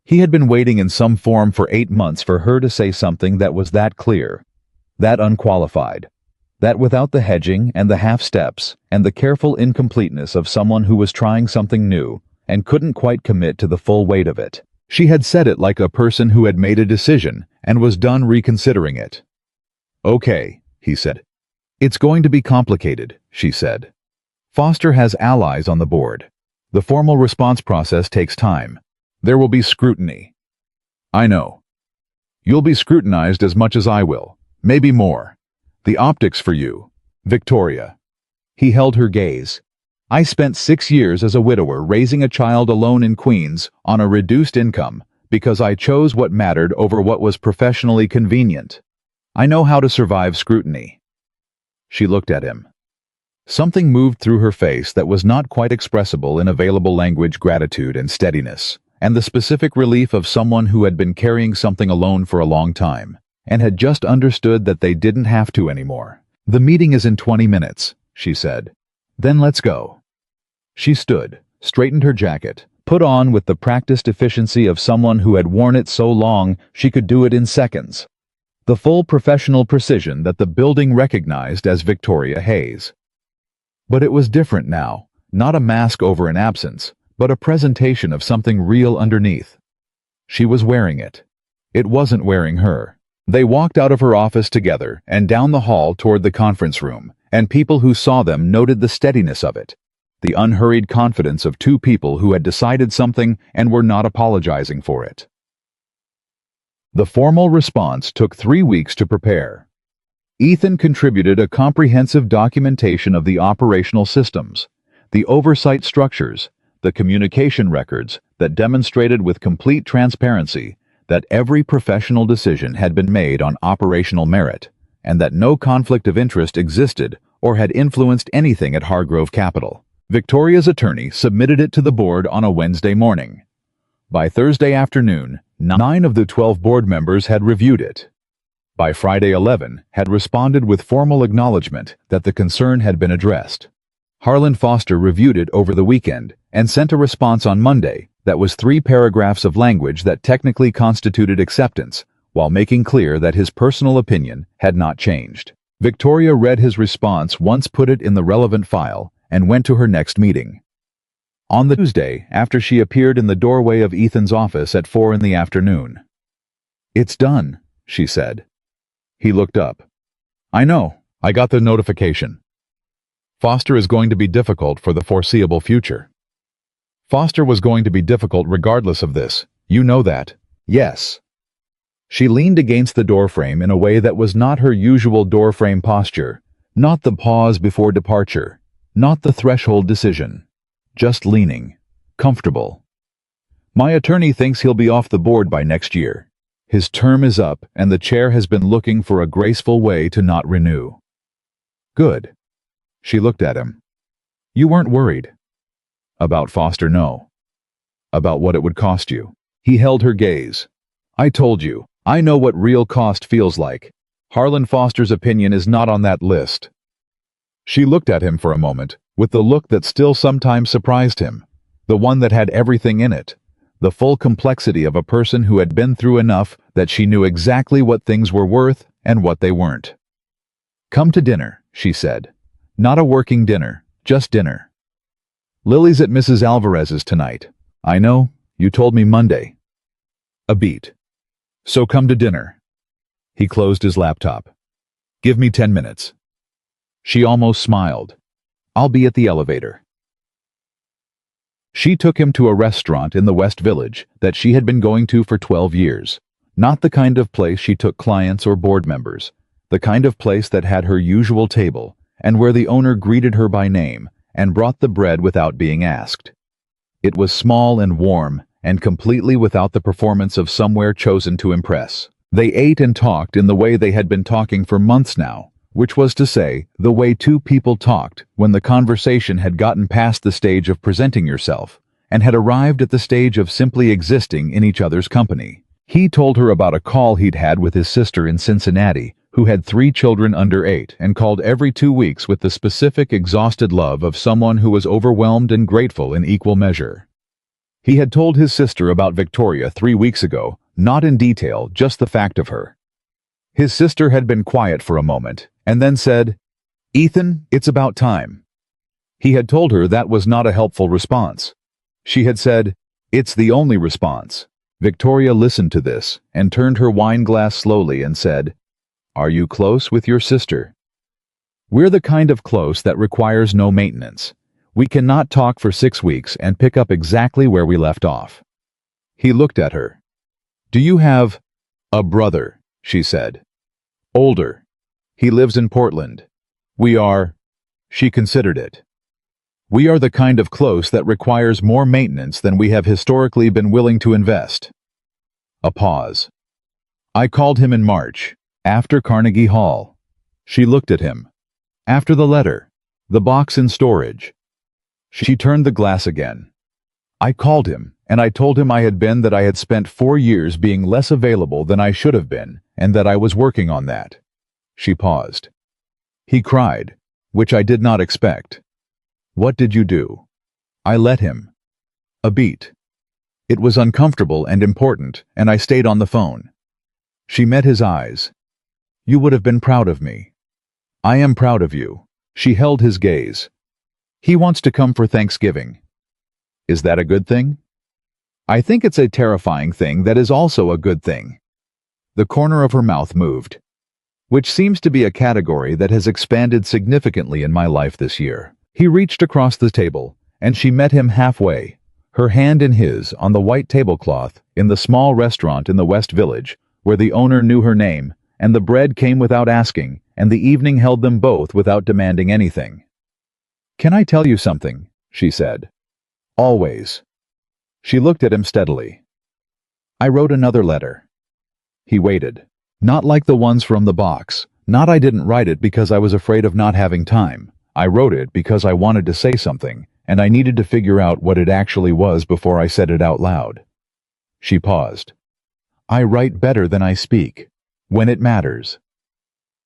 S1: He had been waiting in some form for 8 months for her to say something that was that clear, that unqualified, That without the hedging and the half-steps and the careful incompleteness of someone who was trying something new and couldn't quite commit to the full weight of it. She had said it like a person who had made a decision and was done reconsidering it. "Okay," he said. "It's going to be complicated," she said. "Foster has allies on the board. The formal response process takes time. There will be scrutiny." "I know. You'll be scrutinized as much as I will, maybe more. The optics for you, Victoria." He held her gaze. "I spent 6 years as a widower raising a child alone in Queens on a reduced income because I chose what mattered over what was professionally convenient. I know how to survive scrutiny." She looked at him. Something moved through her face that was not quite expressible in available language: gratitude and steadiness, and the specific relief of someone who had been carrying something alone for a long time, and had just understood that they didn't have to anymore. "The meeting is in 20 minutes, she said. "Then let's go." She stood, straightened her jacket, put on with the practiced efficiency of someone who had worn it so long she could do it in seconds. The full professional precision that the building recognized as Victoria Hayes. But it was different now, not a mask over an absence, but a presentation of something real underneath. She was wearing it. It wasn't wearing her. They walked out of her office together and down the hall toward the conference room, and people who saw them noted the steadiness of it, the unhurried confidence of two people who had decided something and were not apologizing for it. The formal response took 3 weeks to prepare. Ethan contributed a comprehensive documentation of the operational systems, the oversight structures, the communication records that demonstrated with complete transparency that every professional decision had been made on operational merit, and that no conflict of interest existed or had influenced anything at Hargrove Capital. Victoria's attorney submitted it to the board on a Wednesday morning. By Thursday afternoon, 9 of the 12 board members had reviewed it. By Friday, 11 had responded with formal acknowledgement that the concern had been addressed. Harlan Foster reviewed it over the weekend and sent a response on Monday that was 3 paragraphs of language that technically constituted acceptance, while making clear that his personal opinion had not changed. Victoria read his response once, put it in the relevant file, and went to her next meeting. On the Tuesday, after she appeared in the doorway of Ethan's office at 4 in the afternoon. "It's done," she said. He looked up. "I know. I got the notification. Foster is going to be difficult for the foreseeable future." Foster was going to be difficult regardless of this. You know that. Yes. She leaned against the doorframe in a way that was not her usual doorframe posture, not the pause before departure, not the threshold decision. Just leaning. Comfortable. "My attorney thinks he'll be off the board by next year. His term is up and the chair has been looking for a graceful way to not renew." "Good." She looked at him. "You weren't worried?" "About Foster, no. About what it would cost you." He held her gaze. "I told you, I know what real cost feels like. Harlan Foster's opinion is not on that list." She looked at him for a moment, with the look that still sometimes surprised him, the one that had everything in it, the full complexity of a person who had been through enough that she knew exactly what things were worth and what they weren't. "Come to dinner," she said. "Not a working dinner, just dinner. Lily's at Mrs. Alvarez's tonight. I know, you told me Monday." A beat. "So come to dinner." He closed his laptop. "Give me 10 minutes. She almost smiled. "I'll be at the elevator." She took him to a restaurant in the West Village that she had been going to for 12 years. Not the kind of place she took clients or board members. The kind of place that had her usual table, and where the owner greeted her by name and brought the bread without being asked. It was small and warm, and completely without the performance of somewhere chosen to impress. They ate and talked in the way they had been talking for months now, which was to say, the way two people talked when the conversation had gotten past the stage of presenting yourself and had arrived at the stage of simply existing in each other's company. He told her about a call he'd had with his sister in Cincinnati, who had 3 children under 8 and called every 2 weeks with the specific, exhausted love of someone who was overwhelmed and grateful in equal measure. He had told his sister about Victoria 3 weeks ago, not in detail, just the fact of her. His sister had been quiet for a moment, and then said, Ethan, it's about time. He had told her that was not a helpful response. She had said, "It's the only response." Victoria listened to this and turned her wine glass slowly and said, "Are you close with your sister?" "We're the kind of close that requires no maintenance. We cannot talk for 6 weeks and pick up exactly where we left off." He looked at her. "Do you have a brother?" she said. "Older. He lives in Portland. We are..." She considered it. "We are the kind of close that requires more maintenance than we have historically been willing to invest." A pause. "I called him in March, after Carnegie Hall." She looked at him. "After the letter, the box in storage." She turned the glass again. "I called him, and I told him that I had spent 4 years being less available than I should have been, and that I was working on that." She paused. "He cried, which I did not expect." "What did you do?" "I let him." A beat. "It was uncomfortable and important, and I stayed on the phone." She met his eyes. "You would have been proud of me." "I am proud of you." She held his gaze. "He wants to come for Thanksgiving." "Is that a good thing?" "I think it's a terrifying thing that is also a good thing." The corner of her mouth moved. "Which seems to be a category that has expanded significantly in my life this year." He reached across the table, and she met him halfway, her hand in his on the white tablecloth in the small restaurant in the West Village, where the owner knew her name, and the bread came without asking, and the evening held them both without demanding anything. "Can I tell you something?" she said. "Always." She looked at him steadily. "I wrote another letter." He waited. "Not like the ones from the box. Not I didn't write it because I was afraid of not having time. I wrote it because I wanted to say something, and I needed to figure out what it actually was before I said it out loud." She paused. "I write better than I speak, when it matters."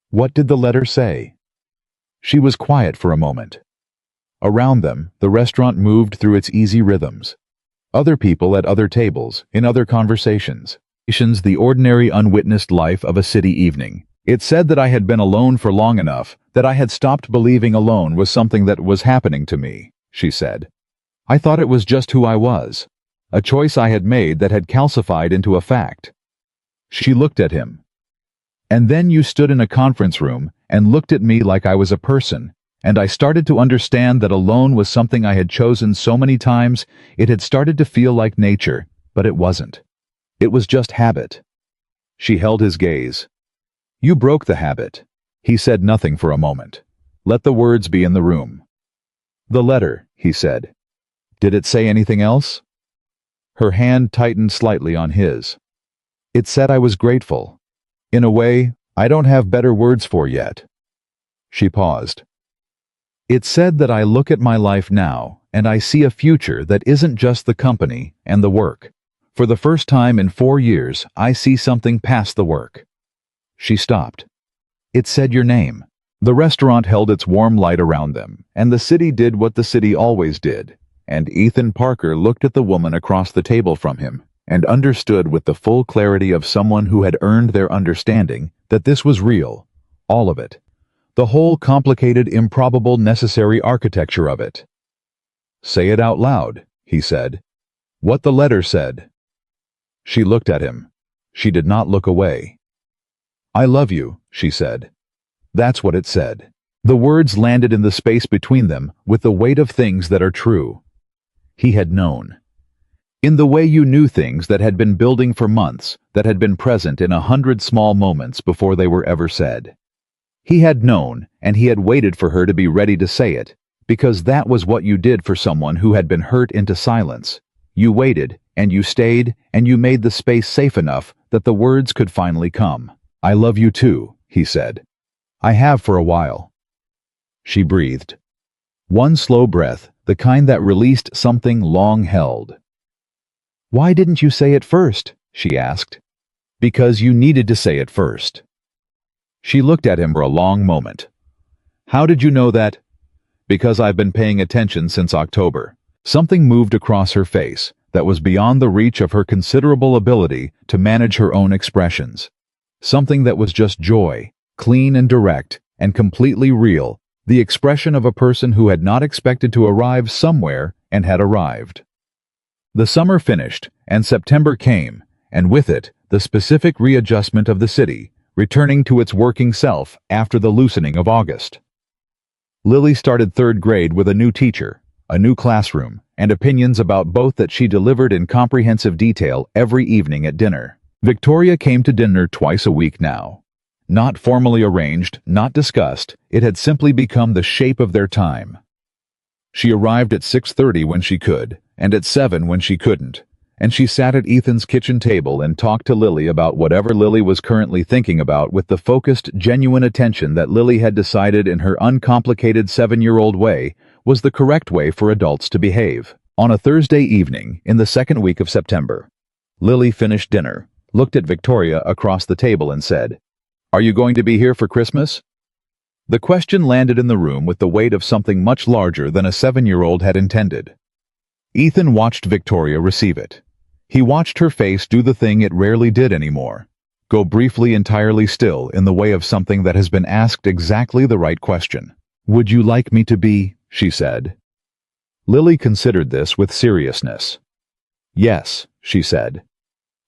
S1: "What did the letter say?" She was quiet for a moment. Around them, the restaurant moved through its easy rhythms. Other people at other tables, in other conversations. The ordinary unwitnessed life of a city evening. "It said that I had been alone for long enough, that I had stopped believing alone was something that was happening to me," she said. "I thought it was just who I was. A choice I had made that had calcified into a fact." She looked at him. "And then you stood in a conference room and looked at me like I was a person, and I started to understand that alone was something I had chosen so many times it had started to feel like nature, but it wasn't. It was just habit." She held his gaze. "You broke the habit." He said nothing for a moment. Let the words be in the room. "The letter," he said. "Did it say anything else?" Her hand tightened slightly on his. "It said I was grateful. In a way, I don't have better words for yet." She paused. "It said that I look at my life now, and I see a future that isn't just the company and the work. For the first time in 4 years, I see something past the work." She stopped. "It said your name." The restaurant held its warm light around them, and the city did what the city always did, and Ethan Parker looked at the woman across the table from him, and understood with the full clarity of someone who had earned their understanding that this was real, all of it. The whole complicated, improbable, necessary architecture of it. "Say it out loud," he said. "What the letter said." She looked at him. She did not look away. "I love you," she said. That's what it said. The words landed in the space between them with the weight of things that are true. He had known. In the way you knew things that had been building for months, that had been present in 100 small moments before they were ever said. He had known, and he had waited for her to be ready to say it, because that was what you did for someone who had been hurt into silence. You waited, and you stayed, and you made the space safe enough that the words could finally come. "I love you too," he said. "I have for a while." She breathed. One slow breath, the kind that released something long held. "Why didn't you say it first?" she asked. "Because you needed to say it first." She looked at him for a long moment. "How did you know that?" "Because I've been paying attention since October." Something moved across her face that was beyond the reach of her considerable ability to manage her own expressions. Something that was just joy, clean and direct, and completely real, the expression of a person who had not expected to arrive somewhere and had arrived. The summer finished, and September came, and with it, the specific readjustment of the city, returning to its working self after the loosening of August. Lily started third grade with a new teacher, a new classroom, and opinions about both that she delivered in comprehensive detail every evening at dinner. Victoria came to dinner twice a week now. Not formally arranged, not discussed, it had simply become the shape of their time. She arrived at 6:30 when she could, and at 7 when she couldn't, and she sat at Ethan's kitchen table and talked to Lily about whatever Lily was currently thinking about with the focused, genuine attention that Lily had decided in her uncomplicated 7-year-old way was the correct way for adults to behave. On a Thursday evening, in the second week of September, Lily finished dinner, looked at Victoria across the table and said, "Are you going to be here for Christmas?" The question landed in the room with the weight of something much larger than a 7-year-old had intended. Ethan watched Victoria receive it. He watched her face do the thing it rarely did anymore, go briefly entirely still in the way of something that has been asked exactly the right question. "Would you like me to be?" she said. Lily considered this with seriousness. "Yes," she said.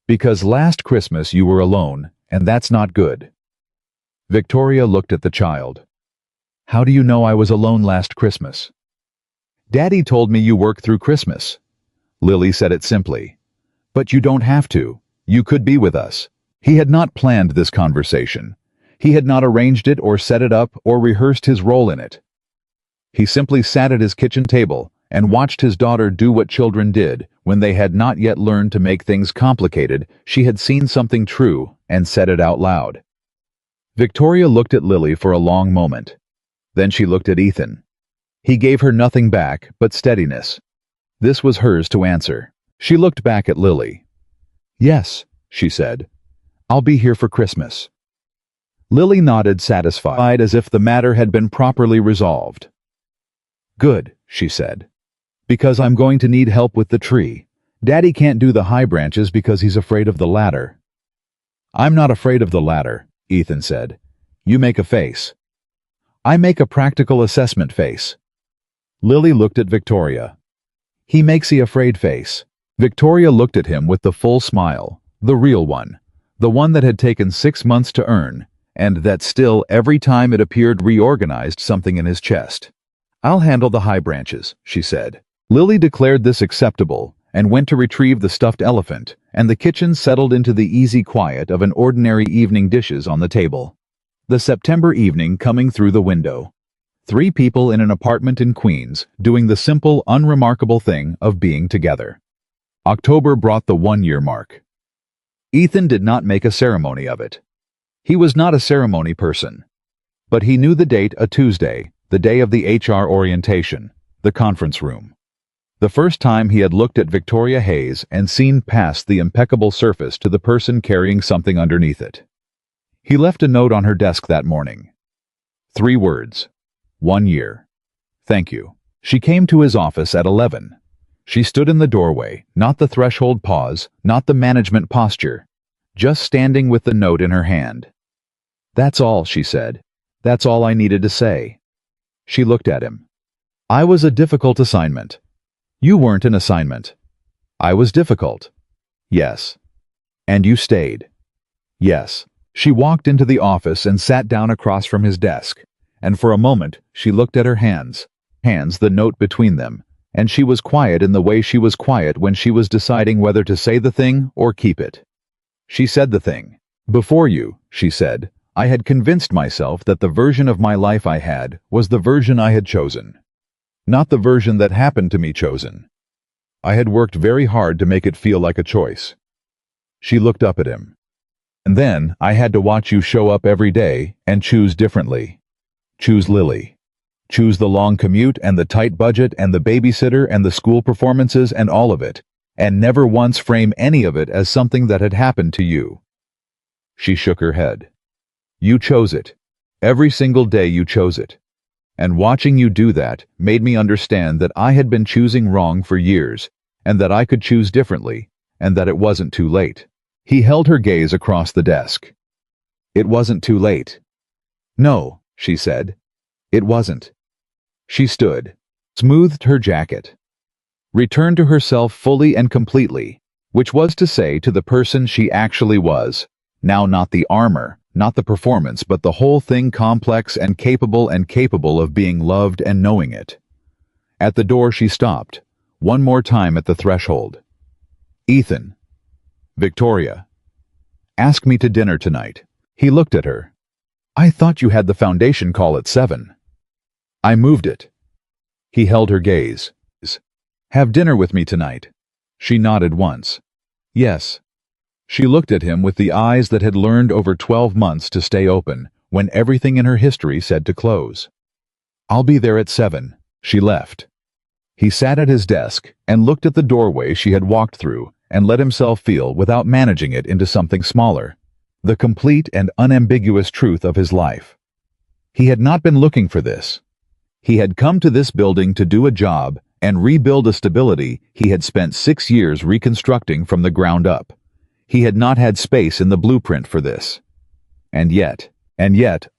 S1: "Because last Christmas you were alone, and that's not good." Victoria looked at the child. "How do you know I was alone last Christmas?" "Daddy told me you work through Christmas." Lily said it simply. "But you don't have to. You could be with us." He had not planned this conversation. He had not arranged it or set it up or rehearsed his role in it. He simply sat at his kitchen table and watched his daughter do what children did when they had not yet learned to make things complicated. She had seen something true and said it out loud. Victoria looked at Lily for a long moment. Then she looked at Ethan. He gave her nothing back but steadiness. This was hers to answer. She looked back at Lily. "Yes," she said. "I'll be here for Christmas." Lily nodded, satisfied, as if the matter had been properly resolved. "Good," she said. "Because I'm going to need help with the tree. Daddy can't do the high branches because he's afraid of the ladder." "I'm not afraid of the ladder," Ethan said. "You make a face." "I make a practical assessment face." Lily looked at Victoria. "He makes the afraid face." Victoria looked at him with the full smile, the real one, the one that had taken 6 months to earn, and that still, every time it appeared, reorganized something in his chest. "I'll handle the high branches," she said. Lily declared this acceptable and went to retrieve the stuffed elephant, and the kitchen settled into the easy quiet of an ordinary evening, dishes on the table. The September evening coming through the window. 3 people in an apartment in Queens doing the simple, unremarkable thing of being together. October brought the 1-year mark. Ethan did not make a ceremony of it. He was not a ceremony person. But he knew the date, a Tuesday, the day of the HR orientation, the conference room. The first time he had looked at Victoria Hayes and seen past the impeccable surface to the person carrying something underneath it. He left a note on her desk that morning. 3 words. 1 year. Thank you. She came to his office at 11. She stood in the doorway, not the threshold pause, not the management posture, just standing with the note in her hand. "That's all," she said. "That's all I needed to say." She looked at him. "I was a difficult assignment." "You weren't an assignment." "I was difficult." "Yes." "And you stayed." "Yes." She walked into the office and sat down across from his desk, and for a moment she looked at her hands, the note between them, and she was quiet in the way she was quiet when she was deciding whether to say the thing or keep it. She said the thing. "Before you," she said, "I had convinced myself that the version of my life I had was the version I had chosen. Not the version that happened to me chosen. I had worked very hard to make it feel like a choice." She looked up at him. "And then I had to watch you show up every day and choose differently. Choose Lily. Choose the long commute and the tight budget and the babysitter and the school performances and all of it, and never once frame any of it as something that had happened to you." She shook her head. "You chose it. Every single day you chose it. And watching you do that made me understand that I had been choosing wrong for years, and that I could choose differently, and that it wasn't too late." He held her gaze across the desk. "It wasn't too late." "No," she said. It wasn't. She stood, smoothed her jacket, returned to herself fully and completely, which was to say to the person she actually was. Now not the armor, not the performance, but the whole thing, complex and capable of being loved and knowing it. At the door she stopped, one more time at the threshold. Ethan. Victoria. Ask me to dinner tonight. He looked at her. I thought you had the foundation call at 7. I moved it. He held her gaze. Have dinner with me tonight. She nodded once. Yes. She looked at him with the eyes that had learned over 12 months to stay open, when everything in her history said to close. I'll be there at 7. She left. He sat at his desk and looked at the doorway she had walked through and let himself feel, without managing it into something smaller, the complete and unambiguous truth of his life. He had not been looking for this. He had come to this building to do a job and rebuild a stability he had spent 6 years reconstructing from the ground up. He had not had space in the blueprint for this. And yet,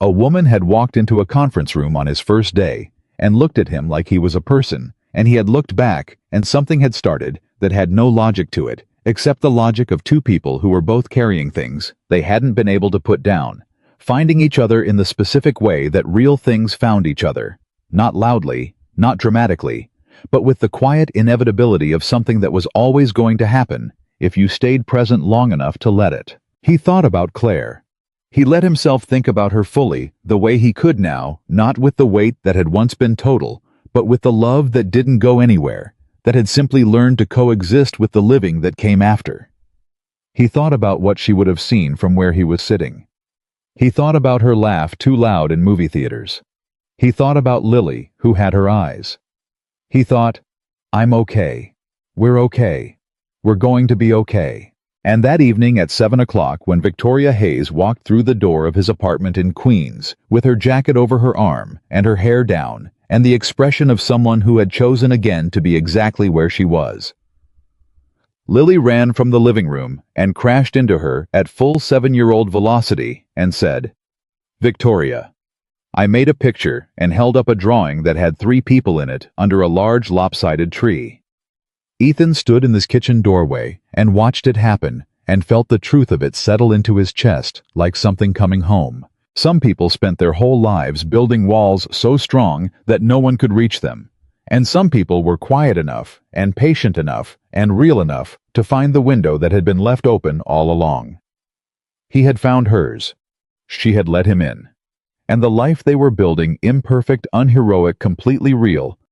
S1: a woman had walked into a conference room on his first day and looked at him like he was a person, and he had looked back, and something had started that had no logic to it, except the logic of two people who were both carrying things they hadn't been able to put down, finding each other in the specific way that real things found each other, not loudly, not dramatically, but with the quiet inevitability of something that was always going to happen if you stayed present long enough to let it. He thought about Claire. He let himself think about her fully, the way he could now, not with the weight that had once been total, but with the love that didn't go anywhere, that had simply learned to coexist with the living that came after. He thought about what she would have seen from where he was sitting. He thought about her laugh too loud in movie theaters. He thought about Lily, who had her eyes. He thought, I'm okay. We're okay. We're going to be okay. And that evening at 7 o'clock, when Victoria Hayes walked through the door of his apartment in Queens, with her jacket over her arm and her hair down, and the expression of someone who had chosen again to be exactly where she was, Lily ran from the living room and crashed into her at full 7-year-old velocity and said, Victoria. I made a picture and held up a drawing that had 3 people in it under a large lopsided tree. Ethan stood in this kitchen doorway and watched it happen and felt the truth of it settle into his chest like something coming home. Some people spent their whole lives building walls so strong that no one could reach them, and some people were quiet enough and patient enough and real enough to find the window that had been left open all along. He had found hers. She had let him in. And the life they were building, imperfect, unheroic, completely real,